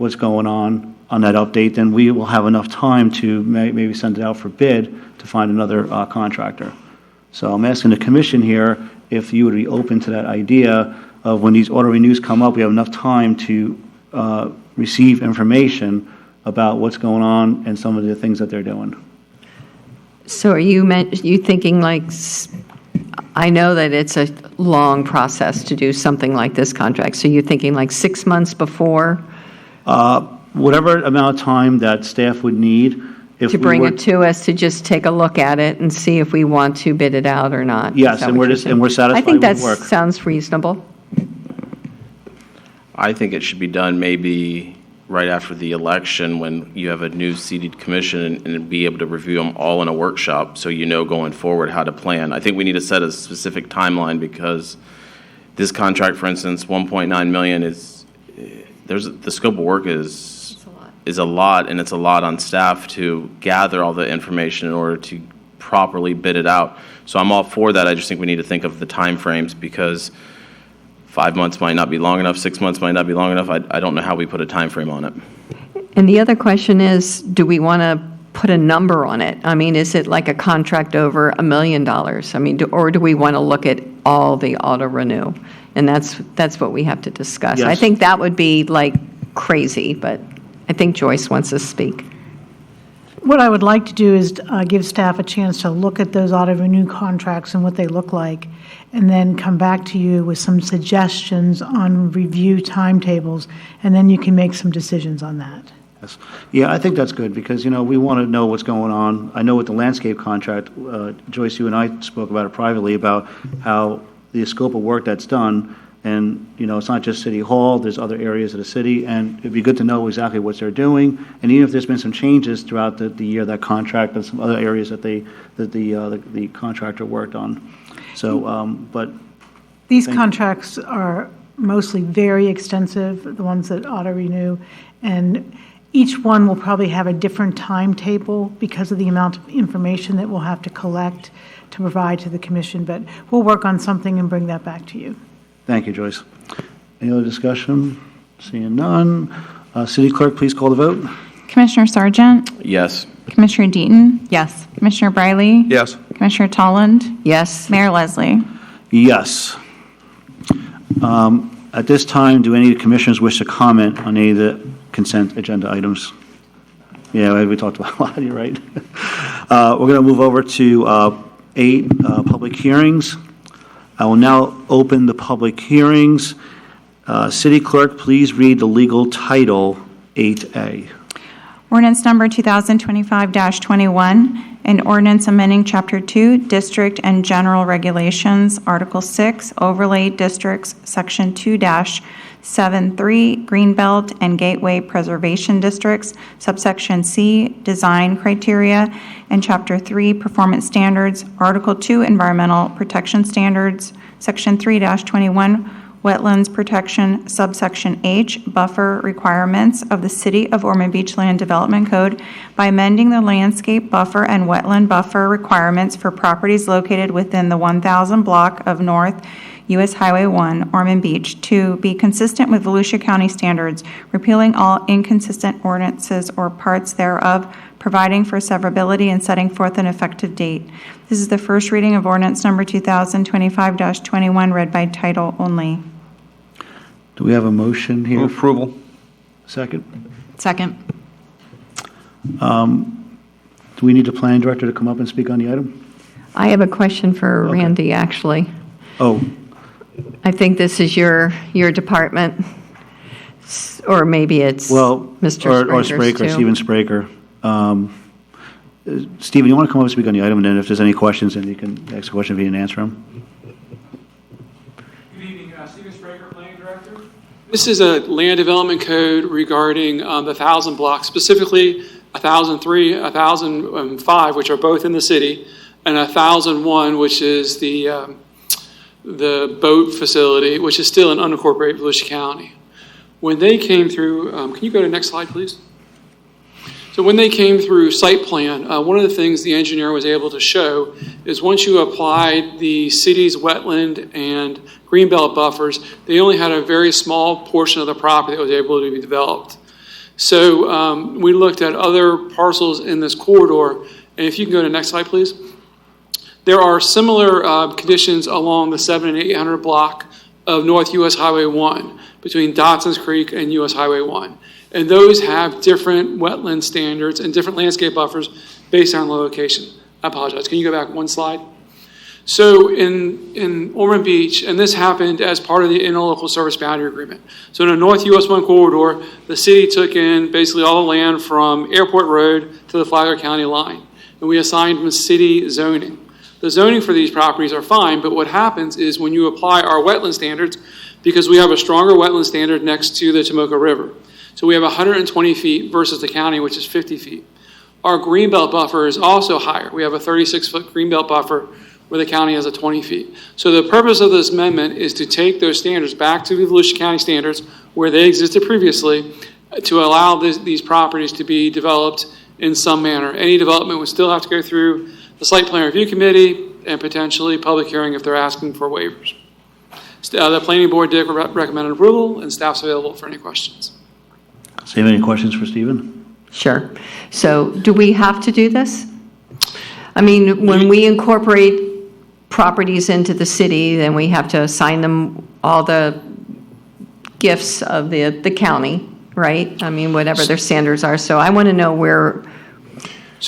what's going on that update, then we will have enough time to maybe send it out for bid to find another contractor. So I'm asking the commission here if you would be open to that idea of when these auto renews come up, we have enough time to receive information about what's going on and some of the things that they're doing. So are you thinking like, I know that it's a long process to do something like this contract, so you're thinking like 6 months before? Whatever amount of time that staff would need. To bring it to us to just take a look at it and see if we want to bid it out or not? Yes, and we're satisfied I think with that the work. sounds reasonable. I think it should be done maybe right after the election when you have a new seated commission and be able to review them all in a workshop so you know going forward how to plan. I think we need to set a specific timeline because this contract, for instance, $1.9 million the scope of work is a lot, and it's a lot on staff to gather all the information in order to properly bid it out. So I'm all for that. I just think we need to think of the time frames because 5 months might not be long enough, 6 months might not be long enough. I don't know how we put a time frame on it. And the other question is, do we want to put a number on it? I mean, is it like a contract over $1 million? I mean, or do we want to look at all the auto renew? And that's what we have to discuss. Yes. I think that would be like crazy, but I think Joyce wants to speak. What I would like to do is give staff a chance to look at those auto renew contracts and what they look like, and then come back to you with some suggestions on review timetables, and then you can make some decisions on that. Yes. Yeah, I think that's good because, we want to know what's going on. I know with the landscape contract, Joyce, you and I spoke about it privately about how the scope of work that's done, and, it's not just City Hall, there's other areas of the city, and it'd be good to know exactly what they're doing, and even if there's been some changes throughout the year, that contract, and some other areas that the contractor worked on. So, but... These contracts are mostly very extensive, the ones that auto renew, and each one will probably have a different timetable because of the amount of information that we'll have to collect to provide to the commission, but we'll work on something and bring that back to you. Thank you, Joyce. Any other discussion? Seeing none. City Clerk, please call the vote. Commissioner Sargent? Yes. Commissioner Deaton? Yes. Commissioner Briley? Yes. Commissioner Tolland? Yes. Mayor Leslie? Yes. At this time, do any of the commissioners wish to comment on any of the consent agenda items? Yeah, we talked about a lot, you're right. We're going to move over to 8 public hearings. I will now open the public hearings. City Clerk, please read the legal title 8A. Ordinance number 2025-21, an ordinance amending Chapter 2, District and General Regulations, Article 6, Overlay Districts, Section 2-73, Greenbelt and Gateway Preservation Districts, Subsection C, Design Criteria, and Chapter 3, Performance Standards, Article 2, Environmental Protection Standards, Section 3-21, Wetlands Protection, Subsection H, Buffer Requirements of the City of Ormond Beach Land Development Code by amending the landscape buffer and wetland buffer requirements for properties located within the 1,000 block of North U.S. Highway 1, Ormond Beach, to be consistent with Volusia County standards, repealing all inconsistent ordinances or parts thereof, providing for severability and setting forth an effective date. This is the first reading of ordinance number 2025-21, read by title only. Do we have a motion here? Move approval. Second? Second. Do we need the planning director to come up and speak on the item? I have a question for Randy, actually. Oh. I think this is your department, or maybe it's Mr. Or Spraker, too. Stephen Spraker. Stephen, you want to come up and speak on the item, and then if there's any questions, then you can ask a question if you didn't answer them. Good evening, Stephen Spraker, Planning Director. This is a land development code regarding the 1,000 blocks, specifically 1,003, 1,005, which are both in the city, and 1,001, which is the boat facility, which is still in unincorporated Volusia County. When they came through, can you go to the next slide, please? So when they came through site plan, one of the things the engineer was able to show is once you applied the city's wetland and greenbelt buffers, they only had a very small portion of the property that was able to be developed. So we looked at other parcels in this corridor, and if you can go to the next slide, please. There are similar conditions along the 700 and 800 block of North US Highway 1 between Dotson's Creek and US Highway 1. And those have different wetland standards and different landscape buffers based on the location. I apologize. Can you go back one slide? So in Ormond Beach, and this happened as part of the interlocal service boundary agreement. So in the North US 1 corridor, the city took in basically all the land from Airport Road to the Flagler County line. And we assigned them city zoning. The zoning for these properties are fine, but what happens is when you apply our wetland standards, because we have a stronger wetland standard next to the Tomoka River. So we have 120 feet versus the county, which is 50 feet. Our greenbelt buffer is also higher. We have a 36-foot greenbelt buffer where the county has a 20 feet. So the purpose of this amendment is to take those standards back to the Volusia County standards where they existed previously to allow these properties to be developed in some manner. Any development would still have to go through the Site Plan Review Committee and potentially public hearing if they're asking for waivers. The Planning Board did recommend approval, and staff's available for any questions. So you have any questions for Stephen? Sure. So do we have to do this? I mean, when we incorporate properties into the city, then we have to assign them all the gifts of the county, right? I mean, whatever their standards are. So I want to know where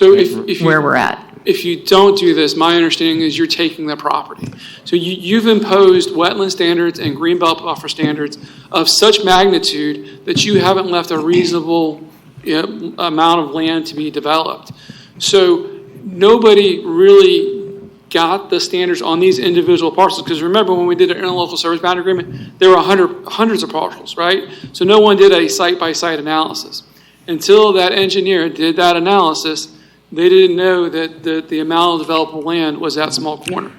we're at. If you don't do this, my understanding is you're taking the property. So you've imposed wetland standards and greenbelt buffer standards of such magnitude that you haven't left a reasonable amount of land to be developed. So nobody really got the standards on these individual parcels. Because remember, when we did an interlocal service boundary agreement, there were hundreds of parcels, right? So no one did a site-by-site analysis. Until that engineer did that analysis, they didn't know that the amount of developable land was that small corner.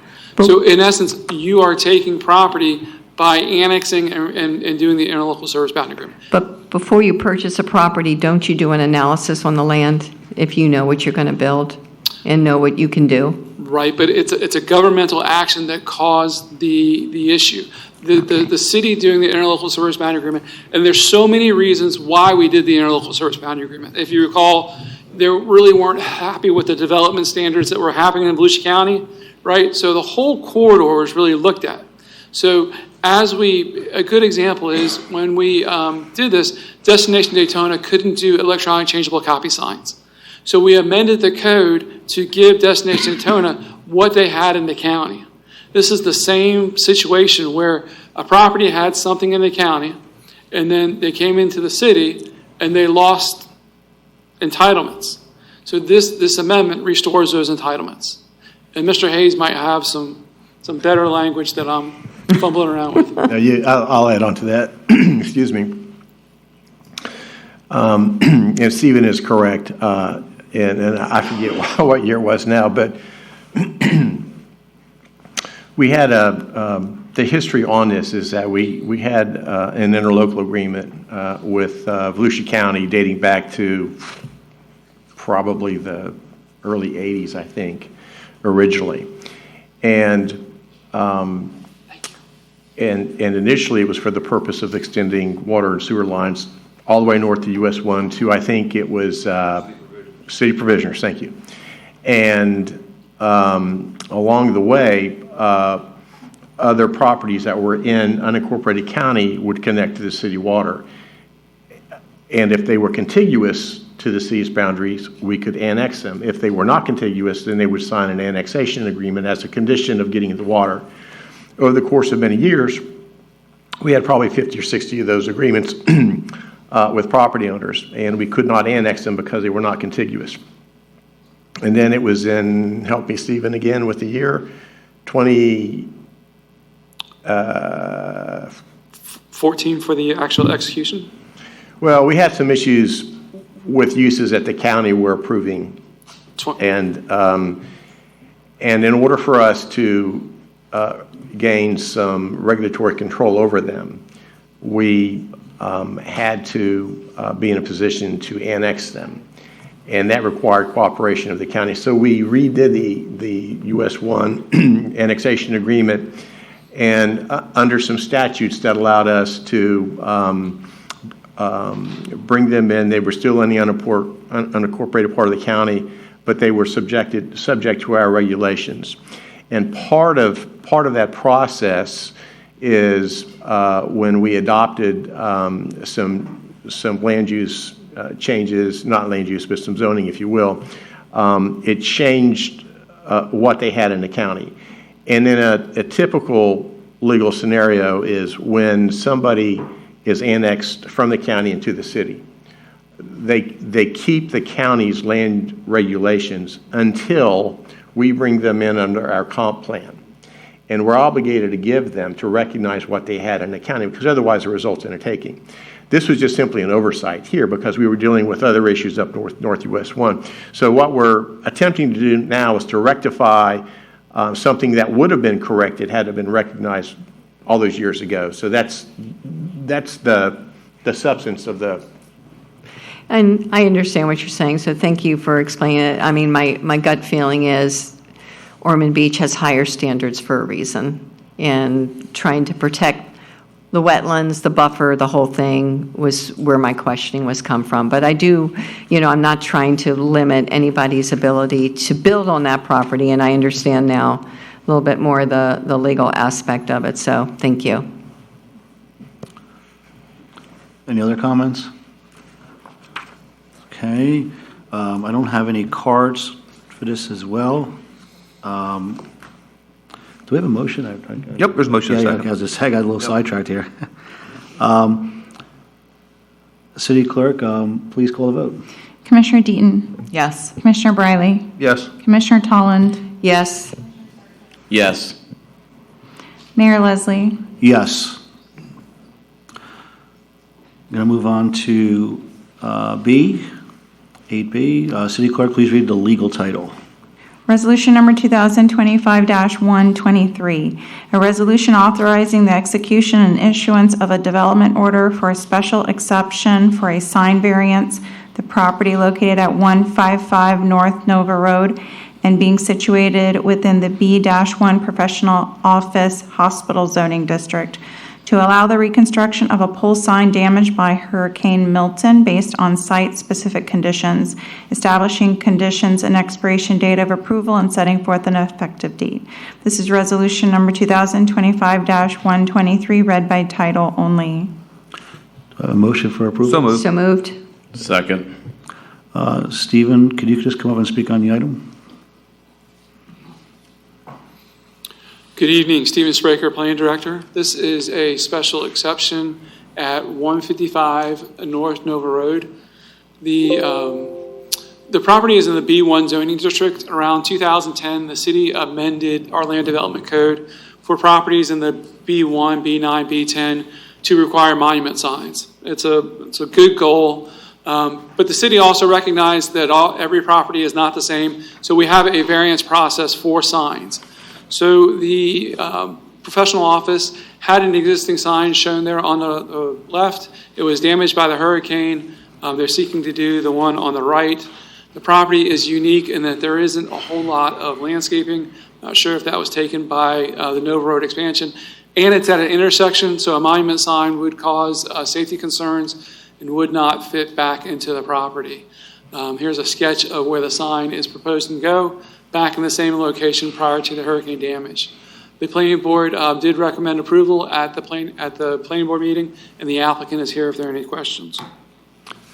So in essence, you are taking property by annexing and doing the interlocal service boundary agreement. But before you purchase a property, don't you do an analysis on the land if you know what you're going to build and know what you can do? Right, but it's a governmental action that caused the issue. The city doing the interlocal service boundary agreement, and there's so many reasons why we did the interlocal service boundary agreement. If you recall, they really weren't happy with the development standards that were happening in Volusia County, right? So the whole corridor was really looked at. So a good example is when we did this, Destination Daytona couldn't do electronic changeable copy signs. So we amended the code to give Destination Daytona what they had in the county. This is the same situation where a property had something in the county, and then they came into the city and they lost entitlements. So this amendment restores those entitlements. And Mr. Hayes might have some better language that I'm fumbling around with. I'll add on to that. Excuse me. And Stephen is correct. And I forget what year it was now, but we had the history on this is that we had an interlocal agreement with Volusia County dating back to probably the early 80s, I think, originally. And initially it was for the purpose of extending water and sewer lines all the way north to US 1 to, I think it was City Provisioners, thank you. And along the way, other properties that were in unincorporated county would connect to the city water. And if they were contiguous to the city's boundaries, we could annex them. If they were not contiguous, then they would sign an annexation agreement as a condition of getting the water. Over the course of many years, we had probably 50 or 60 of those agreements with property owners, and we could not annex them because they were not contiguous. And then it was in, help me, Stephen, again with the year, 14 for the actual execution? Well, we had some issues with uses that the county were approving. And in order for us to gain some regulatory control over them, we had to be in a position to annex them. And that required cooperation of the county. So we redid the US 1 annexation agreement, and under some statutes that allowed us to bring them in. They were still in the unincorporated part of the county, but they were subject to our regulations. And part of that process is when we adopted some land use changes, not land use, but some zoning, if you will. It changed what they had in the county. And then a typical legal scenario is when somebody is annexed from the county into the city. They keep the county's land regulations until we bring them in under our comp plan. And we're obligated to give them to recognize what they had in the county, because otherwise it results in a taking. This was just simply an oversight here because we were dealing with other issues up Northwest 1. So what we're attempting to do now is to rectify something that would have been corrected had it been recognized all those years ago. So that's the substance of the. And I understand what you're saying, so thank you for explaining it. I mean, my gut feeling is Ormond Beach has higher standards for a reason, and trying to protect the wetlands, the buffer, the whole thing was where my questioning was come from. But I do, I'm not trying to limit anybody's ability to build on that property, and I understand now a little bit more the legal aspect of it, so thank you. Any other comments? Okay. I don't have any cards for this as well. Do we have a motion? Yep, there's a motion. Yeah, I got a little sidetracked here. City Clerk, please call the vote. Commissioner Deaton? Yes. Commissioner Briley? Yes. Commissioner Tolland? Yes. Yes. Mayor Leslie? Yes. I'm going to move on to B, 8B. City Clerk, please read the legal title. Resolution number 2025-123, a resolution authorizing the execution and issuance of a development order for a special exception for a sign variance, the property located at 155 North Nova Road and being situated within the B-1 Professional Office Hospital Zoning District, to allow the reconstruction of a pole sign damaged by Hurricane Milton based on site-specific conditions, establishing conditions and expiration date of approval, and setting forth an effective date. This is resolution number 2025-123, read by title only. A motion for approval? So moved. So moved. Second. Stephen, could you just come up and speak on the item? Good evening, Stephen Spraker, Planning Director. This is a special exception at 155 North Nova Road. The property is in the B1 zoning district. Around 2010, the city amended our land development code for properties in the B1, B9, B10 to require monument signs. It's a good goal, but the city also recognized that every property is not the same, so we have a variance process for signs. So the professional office had an existing sign shown there on the left. It was damaged by the hurricane. They're seeking to do the one on the right. The property is unique in that there isn't a whole lot of landscaping. Not sure if that was taken by the Nova Road expansion. And it's at an intersection, so a monument sign would cause safety concerns and would not fit back into the property. Here's a sketch of where the sign is proposed to go, back in the same location prior to the hurricane damage. The planning board did recommend approval at the planning board meeting, and the applicant is here if there are any questions.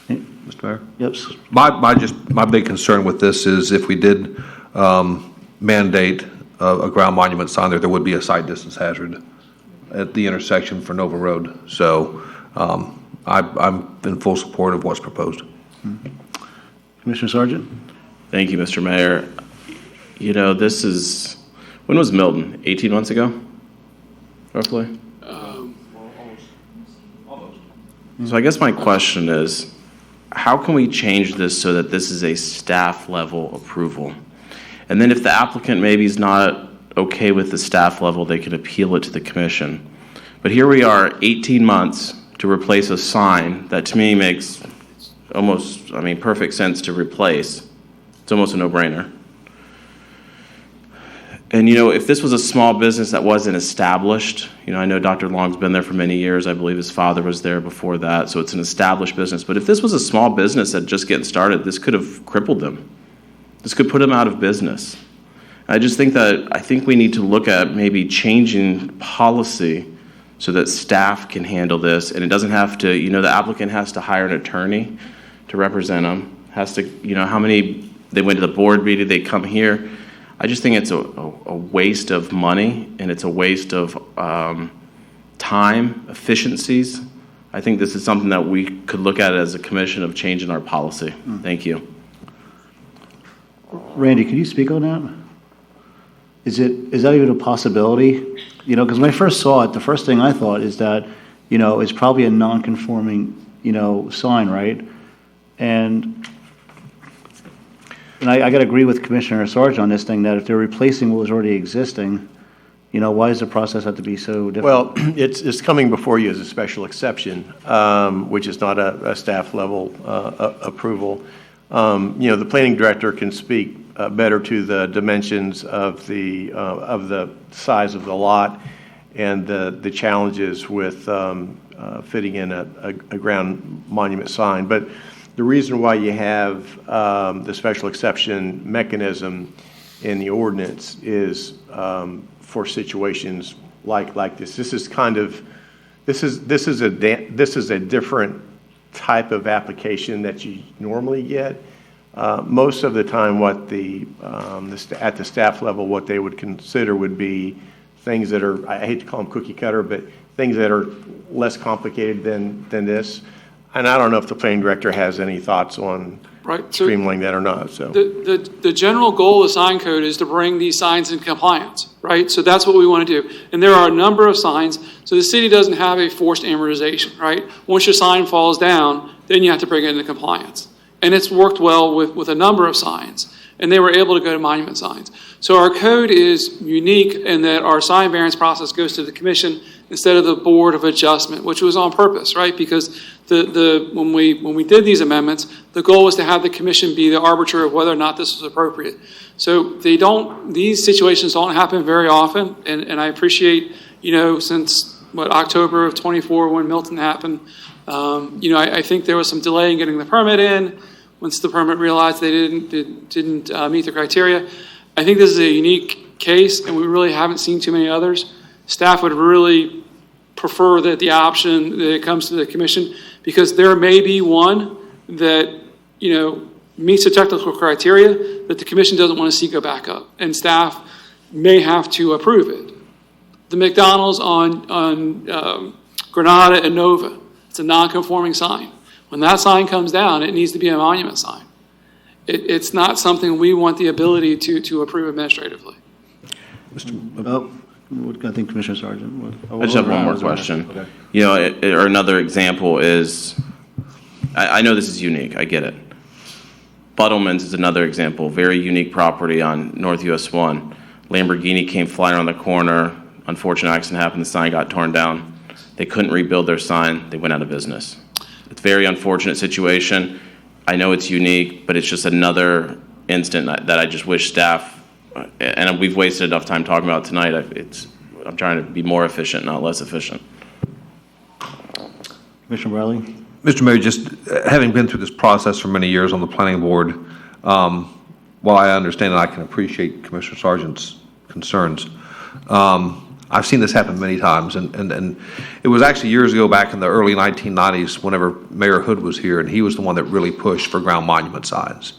Mr. Mayor? Yes. My big concern with this is if we did mandate a ground monument sign there would be a sight distance hazard at the intersection for Nova Road. So I'm in full support of what's proposed. Commissioner Sargent? Thank you, Mr. Mayor. This is, when was Milton? 18 months ago, roughly? So I guess my question is, how can we change this so that this is a staff level approval? And then if the applicant maybe is not okay with the staff level, they can appeal it to the commission. But here we are, 18 months to replace a sign that to me makes perfect sense to replace. It's almost a no-brainer. And, if this was a small business that wasn't established, I know Dr. Long's been there for many years. I believe his father was there before that, so it's an established business. But if this was a small business that just getting started, this could have crippled them. This could put them out of business. I think we need to look at maybe changing policy so that staff can handle this, and it doesn't have to, the applicant has to hire an attorney to represent them, has to, how many, they went to the board meeting, they come here. I just think it's a waste of money, and it's a waste of time, efficiencies. I think this is something that we could look at as a commission of changing our policy. Thank you. Randy, can you speak on that? Is that even a possibility? Because when I first saw it, the first thing I thought is that, it's probably a non-conforming, sign, right? And I got to agree with Commissioner Sargent on this thing, that if they're replacing what was already existing, why does the process have to be so different? Well, it's coming before you as a special exception, which is not a staff level approval. The planning director can speak better to the dimensions of the size of the lot and the challenges with fitting in a ground monument sign. But the reason why you have the special exception mechanism in the ordinance is for situations like this. This is a different type of application that you normally get. Most of the time, what at the staff level, what they would consider would be things that are, I hate to call them cookie cutter, but things that are less complicated than this. And I don't know if the planning director has any thoughts on streamlining that or not. So the general goal of sign code is to bring these signs in compliance, right? So that's what we want to do. And there are a number of signs. So the city doesn't have a forced amortization, right? Once your sign falls down, then you have to bring it into compliance. And it's worked well with a number of signs. And they were able to go to monument signs. So our code is unique in that our sign variance process goes to the commission instead of the Board of Adjustment, which was on purpose, right? Because when we did these amendments, the goal was to have the commission be the arbiter of whether or not this was appropriate. So these situations don't happen very often, and I appreciate, since October of 24 when Milton happened, I think there was some delay in getting the permit in. Once the permit realized they didn't meet the criteria. I think this is a unique case, and we really haven't seen too many others. Staff would really prefer that the option that it comes to the commission, because there may be one that meets the technical criteria that the commission doesn't want to see go back up, and staff may have to approve it. The McDonald's on Granada and Nova, it's a non-conforming sign. When that sign comes down, it needs to be a monument sign. It's not something we want the ability to approve administratively. I think Commissioner Sargent. I just have one more question. Okay. Or another example is, I know this is unique, I get it. Buttleman's is another example, very unique property on North US 1. Lamborghini came flying around the corner, unfortunate accident happened, the sign got torn down. They couldn't rebuild their sign, they went out of business. It's a very unfortunate situation. I know it's unique, but it's just another instant that I just wish staff, and we've wasted enough time talking about it tonight, I'm trying to be more efficient, not less efficient. Commissioner Bradley? Mr. Mayor, just having been through this process for many years on the planning board, while I understand and I can appreciate Commissioner Sargent's concerns, I've seen this happen many times, and it was actually years ago, back in the early 1990s, whenever Mayor Hood was here, and he was the one that really pushed for ground monument signs.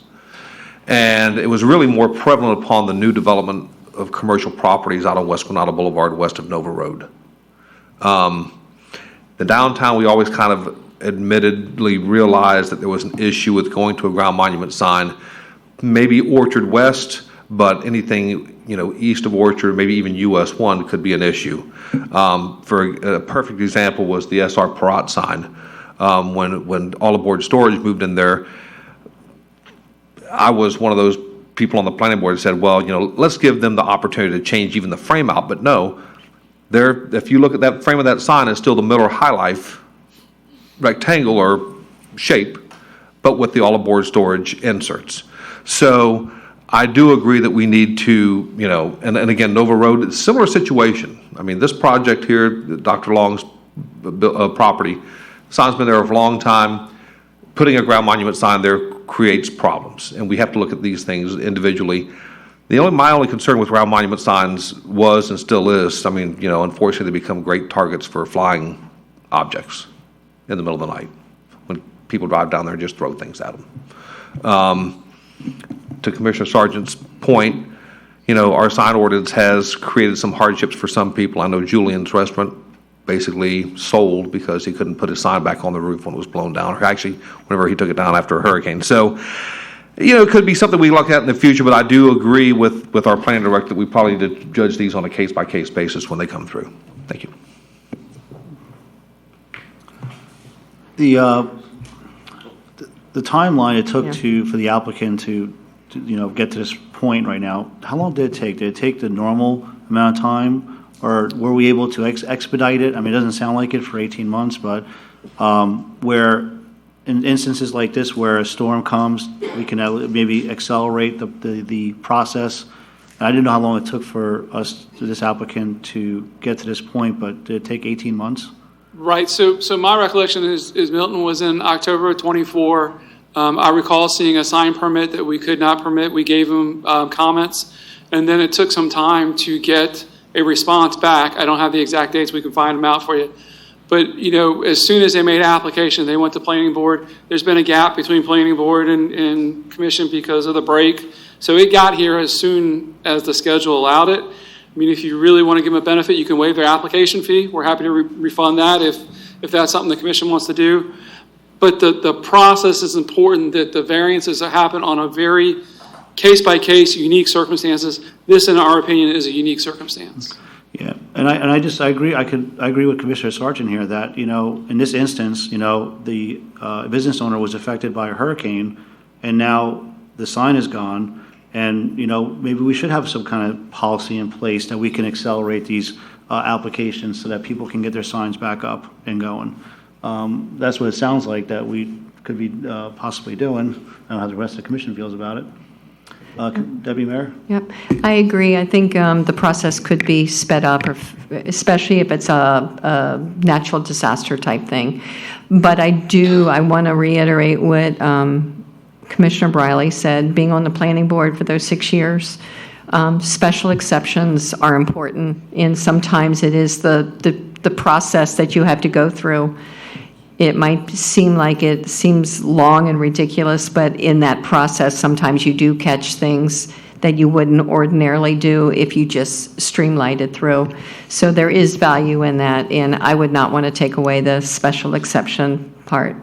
And it was really more prevalent upon the new development of commercial properties out on West Granada Boulevard, west of Nova Road. The downtown, we always kind of admittedly realized that there was an issue with going to a ground monument sign, maybe Orchard West, but anything east of Orchard, maybe even US 1 could be an issue. For a perfect example was the SR Parat sign. When All Aboard Storage moved in there, I was one of those people on the planning board that said, well, let's give them the opportunity to change even the frame out. But no, if you look at that frame of that sign, it's still the Miller High Life rectangular shape, but with the All Aboard Storage inserts. So I do agree that we need to, and again, Nova Road, it's a similar situation. I mean, this project here, Dr. Long's property, sign's been there for a long time. Putting a ground monument sign there creates problems, and we have to look at these things individually. My only concern with ground monument signs was and still is, unfortunately, they become great targets for flying objects in the middle of the night when people drive down there and just throw things at them. To Commissioner Sargent's point, our sign ordinance has created some hardships for some people. I know Julian's restaurant basically sold because he couldn't put his sign back on the roof when it was blown down, or actually whenever he took it down after a hurricane. So, it could be something we look at in the future, but I do agree with our planning director that we probably need to judge these on a case-by-case basis when they come through. Thank you. The timeline it took for the applicant to get to this point right now, how long did it take? Did it take the normal amount of time, or were we able to expedite it? I mean, it doesn't sound like it for 18 months, but where in instances like this where a storm comes, we can maybe accelerate the process. And I didn't know how long it took for this applicant to get to this point, but did it take 18 months? Right. So my recollection is Milton was in October of 24. I recall seeing a sign permit that we could not permit. We gave them comments, and then it took some time to get a response back. I don't have the exact dates. We can find them out for you. But, as soon as they made an application, they went to planning board. There's been a gap between planning board and commission because of the break. So it got here as soon as the schedule allowed it. I mean, if you really want to give them a benefit, you can waive their application fee. We're happy to refund that if that's something the commission wants to do. But the process is important, that the variances happen on a very case-by-case, unique circumstances. This, in our opinion, is a unique circumstance. Yeah, and I agree. I agree with Commissioner Sargent here that in this instance, the business owner was affected by a hurricane, and now the sign is gone. And, maybe we should have some kind of policy in place that we can accelerate these applications so that people can get their signs back up and going. That's what it sounds like that we could be possibly doing. I don't know how the rest of the commission feels about it. Deputy Mayor? Yep, I agree. I think the process could be sped up, especially if it's a natural disaster type thing. But I want to reiterate what Commissioner Briley said, being on the planning board for those 6 years, special exceptions are important, and sometimes it is the process that you have to go through. It might seem like it seems long and ridiculous, but in that process, sometimes you do catch things that you wouldn't ordinarily do if you just streamlined it through. So there is value in that, and I would not want to take away the special exception part.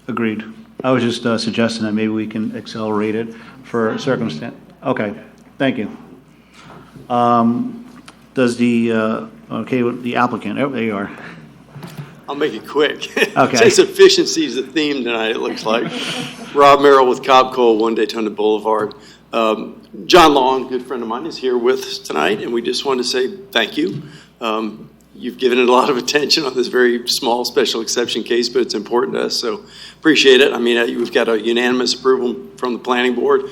Agreed. I was just suggesting that maybe we can accelerate it for circumstance. Okay, thank you. Does the applicant? Oh, there you are. I'll make it quick. Okay. Since efficiency is the theme tonight, it looks like. Rob Merrill with Cobb Cole, 1 Daytona Boulevard. John Long, good friend of mine, is here with us tonight, and we just want to say thank you. You've given it a lot of attention on this very small special exception case, but it's important to us, so appreciate it. I mean, we've got a unanimous approval from the planning board.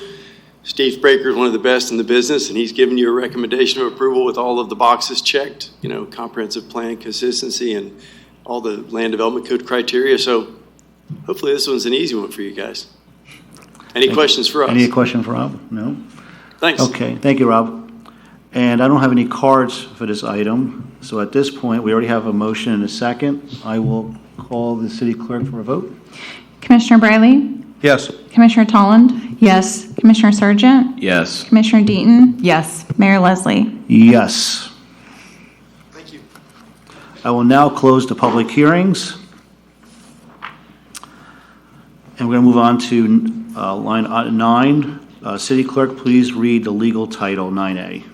Steve Spraker is one of the best in the business, and he's given you a recommendation of approval with all of the boxes checked, comprehensive plan consistency and all the land development code criteria. So hopefully this one's an easy one for you guys. Any questions for us? Any question for Rob? No? Thanks. Okay, thank you, Rob. And I don't have any cards for this item. So at this point, we already have a motion and a second. I will call the city clerk for a vote. Commissioner Briley? Yes. Commissioner Tolland? Yes. Commissioner Sargent? Yes. Commissioner Deaton? Yes. Mayor Leslie? Yes. I will now close the public hearings. And we're going to move on to line 9. City Clerk, please read the legal title 9A.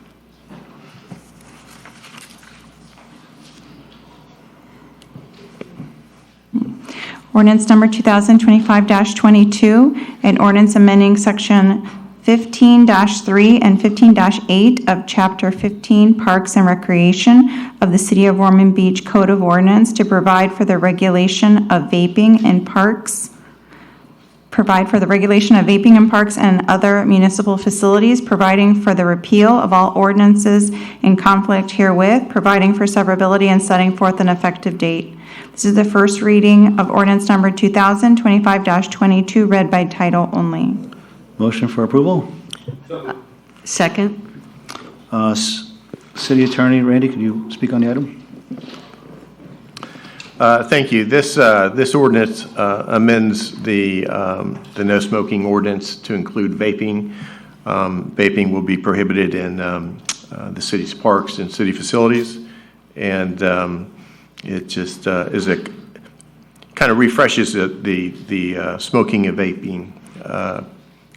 Ordinance number 2025-22, an ordinance amending section 15-3 and 15-8 of Chapter 15 Parks and Recreation of the City of Ormond Beach Code of Ordinance to provide for the regulation of vaping in parks, provide for the regulation of vaping in parks and other municipal facilities, providing for the repeal of all ordinances in conflict herewith, providing for severability, and setting forth an effective date. This is the first reading of ordinance number 2025-22, read by title only. Motion for approval? Second. City Attorney Randy, could you speak on the item? Thank you. This ordinance amends the no smoking ordinance to include vaping. Vaping will be prohibited in the city's parks and city facilities, and it just is a kind of refreshes the smoking and vaping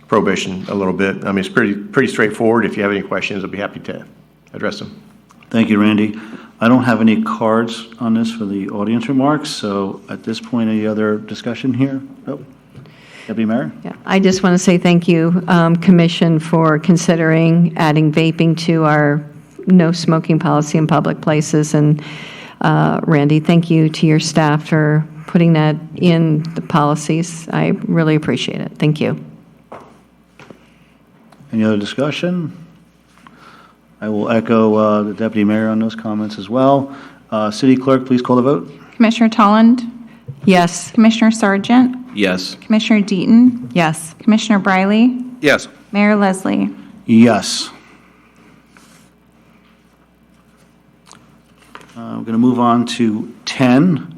prohibition a little bit. I mean, it's pretty straightforward. If you have any questions, I'll be happy to address them. Thank you, Randy. I don't have any cards on this for the audience remarks, so at this point, any other discussion here? Nope. Deputy Mayor? Yeah, I just want to say thank you, Commission, for considering adding vaping to our no smoking policy in public places. And Randy, thank you to your staff for putting that in the policies. I really appreciate it. Thank you. Any other discussion? I will echo the Deputy Mayor on those comments as well. City Clerk, please call the vote. Commissioner Tolland? Yes. Commissioner Sargent? Yes. Commissioner Deaton? Yes. Commissioner Briley? Yes. Mayor Leslie? Yes. I'm going to move on to 10.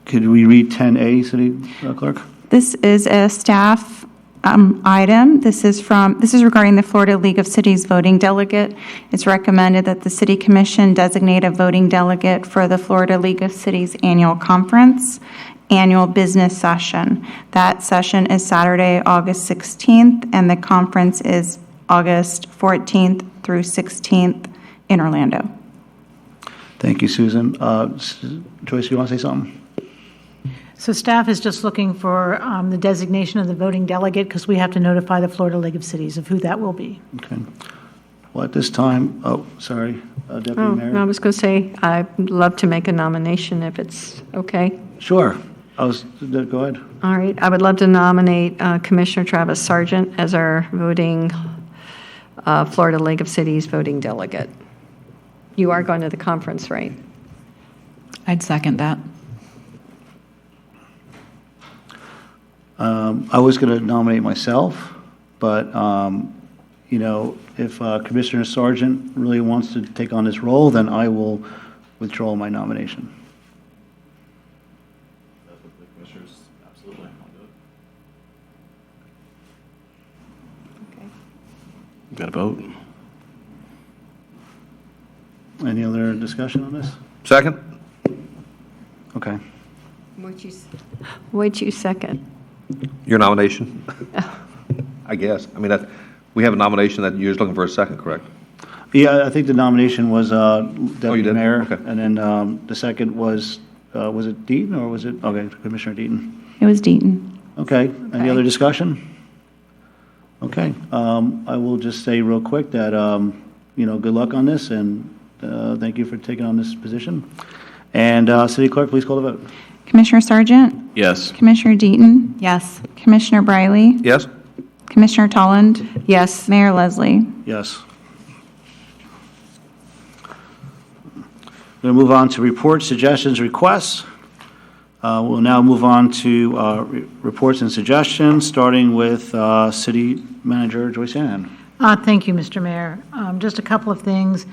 Could we read 10A, City Clerk? This is a staff item. This is regarding the Florida League of Cities voting delegate. It's recommended that the City Commission designate a voting delegate for the Florida League of Cities annual conference, annual business session. That session is Saturday, August 16th, and the conference is August 14th through 16th in Orlando. Thank you, Susan. Joyce, you want to say something? So staff is just looking for the designation of the voting delegate because we have to notify the Florida League of Cities of who that will be. Okay. Well, at this time, Deputy Mayor. I was going to say, I'd love to make a nomination if it's okay. Sure. Go ahead. All right. I would love to nominate Commissioner Travis Sargent as our voting Florida League of Cities voting delegate. You are going to the conference, right? I'd second that. I was going to nominate myself, but, if Commissioner Sargent really wants to take on this role, then I will withdraw my nomination. You got a vote? Any other discussion on this? Second? Okay. What'd you second? Your nomination? I guess. I mean, we have a nomination that you're just looking for a second, correct? Yeah, I think the nomination was Deputy did? Mayor. Okay. And then the second was it Deaton or was it, okay, Commissioner Deaton. It was Deaton. Okay. Any other discussion? Okay. I will just say real quick that, good luck on this and thank you for taking on this position. And City Clerk, please call the vote. Commissioner Sargent? Yes. Commissioner Deaton? Yes. Commissioner Briley? Yes? Commissioner Tolland? Yes. Mayor Leslie? Yes. We're going to move on to reports, suggestions, requests. We'll now move on to reports and suggestions, starting with City Manager Joyce Ann. Thank you, Mr. Mayor. Just a couple of things.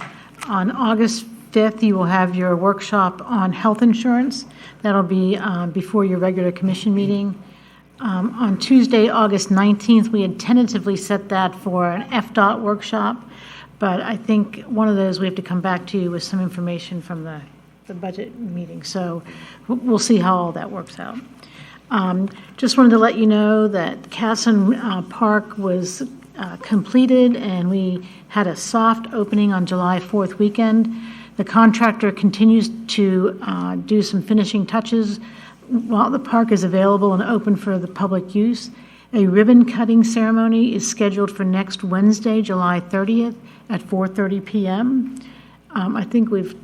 On August 5th, you will have your workshop on health insurance. That'll be before your regular commission meeting. On Tuesday, August 19th, we had tentatively set that for an FDOT workshop, but I think one of those we have to come back to you with some information from the budget meeting. So we'll see how all that works out. Just wanted to let you know that Casson Park was completed, and we had a soft opening on July 4th weekend. The contractor continues to do some finishing touches while the park is available and open for the public use. A ribbon cutting ceremony is scheduled for next Wednesday, July 30th at 4:30 p.m. I think we've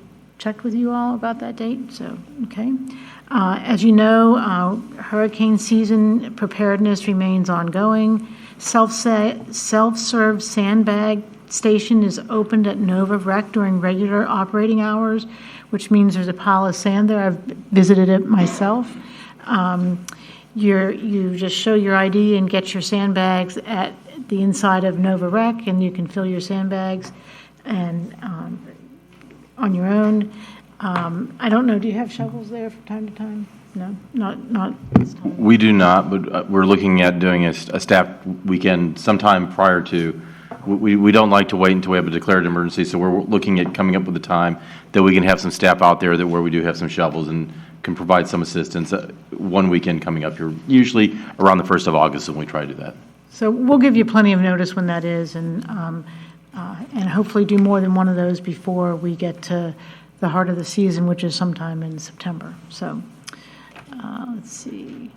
checked with you all about that date, so, okay. As you know, hurricane season preparedness remains ongoing. Self-serve sandbag station is opened at Nova Rec during regular operating hours, which means there's a pile of sand there. I've visited it myself. You just show your ID and get your sandbags at the inside of Nova Rec, and you can fill your sandbags and on your own. I don't know, do you have shovels there from time to time? No, not this time. We do not, but we're looking at doing a staff weekend sometime prior to. We don't like to wait until we have a declared emergency, so we're looking at coming up with a time that we can have some staff out there where we do have some shovels and can provide some assistance. One weekend coming up here, usually around the 1st of August, when we try to do that. So we'll give you plenty of notice when that is, and hopefully do more than one of those before we get to the heart of the season, which is sometime in September. So let's see.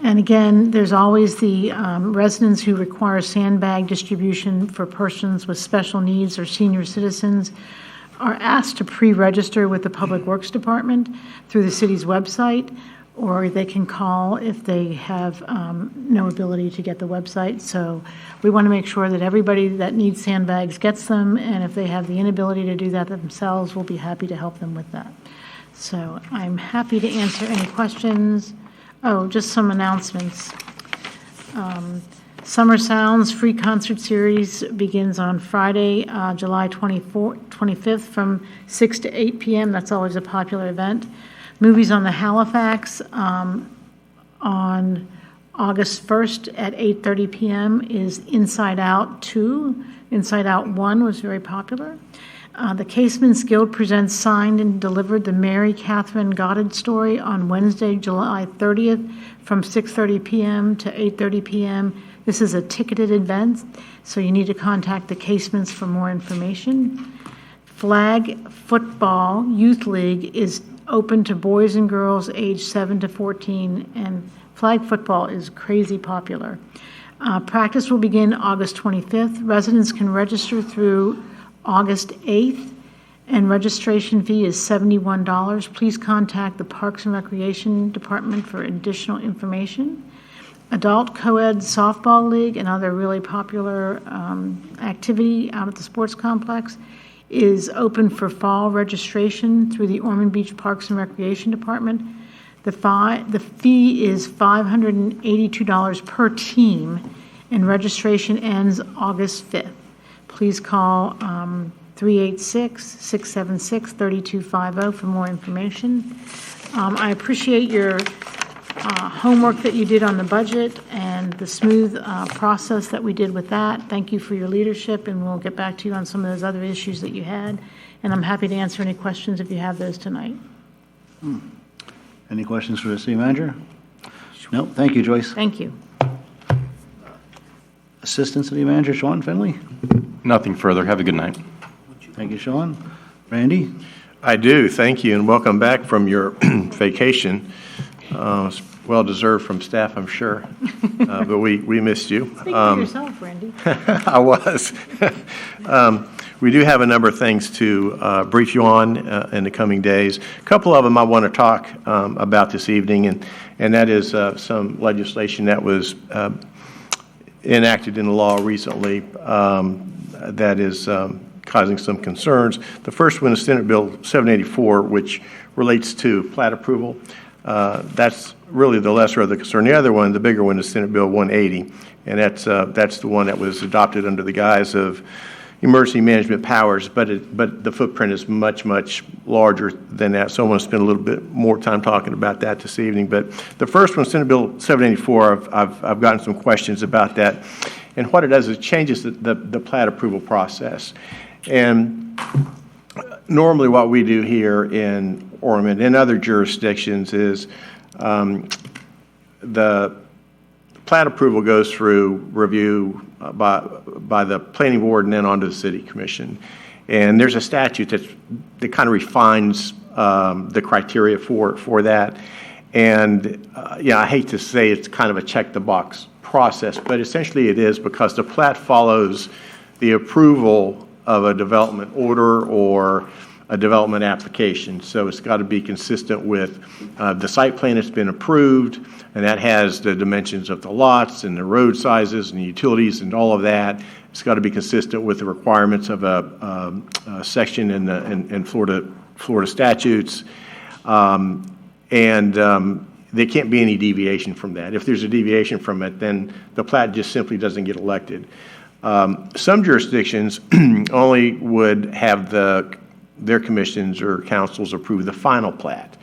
And again, there's always the residents who require sandbag distribution for persons with special needs or senior citizens are asked to pre-register with the Public Works Department through the city's website, or they can call if they have no ability to get the website. So we want to make sure that everybody that needs sandbags gets them, and if they have the inability to do that themselves, we'll be happy to help them with that. So I'm happy to answer any questions. Oh, just some announcements. Summer Sounds free concert series begins on Friday, July 25th from 6 to 8 p.m. That's always a popular event. Movies on the Halifax on August 1st at 8:30 p.m. is Inside Out 2. Inside Out 1 was very popular. The Casemen's Guild presents Signed and Delivered the Mary Catherine Goddard story on Wednesday, July 30th from 6:30 p.m. to 8:30 p.m. This is a ticketed event, so you need to contact the Casements for more information. Flag Football Youth League is open to boys and girls aged 7 to 14, and flag football is crazy popular. Practice will begin August 25th. Residents can register through August 8th, and registration fee is $71. Please contact the Parks and Recreation Department for additional information. Adult Co-ed Softball League, another really popular activity out at the sports complex, is open for fall registration through the Ormond Beach Parks and Recreation Department. The fee is $582 per team, and registration ends August 5th. Please call 386-676-3250 for more information. I appreciate your homework that you did on the budget and the smooth process that we did with that. Thank you for your leadership, and we'll get back to you on some of those other issues that you had. And I'm happy to answer any questions if you have those tonight. Any questions for the city manager? No, thank you, Joyce. Thank you. Assistant City Manager Sean Finley. Nothing further. Have a good night. Thank you, Sean. Randy? I do. Thank you, and welcome back from your vacation. It's well-deserved from staff, I'm sure, but we missed you. Speak for yourself, Randy. I was. We do have a number of things to brief you on in the coming days. A couple of them I want to talk about this evening, and that is some legislation that was enacted into law recently that is causing some concerns. The first one is Senate Bill 784, which relates to plat approval. That's really the lesser of the concern. The other one, the bigger one, is Senate Bill 180, and that's the one that was adopted under the guise of emergency management powers, but the footprint is much, much larger than that. So I want to spend a little bit more time talking about that this evening. But the first one, Senate Bill 784, I've gotten some questions about that, and what it does is it changes the plat approval process. And normally, what we do here in Ormond and other jurisdictions is the plat approval goes through review by the planning board and then onto the city commission. And there's a statute that kind of refines the criteria for that. And I hate to say it's kind of a check the box process, but essentially it is, because the plat follows the approval of a development order or a development application. So it's got to be consistent with the site plan that's been approved, and that has the dimensions of the lots and the road sizes and utilities and all of that. It's got to be consistent with the requirements of a section in Florida statutes. There can't be any deviation from that. If there's a deviation from it, then the plat just simply doesn't get elected. Some jurisdictions only would have their commissions or councils approve the final plat.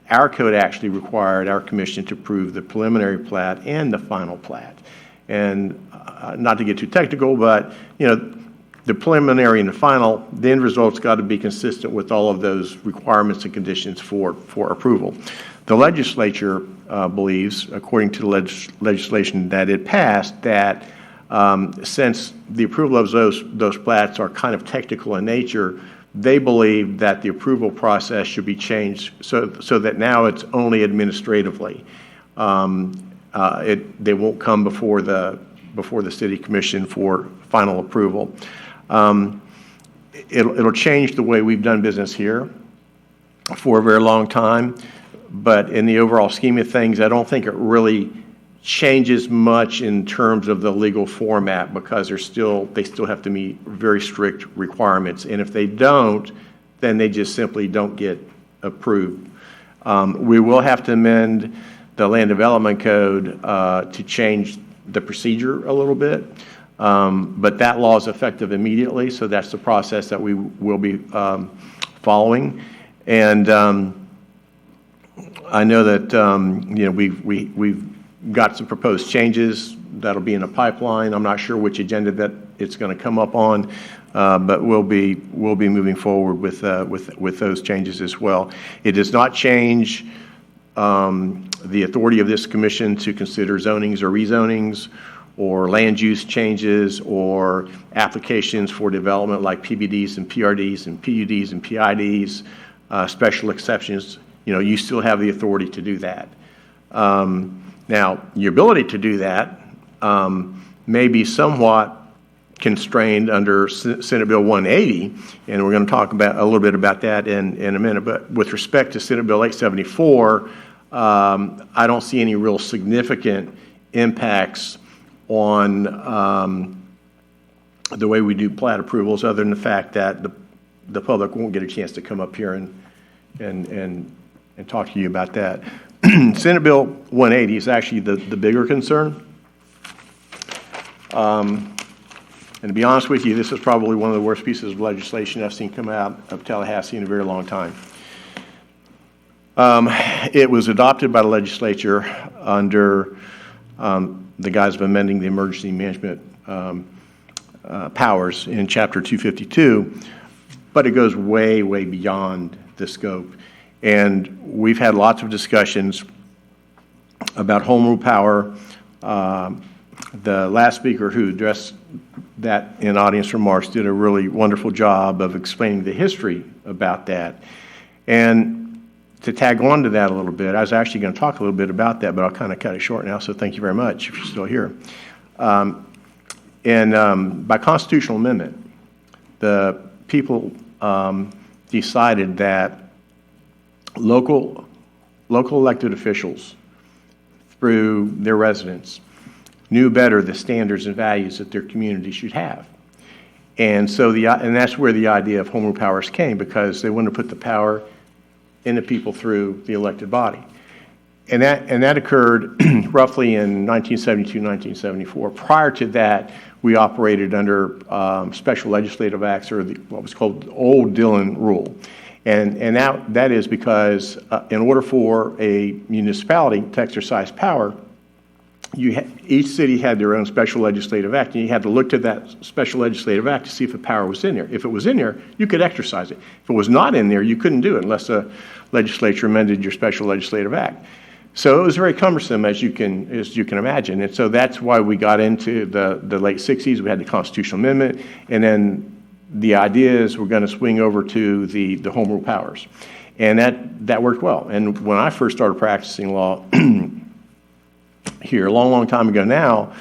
Our code actually required our commission to approve the preliminary plat and the final plat. And not to get too technical, but the preliminary and the final, the end result's got to be consistent with all of those requirements and conditions for approval. The legislature believes, according to the legislation that it passed, that since the approval of those plats are kind of technical in nature, they believe that the approval process should be changed so that now it's only administratively. They won't come before the city commission for final approval. It'll change the way we've done business here for a very long time, but in the overall scheme of things, I don't think it really changes much in terms of the legal format, because they still have to meet very strict requirements, and if they don't, then they just simply don't get approved. We will have to amend the land development code to change the procedure a little bit, but that law is effective immediately, so that's the process that we will be following. And I know that we've got some proposed changes that'll be in a pipeline. I'm not sure which agenda that it's going to come up on, but we'll be moving forward with those changes as well. It does not change the authority of this commission to consider zonings or rezonings or land use changes or applications for development like PBDs and PRDs and PUDs and PIDs, special exceptions. You still have the authority to do that. Now, your ability to do that may be somewhat constrained under Senate Bill 180, and we're going to talk about a little bit about that in a minute. But with respect to Senate Bill 874, I don't see any real significant impacts on the way we do plat approvals, other than the fact that the public won't get a chance to come up here and talk to you about that. Senate Bill 180 is actually the bigger concern. And to be honest with you, this is probably one of the worst pieces of legislation I've seen come out of Tallahassee in a very long time. It was adopted by the legislature under the guise of amending the emergency management powers in Chapter 252, but it goes way, way beyond the scope. And we've had lots of discussions about home rule power. The last speaker who addressed that in audience remarks did a really wonderful job of explaining the history about that. And to tag on to that a little bit, I was actually going to talk a little bit about that, but I'll kind of cut it short now, so thank you very much if you're still here. By constitutional amendment, the people decided that local elected officials, through their residents, knew better the standards and values that their community should have. And so that's where the idea of home rule powers came, because they wanted to put the power in the people through the elected body. And that occurred roughly in 1972, 1974. Prior to that, we operated under special legislative acts, or what was called the old Dillon rule. And that is because in order for a municipality to exercise power, each city had their own special legislative act, and you had to look to that special legislative act to see if the power was in there. If it was in there, you could exercise it. If it was not in there, you couldn't do it unless the legislature amended your special legislative act. So it was very cumbersome, as you can imagine. And so that's why we got into the late 60s. We had the constitutional amendment, and then the idea is we're going to swing over to the home rule powers. And that worked well. And when I first started practicing law here a long, long time ago now,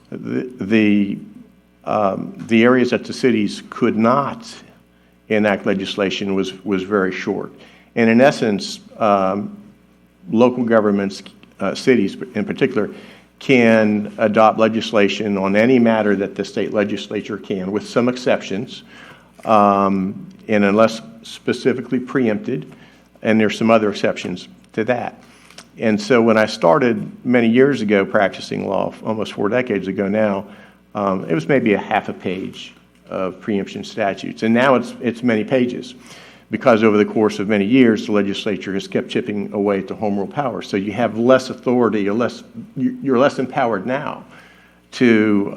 the areas that the cities could not enact legislation was very short. And in essence, local governments, cities in particular, can adopt legislation on any matter that the state legislature can, with some exceptions, and unless specifically preempted, and there's some other exceptions to that. And so when I started many years ago practicing law, almost 4 decades ago now, it was maybe a half a page of preemption statutes. And now it's many pages, because over the course of many years, the legislature has kept chipping away at the home rule power. So you have less authority, you're less empowered now to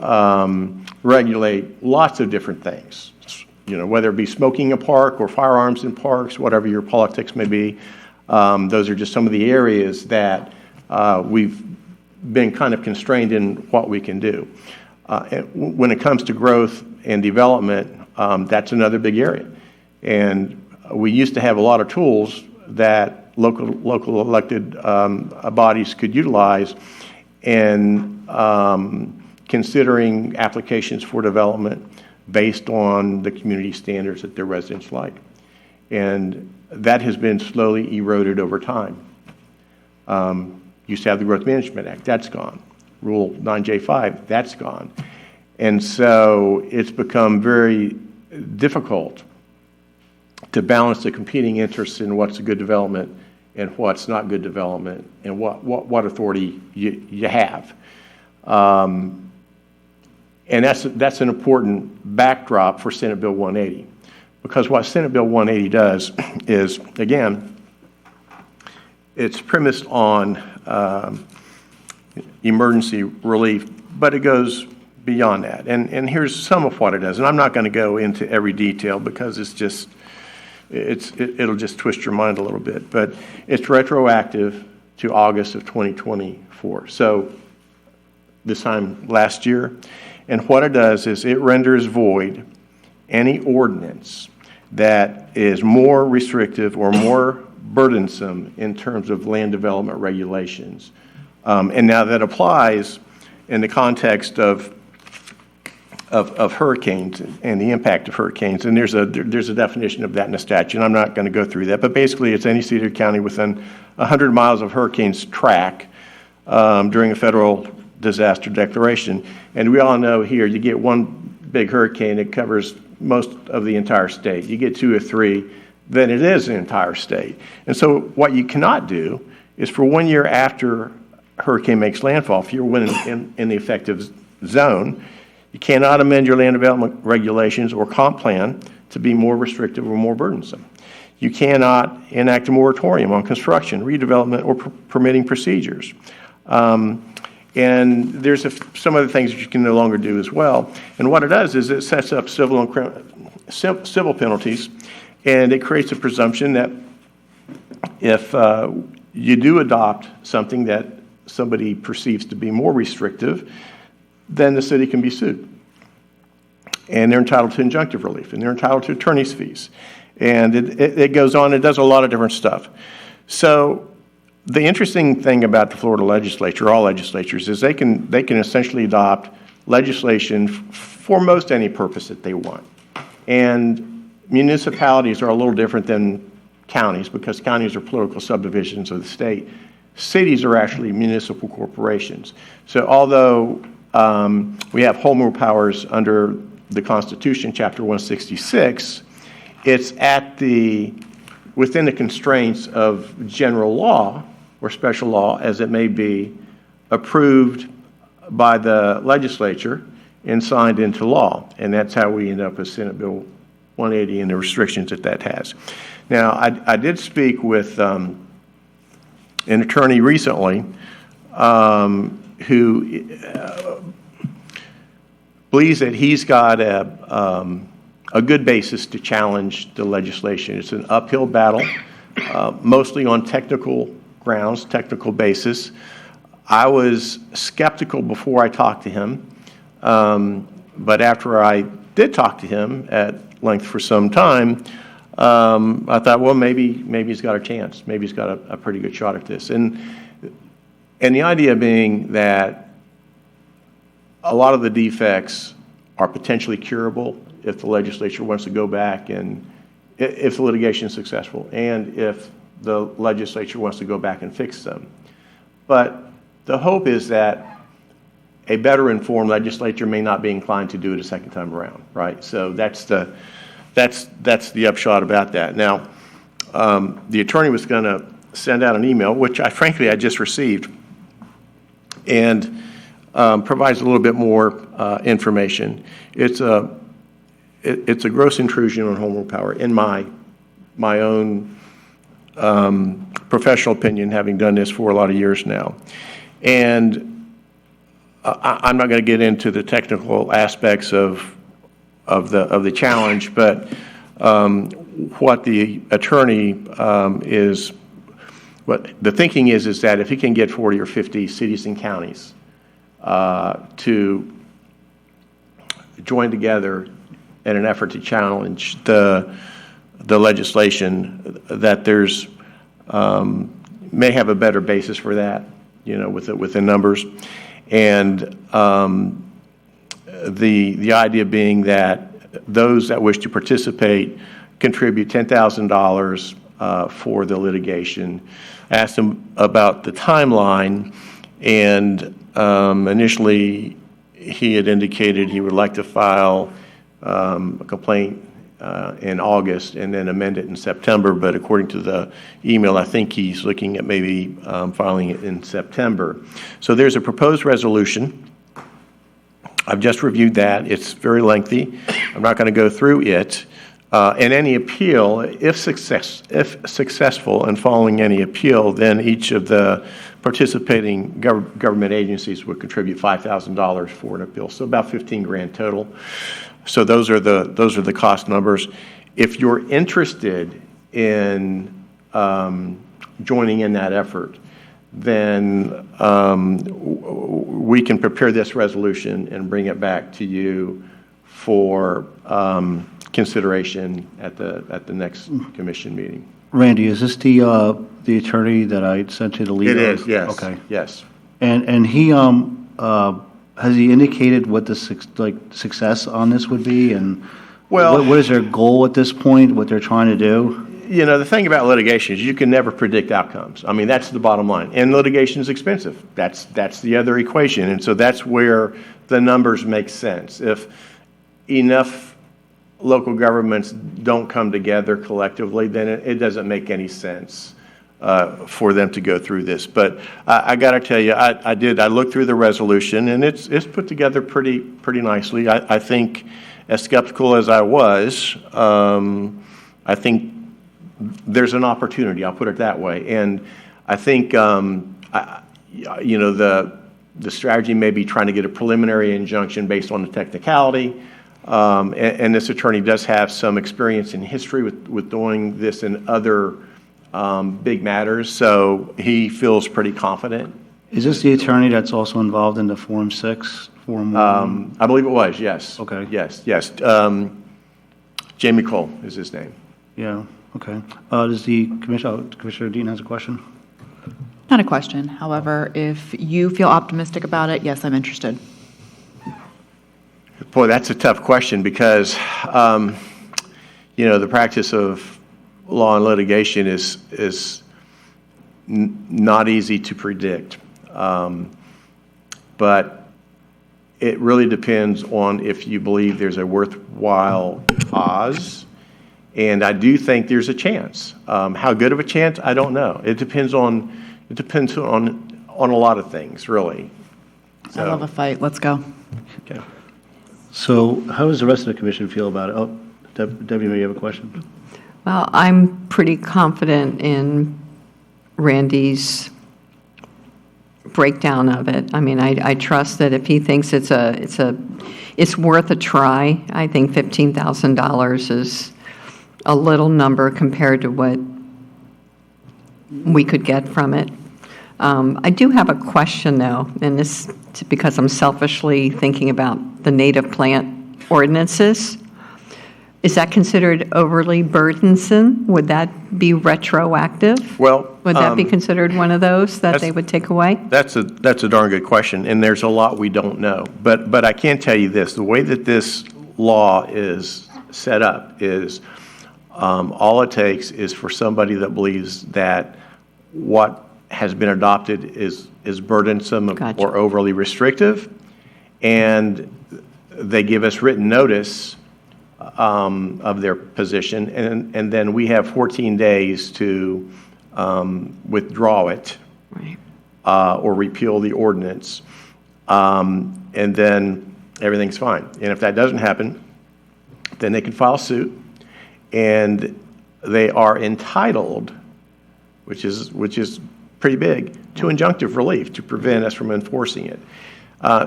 regulate lots of different things, whether it be smoking in a park or firearms in parks, whatever your politics may be. Those are just some of the areas that we've been kind of constrained in what we can do. When it comes to growth and development, that's another big area. And we used to have a lot of tools that local elected bodies could utilize in considering applications for development based on the community standards that their residents like. And that has been slowly eroded over time. Used to have the Growth Management Act, that's gone. Rule 9J5, that's gone. And so it's become very difficult to balance the competing interests in what's a good development and what's not good development, and what authority you have. And that's an important backdrop for Senate Bill 180. Because what Senate Bill 180 does is, again, it's premised on emergency relief, but it goes beyond that. And here's some of what it does. And I'm not going to go into every detail because it'll just twist your mind a little bit. But it's retroactive to August of 2024. So this time last year. And what it does is it renders void any ordinance that is more restrictive or more burdensome in terms of land development regulations. And now that applies in the context of hurricanes and the impact of hurricanes. And there's a definition of that in the statute. I'm not going to go through that. But basically, it's any city or county within 100 miles of hurricane's track during a federal disaster declaration. And we all know here, you get one big hurricane, it covers most of the entire state. You get 2 or 3, then it is the entire state. And so what you cannot do is for 1 year after a hurricane makes landfall, if you're in the effective zone, you cannot amend your land development regulations or comp plan to be more restrictive or more burdensome. You cannot enact a moratorium on construction, redevelopment, or permitting procedures. And there's some other things that you can no longer do as well. And what it does is it sets up civil penalties, and it creates a presumption that if you do adopt something that somebody perceives to be more restrictive, then the city can be sued. And they're entitled to injunctive relief, and they're entitled to attorney's fees. And it goes on, it does a lot of different stuff. So the interesting thing about the Florida legislature, all legislatures, is they can essentially adopt legislation for most any purpose that they want. And municipalities are a little different than counties, because counties are political subdivisions of the state. Cities are actually municipal corporations. So although we have home rule powers under the Constitution, Chapter 166, it's within the constraints of general law or special law, as it may be, approved by the legislature and signed into law. And that's how we end up with Senate Bill 180 and the restrictions that has. Now, I did speak with an attorney recently who believes that he's got a good basis to challenge the legislation. It's an uphill battle, mostly on technical grounds, technical basis. I was skeptical before I talked to him, but after I did talk to him at length for some time, I thought, well, maybe he's got a chance. Maybe he's got a pretty good shot at this. And the idea being that a lot of the defects are potentially curable if the legislature wants to go back and if the litigation is successful and if the legislature wants to go back and fix them. But the hope is that a better informed legislature may not be inclined to do it a second time around, right? So that's the upshot about that. Now, the attorney was going to send out an email, which frankly I just received, and provides a little bit more information. It's a gross intrusion on home rule power, in my own professional opinion, having done this for a lot of years now. And I'm not going to get into the technical aspects of the challenge, but what the attorney what the thinking is that if he can get 40 or 50 cities and counties to join together in an effort to challenge the legislation, that there's may have a better basis for that, with the numbers, and the idea being that those that wish to participate contribute $10,000 for the litigation. I asked him about the timeline, and initially he had indicated he would like to file a complaint in August and then amend it in September, but according to the email, I think he's looking at maybe filing it in September. So there's a proposed resolution. I've just reviewed that. It's very lengthy. I'm not going to go through it. And any appeal, if successful in following any appeal, then each of the participating government agencies would contribute $5,000 for an appeal, so about $15,000 total. So those are the cost numbers. If you're interested in joining in that effort, then we can prepare this resolution and bring it back to you for consideration at the next commission meeting. Randy, is this the attorney that I sent you the lead? It is, yes. Okay. Yes. And he has he indicated what the success on this would be, and what is their goal at this point? What they're trying to do? The thing about litigation is you can never predict outcomes. I mean, that's the bottom line. And litigation is expensive. That's the other equation. And so that's where the numbers make sense. If enough local governments don't come together collectively, then it doesn't make any sense for them to go through this. But I got to tell you, I looked through the resolution, and it's put together pretty nicely. I think, as skeptical as I was, I think there's an opportunity. I'll put it that way. And I think the strategy may be trying to get a preliminary injunction based on the technicality. And this attorney does have some experience in history with doing this in other big matters, so he feels pretty confident. Is this the attorney that's also involved in the Form 6? I believe it was, yes. Okay. Yes. Jamie Cole is his name. Yeah, okay. Does the Commissioner Dean has a question? Not a question. However, if you feel optimistic about it, yes, I'm interested. Boy, that's a tough question because, the practice of law and litigation is not easy to predict. But it really depends on if you believe there's a worthwhile cause. And I do think there's a chance. How good of a chance? I don't know. It depends on a lot of things, really. I love a fight. Let's go. Okay. So how does the rest of the commission feel about it? Oh, Debbie, maybe you have a question? Well, I'm pretty confident in Randy's breakdown of it. I mean, I trust that if he thinks it's worth a try. I think $15,000 is a little number compared to what we could get from it. I do have a question, though, and this because I'm selfishly thinking about the native plant ordinances. Is that considered overly burdensome? Would that be retroactive? Well, would that be considered one of those that they would take away? That's a darn good question, and there's a lot we don't know. But I can tell you this: the way that this law is set up is All it takes is for somebody that believes that what has been adopted is burdensome or overly restrictive, and they give us written notice of their position, and then we have 14 days to withdraw it or repeal the ordinance, and then everything's fine. And if that doesn't happen, then they can file suit, and they are entitled, which is pretty big, to injunctive relief to prevent us from enforcing it.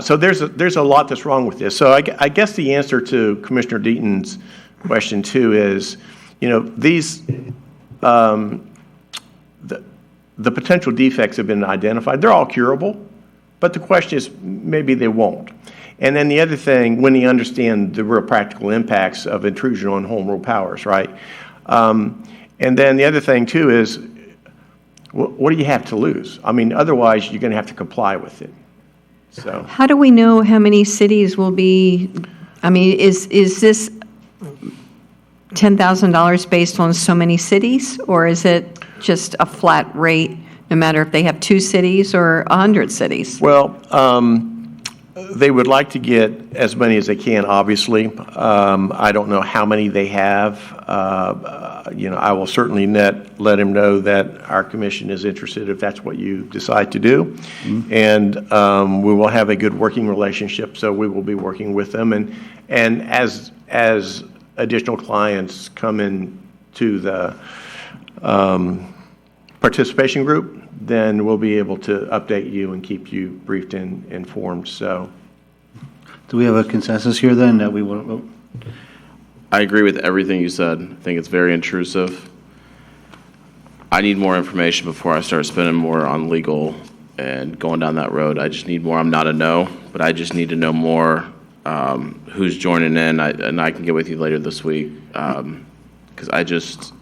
So there's a lot that's wrong with this. So I guess the answer to Commissioner Deaton's question too is, these the potential defects have been identified. They're all curable, but the question is maybe they won't. And then the other thing, when you understand the real practical impacts of intrusion on home rule powers, right? And then the other thing too is, what do you have to lose? I mean, otherwise you're going to have to comply with it. So How do we know how many cities will be, I mean, is this $10,000 based on so many cities, or is it just a flat rate, no matter if they have 2 cities or 100 cities? Well, they would like to get as many as they can, obviously. I don't know how many they have. I will certainly let him know that our commission is interested if that's what you decide to do. Mm-hmm. And we will have a good working relationship, so we will be working with them. And as additional clients come into the participation group, then we'll be able to update you and keep you briefed and informed. So, do we have a consensus here then that we want to vote? I agree with everything you said. I think it's very intrusive. I need more information before I start spending more on legal and going down that road. I just need more. I'm not a no, but I just need to know more who's joining in, and I can get with you later this week, because I just...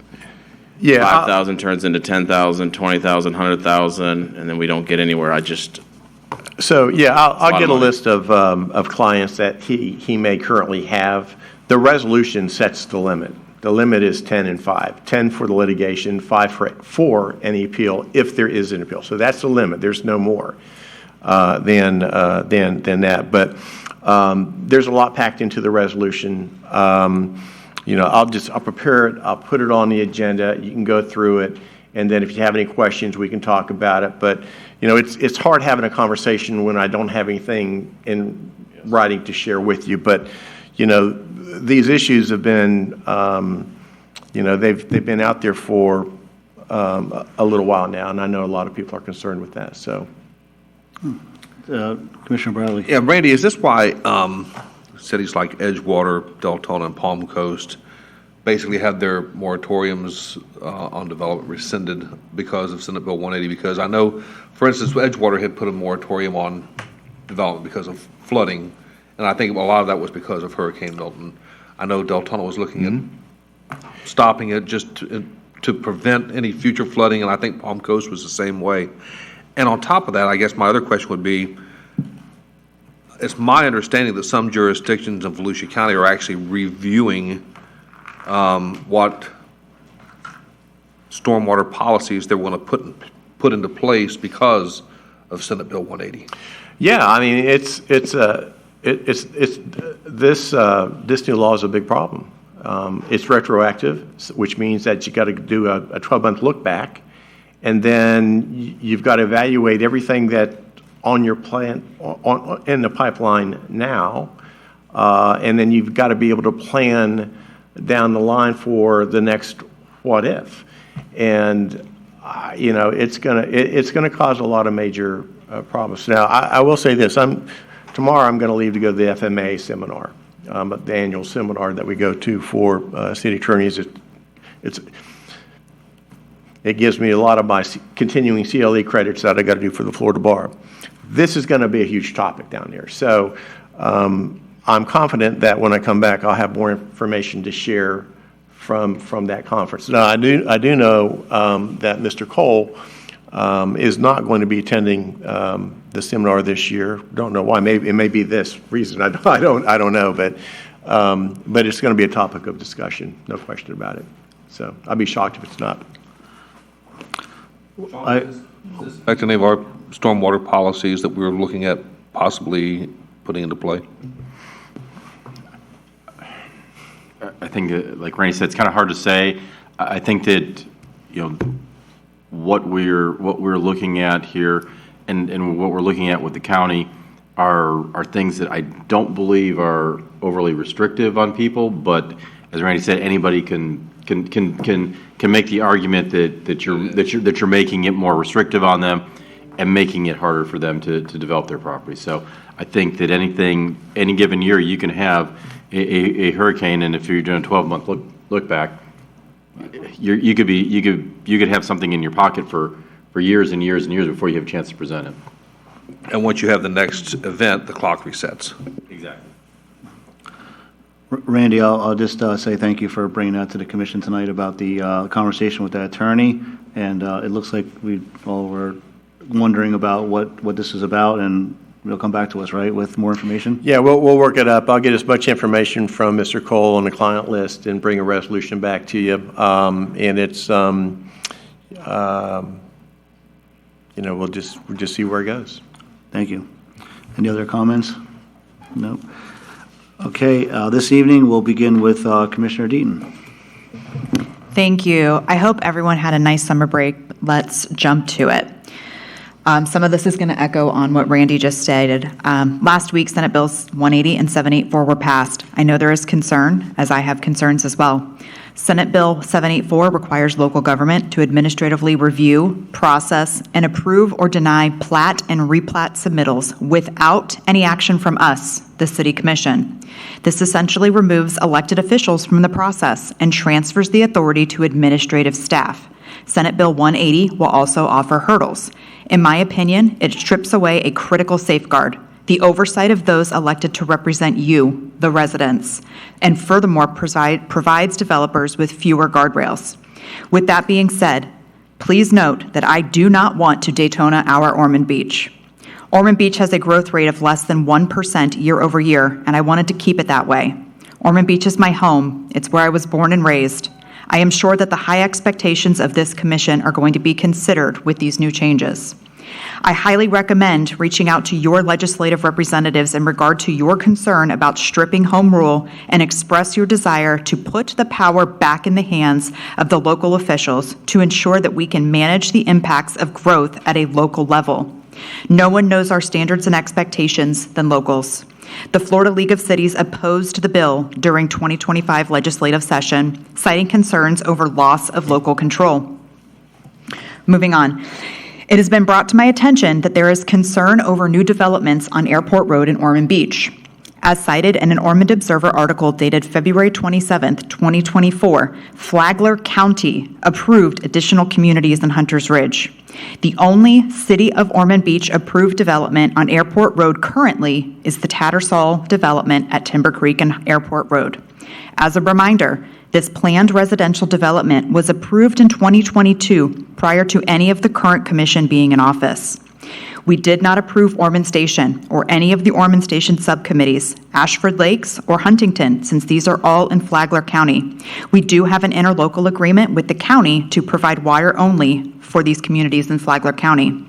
Yeah, 5,000 turns into 10,000, 20,000, 100,000, and then we don't get anywhere. So yeah, I'll get a list of clients that he may currently have. The resolution sets the limit. The limit is 10 and 5. 10 for the litigation, 5 for any appeal, if there is an appeal. So that's the limit. There's no more than that. But there's a lot packed into the resolution. I'll prepare it, I'll put it on the agenda, you can go through it, and then if you have any questions, we can talk about it. But, it's hard having a conversation when I don't have anything in writing to share with you. But, these issues have been, they've been out there for a little while now, and I know a lot of people are concerned with that, so. Commissioner Bradley. Yeah, Randy, is this why cities like Edgewater, Deltona, and Palm Coast basically had their moratoriums on development rescinded because of Senate Bill 180? Because I know, for instance, Edgewater had put a moratorium on development because of flooding, and I think a lot of that was because of Hurricane Milton. I know Deltona was looking at stopping it just to prevent any future flooding, and I think Palm Coast was the same way. And on top of that, I guess my other question would be, it's my understanding that some jurisdictions in Volusia County are actually reviewing what stormwater policies they want to put into place because of Senate Bill 180. Yeah, I mean this new law is a big problem. It's retroactive, which means that you got to do a 12-month look back, and then you've got to evaluate everything that on your plan in the pipeline now, and then you've got to be able to plan down the line for the next what if, and it's gonna cause a lot of major problems. Now I will say this: tomorrow I'm going to leave to go to the FMA seminar, the annual seminar that we go to for city attorneys. It gives me a lot of my continuing CLE credits that I got to do for the Florida Bar. This is going to be a huge topic down there. So I'm confident that when I come back, I'll have more information to share from that conference. Now, I do know that Mr. Cole is not going to be attending the seminar this year. Don't know why. Maybe it may be this reason. I don't know. But it's going to be a topic of discussion. No question about it. So I'd be shocked if it's not. Affect any of our stormwater policies that we're looking at possibly putting into play? I think, like Randy said, it's kind of hard to say. I think that, what we're looking at here and what we're looking at with the county are things that I don't believe are overly restrictive on people, but as Randy said, anybody can make the argument that you're making it more restrictive on them and making it harder for them to develop their property. So I think that any given year, you can have a hurricane, and if you're doing a 12-month look back, you could have something in your pocket for years and years and years before you have a chance to present it. And once you have the next event, the clock resets. Exactly. Randy, I'll just say thank you for bringing that to the commission tonight about the conversation with the attorney. And it looks like we all were wondering about what this is about, and you'll come back to us, right, with more information? Yeah, we'll work it up. I'll get as much information from Mr. Cole on the client list and bring a resolution back to you. And it's, we'll just see where it goes. Thank you. Any other comments? No. Okay, this evening we'll begin with Commissioner Deaton. Thank you. I hope everyone had a nice summer break. Let's jump to it. Some of this is going to echo on what Randy just stated. Last week, Senate Bills 180 and 784 were passed. I know there is concern, as I have concerns as well. Senate Bill 784 requires local government to administratively review, process, and approve or deny plat and replat submittals without any action from us, the City Commission. This essentially removes elected officials from the process and transfers the authority to administrative staff. Senate Bill 180 will also offer hurdles. In my opinion, it strips away a critical safeguard, the oversight of those elected to represent you, the residents, and furthermore provides developers with fewer guardrails. With that being said, please note that I do not want to Daytona our Ormond Beach. Ormond Beach has a growth rate of less than 1% year over year, and I wanted to keep it that way. Ormond Beach is my home. It's where I was born and raised. I am sure that the high expectations of this commission are going to be considered with these new changes. I highly recommend reaching out to your legislative representatives in regard to your concern about stripping home rule and express your desire to put the power back in the hands of the local officials to ensure that we can manage the impacts of growth at a local level. No one knows our standards and expectations than locals. The Florida League of Cities opposed the bill during 2025 legislative session, citing concerns over loss of local control. Moving on. It has been brought to my attention that there is concern over new developments on Airport Road in Ormond Beach. As cited in an Ormond Observer article dated February 27, 2024, Flagler County approved additional communities in Hunters Ridge. The only City of Ormond Beach approved development on Airport Road currently is the Tattersall development at Timber Creek and Airport Road. As a reminder, this planned residential development was approved in 2022 prior to any of the current commission being in office. We did not approve Ormond Station or any of the Ormond Station subcommittees, Ashford Lakes or Huntington, since these are all in Flagler County. We do have an interlocal agreement with the county to provide wire only for these communities in Flagler County.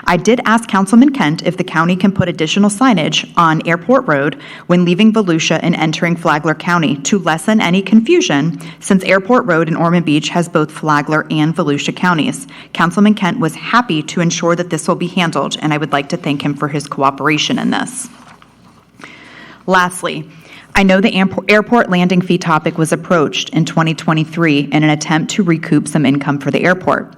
I did ask Councilman Kent if the county can put additional signage on Airport Road when leaving Volusia and entering Flagler County to lessen any confusion, since Airport Road in Ormond Beach has both Flagler and Volusia counties. Councilman Kent was happy to ensure that this will be handled, and I would like to thank him for his cooperation in this. Lastly, I know the airport landing fee topic was approached in 2023 in an attempt to recoup some income for the airport.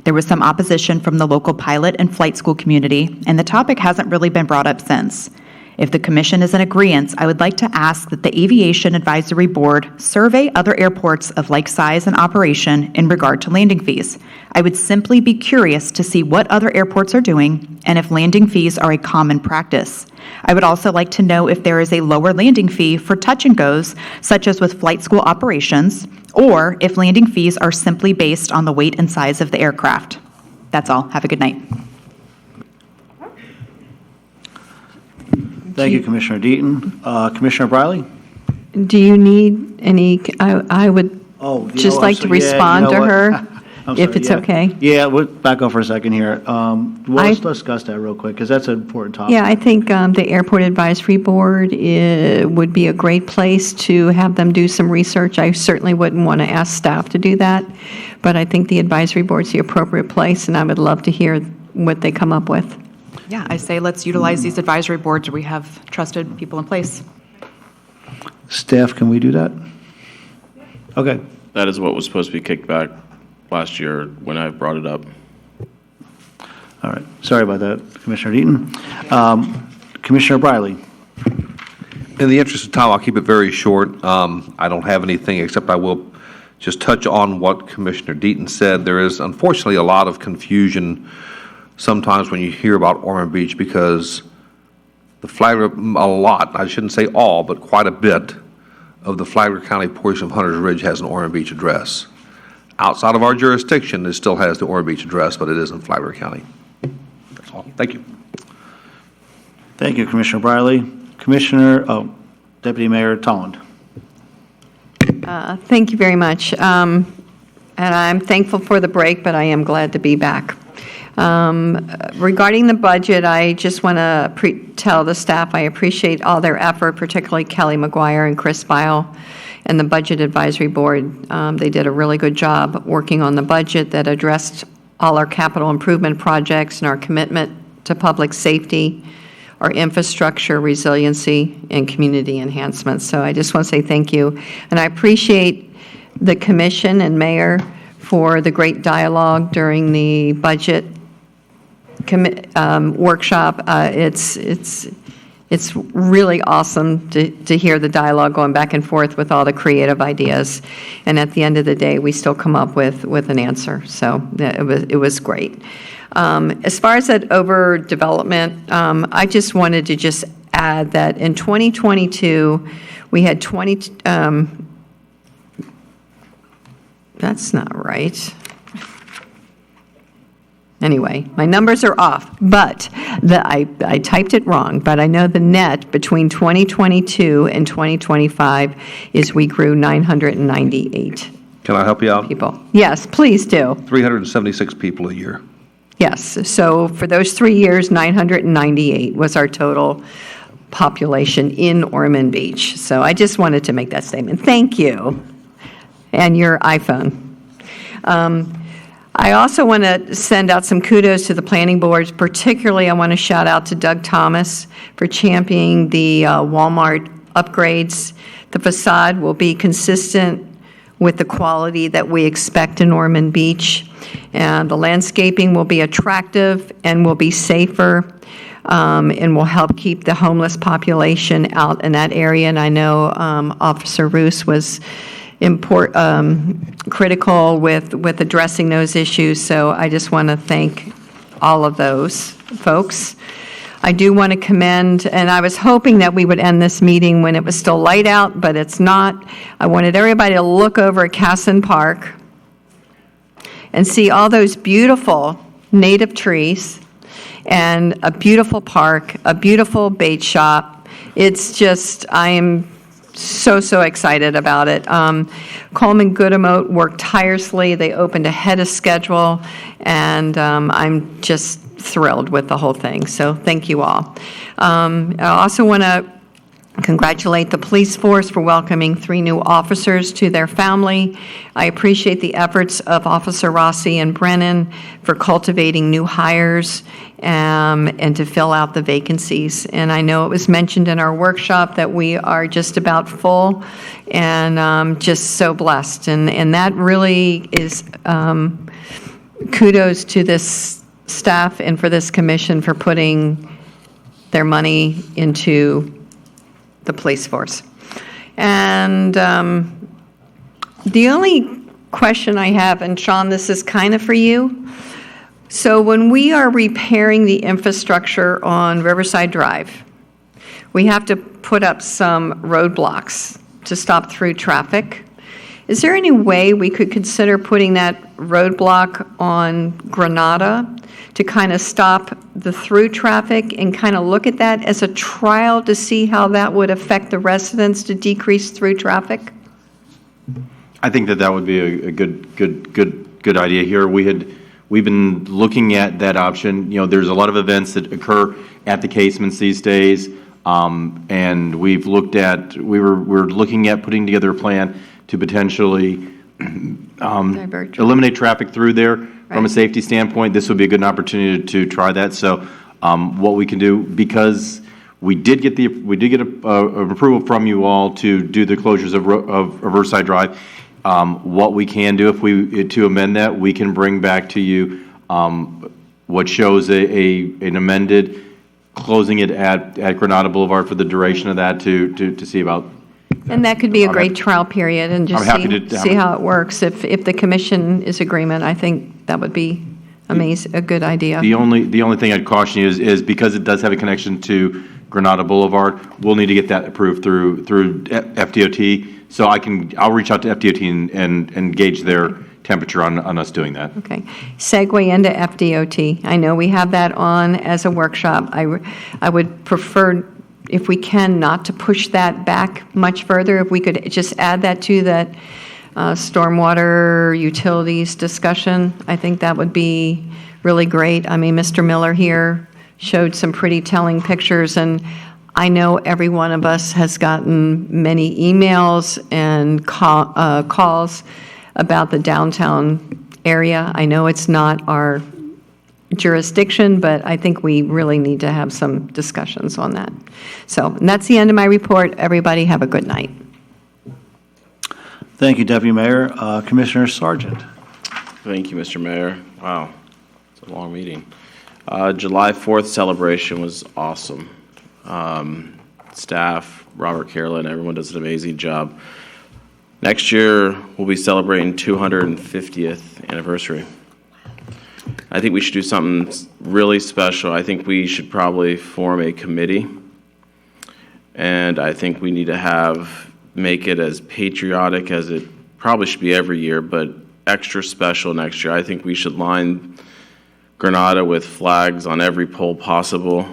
There was some opposition from the local pilot and flight school community, and the topic hasn't really been brought up since. If the commission is in agreement, I would like to ask that the Aviation Advisory Board survey other airports of like size and operation in regard to landing fees. I would simply be curious to see what other airports are doing and if landing fees are a common practice. I would also like to know if there is a lower landing fee for touch and goes, such as with flight school operations, or if landing fees are simply based on the weight and size of the aircraft. That's all. Have a good night. Thank you, Commissioner Deaton. Commissioner Briley? Do you need any, I would Oh, just like to respond to her, if it's okay. Yeah, we'll back up for a second here. Let's discuss that real quick, because that's an important topic. Yeah, I think the Airport Advisory Board would be a great place to have them do some research. I certainly wouldn't want to ask staff to do that, but I think the advisory board's the appropriate place, and I would love to hear what they come up with. Yeah, I say let's utilize these advisory boards where we have trusted people in place. Staff, can we do that? Okay. That is what was supposed to be kicked back last year when I brought it up. All right. Sorry about that, Commissioner Deaton. Commissioner Briley. In the interest of time, I'll keep it very short. I don't have anything except I will just touch on what Commissioner Deaton said. There is unfortunately a lot of confusion sometimes when you hear about Ormond Beach, because the Flagler, a lot, I shouldn't say all, but quite a bit of the Flagler County portion of Hunter's Ridge has an Ormond Beach address. Outside of our jurisdiction, it still has the Ormond Beach address, but it is in Flagler County. That's all. Thank you. Thank you, Commissioner Briley. Deputy Mayor Tolland. Thank you very much. And I'm thankful for the break, but I am glad to be back. Regarding the budget, I just want to tell the staff I appreciate all their effort, particularly Kelly McGuire and Chris Bile and the Budget Advisory Board. They did a really good job working on the budget that addressed all our capital improvement projects and our commitment to public safety, our infrastructure, resiliency, and community enhancement. So I just want to say thank you. And I appreciate the commission and mayor for the great dialogue during the budget workshop. It's really awesome to hear the dialogue going back and forth with all the creative ideas. And at the end of the day, we still come up with an answer. So it was great. As far as that overdevelopment, I just wanted to just add that in 2022, we had 20, that's not right. Anyway, my numbers are off, but I typed it wrong, but I know the net between 2022 and 2025 is we grew 998 Can I help you out? people. Yes, please do. 376 people a year. Yes, so for those 3 years, 998 was our total population in Ormond Beach. So I just wanted to make that statement. Thank you. And your iPhone. I also want to send out some kudos to the planning boards. Particularly, I want to shout out to Doug Thomas for championing the Walmart upgrades. The facade will be consistent with the quality that we expect in Ormond Beach. And the landscaping will be attractive and will be safer, and will help keep the homeless population out in that area. And I know Officer Roos was critical with addressing those issues, so I just want to thank all of those folks. I do want to commend, and I was hoping that we would end this meeting when it was still light out, but it's not. I wanted everybody to look over at Casson Park and see all those beautiful native trees and a beautiful park, a beautiful bait shop. It's just, I am so excited about it. Coleman Goodamote worked tirelessly. They opened ahead of schedule, and I'm just thrilled with the whole thing. So thank you all. I also want to congratulate the police force for welcoming 3 new officers to their family. I appreciate the efforts of Officer Rossi and Brennan for cultivating new hires and to fill out the vacancies. And I know it was mentioned in our workshop that we are just about full, and just so blessed. And that really is kudos to this staff and for this commission for putting their money into the police force. And the only question I have, and Sean, this is kind of for you. So when we are repairing the infrastructure on Riverside Drive, we have to put up some roadblocks to stop through traffic. Is there any way we could consider putting that roadblock on Granada to kind of stop the through traffic and kind of look at that as a trial to see how that would affect the residents to decrease through traffic? I think that would be a good idea here. We've been looking at that option. You know, there's a lot of events that occur at the casements these days, and we're looking at putting together a plan to potentially eliminate traffic through there from a safety standpoint. This would be a good opportunity to try that. So, what we can do, because we did get an approval from you all to do the closures of Riverside Drive. What we can do, to amend that, we can bring back to you what shows an amended closing it at Granada Boulevard for the duration of that to see about. And that could be a great trial period and just see how it works. If the commission is agreement, I think that would be amazing, a good idea. The only thing I'd caution you is because it does have a connection to Granada Boulevard, we'll need to get that approved through FDOT. So I'll reach out to FDOT and gauge their temperature on us doing that. Okay. Segue into FDOT. I know we have that on as a workshop. I would prefer, if we can, not to push that back much further. If we could just add that to that stormwater utilities discussion, I think that would be really great. I mean, Mr. Miller here showed some pretty telling pictures, and I know every one of us has gotten many emails and calls about the downtown area. I know it's not our jurisdiction, but I think we really need to have some discussions on that. So, and that's the end of my report. Everybody have a good night. Thank you, Deputy Mayor. Commissioner Sargent. Thank you, Mr. Mayor. Wow, it's a long meeting. July 4th celebration was awesome. Staff, Robert Carolyn, everyone does an amazing job. Next year, we'll be celebrating 250th anniversary. I think we should do something really special. I think we should probably form a committee, and I think we need to make it as patriotic as it probably should be every year, but extra special next year. I think we should line Granada with flags on every pole possible.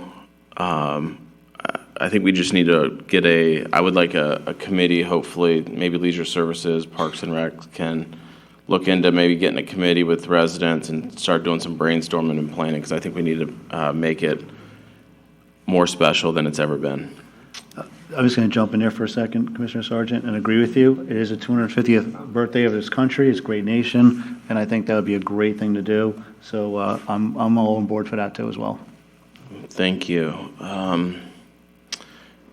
I think we just need to get I would like a committee, hopefully, maybe Leisure Services, Parks and Rec can look into maybe getting a committee with residents and start doing some brainstorming and planning, because I think we need to make it more special than it's ever been. I'm just going to jump in there for a second, Commissioner Sargent, and agree with you. It is the 250th birthday of this country. It's a great nation, and I think that would be a great thing to do. So I'm all on board for that too as well. Thank you.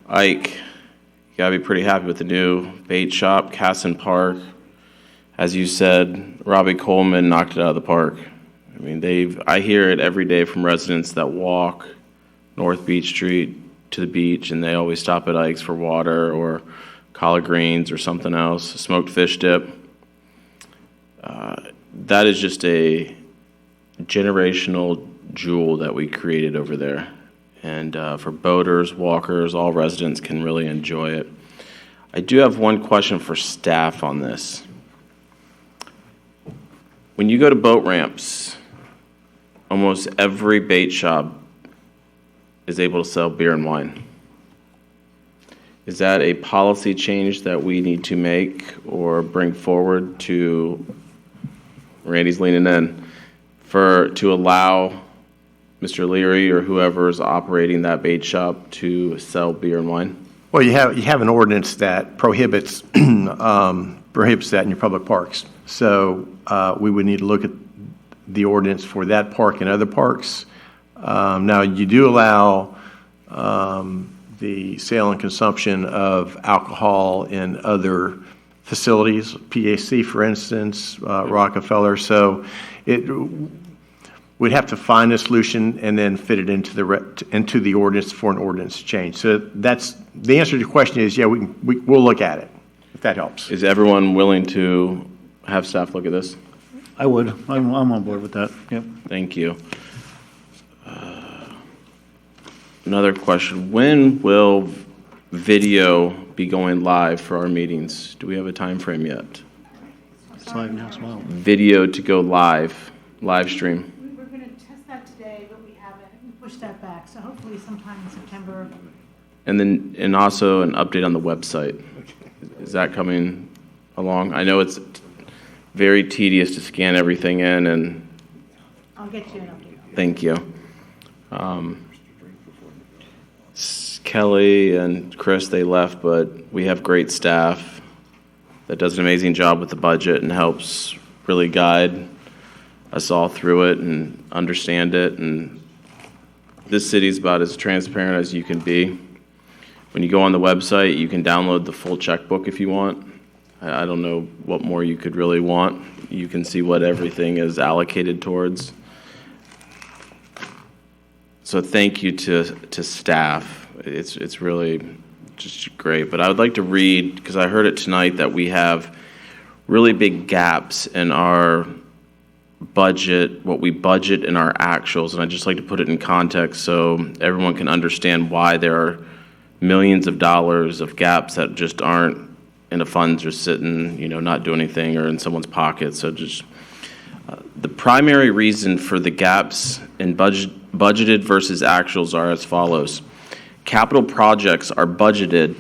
Ike, you got to be pretty happy with the new bait shop, Casson Park. As you said, Robbie Coleman knocked it out of the park. I mean, I hear it every day from residents that walk North Beach Street to the beach, and they always stop at Ike's for water or collard greens or something else, smoked fish dip. That is just a generational jewel that we created over there. And for boaters, walkers, all residents can really enjoy it. I do have one question for staff on this. When you go to boat ramps, almost every bait shop is able to sell beer and wine. Is that a policy change that we need to make or bring forward to, Randy's leaning in, to allow Mr. Leary or whoever is operating that bait shop to sell beer and wine? Well, you have an ordinance that prohibits that in your public parks. So we would need to look at the ordinance for that park and other parks. Now, you do allow the sale and consumption of alcohol in other facilities, PAC, for instance, Rockefeller. So we'd have to find a solution and then fit it into the ordinance for an ordinance change. So that's the answer to your question is, yeah, we'll look at it, if that helps. Is everyone willing to have staff look at this? I would. I'm on board with that. Yep. Thank you. Another question. When will video be going live for our meetings? Do we have a time frame yet? It's live now as well. Video to go live stream. We were going to test that today, but we haven't. We pushed that back, so hopefully sometime in September. And also an update on the website. Is that coming along. I know it's very tedious to scan everything in, and I'll get you an update. thank you. Kelly and Chris, they left, but we have great staff that does an amazing job with the budget and helps really guide us all through it and understand it. And this city's about as transparent as you can be. When you go on the website, you can download the full checkbook if you want. I don't know what more you could really want. You can see what everything is allocated towards. So thank you to staff. It's really just great. But I would like to read, because I heard it tonight, that we have really big gaps in our budget, what we budget in our actuals. And I'd just like to put it in context so everyone can understand why there are millions of dollars of gaps that just aren't in the funds or sitting, not doing anything or in someone's pocket. So just the primary reason for the gaps in budgeted versus actuals are as follows. Capital projects are budgeted,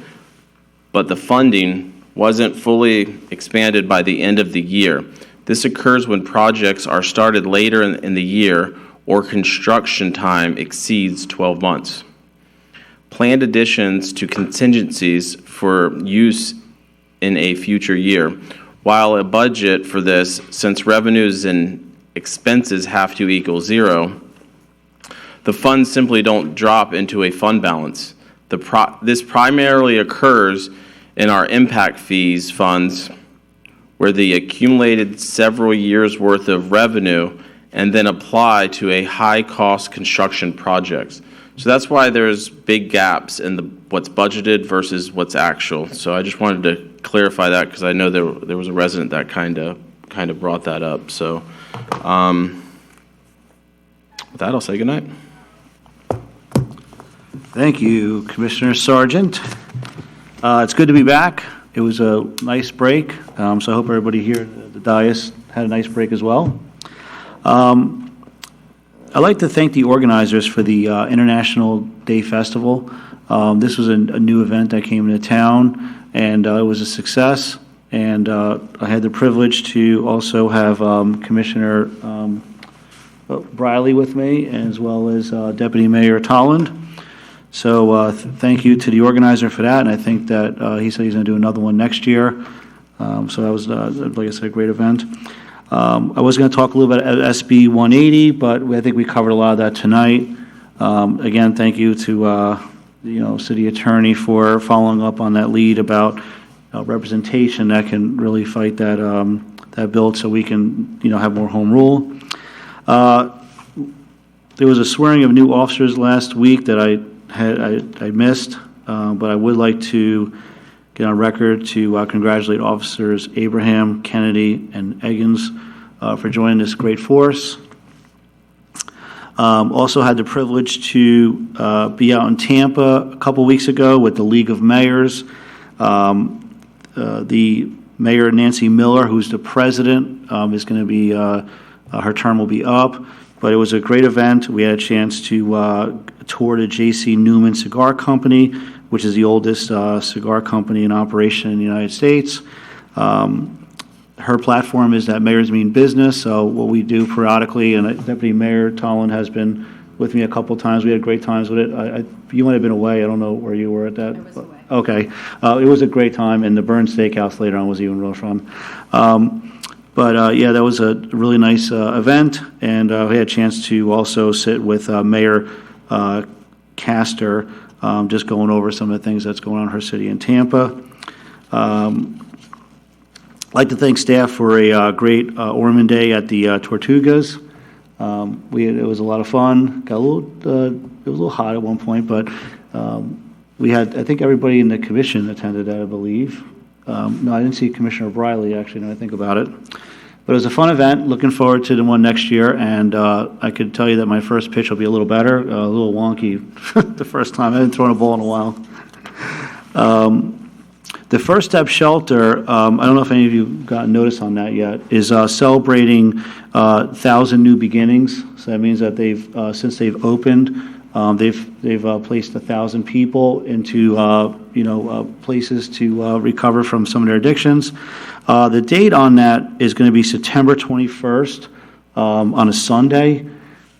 but the funding wasn't fully expanded by the end of the year. This occurs when projects are started later in the year or construction time exceeds 12 months. Planned additions to contingencies for use in a future year. While a budget for this, since revenues and expenses have to equal zero, the funds simply don't drop into a fund balance. This primarily occurs in our impact fees funds, where they accumulated several years' worth of revenue and then apply to a high-cost construction projects. So that's why there's big gaps in what's budgeted versus what's actual. So I just wanted to clarify that because I know there was a resident that kind of brought that up. So with that, I'll say goodnight. Thank you, Commissioner Sargent. It's good to be back. It was a nice break, so I hope everybody here at the dais had a nice break as well. I'd like to thank the organizers for the International Day Festival. This was a new event that came into town, and it was a success. And I had the privilege to also have Commissioner Briley with me, as well as Deputy Mayor Tolland. So thank you to the organizer for that, and I think that he said he's going to do another one next year. So that was, like I said, a great event. I was going to talk a little bit about SB 180, but I think we covered a lot of that tonight. Again, thank you to City Attorney for following up on that lead about representation that can really fight that bill, so we can have more home rule. There was a swearing of new officers last week that I missed, but I would like to get on record to congratulate Officers Abraham, Kennedy, and Eggins for joining this great force. Also had the privilege to be out in Tampa a couple weeks ago with the League of Mayors. The Mayor Nancy Miller, who's the president, is going to be, her term will be up. But it was a great event. We had a chance to tour the J.C. Newman Cigar Company, which is the oldest cigar company in operation in the United States. Her platform is that mayors mean business, so what we do periodically, and Deputy Mayor Tolland has been with me a couple times. We had great times with it. You might have been away. I don't know where you were at that. I was away. Okay. It was a great time, and the Burn Steakhouse later on was even real fun. Yeah, that was a really nice event, and we had a chance to also sit with Mayor Castor, just going over some of the things that's going on in her city in Tampa. I'd like to thank staff for a great Ormond Day at the Tortugas. It was a lot of fun. It was a little hot at one point, but we had, I think everybody in the commission attended that, I believe. No, I didn't see Commissioner Briley, actually, now I think about it. But it was a fun event. Looking forward to the one next year, and I could tell you that my first pitch will be a little better, a little wonky the first time. I haven't thrown a ball in a while. The First Step Shelter, I don't know if any of you got notice on that yet, is celebrating 1,000 new beginnings. So that means that they've since they've opened, they've placed 1,000 people into places to recover from some of their addictions. The date on that is going to be September 21st, on a Sunday.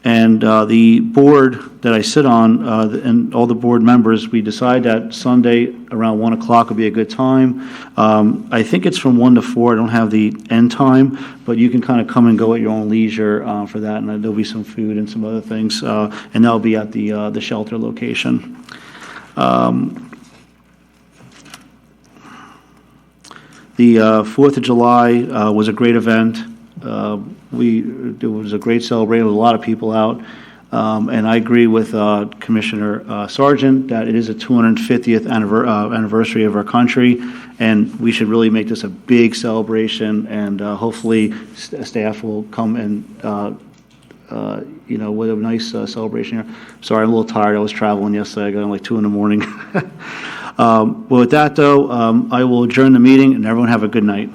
And the board that I sit on, and all the board members, we decide that Sunday around 1 o'clock would be a good time. I think it's from 1 to 4. I don't have the end time, but you can kind of come and go at your own leisure for that, and there'll be some food and some other things, and that'll be at the shelter location. The 4th of July was a great event. It was a great celebration with a lot of people out. And I agree with Commissioner Sargent that it is a 250th anniversary of our country, and we should really make this a big celebration, and hopefully staff will come and, with a nice celebration here. Sorry, I'm a little tired. I was traveling yesterday. I got in like 2 in the morning. Well, with that, though, I will adjourn the meeting, and everyone have a good night.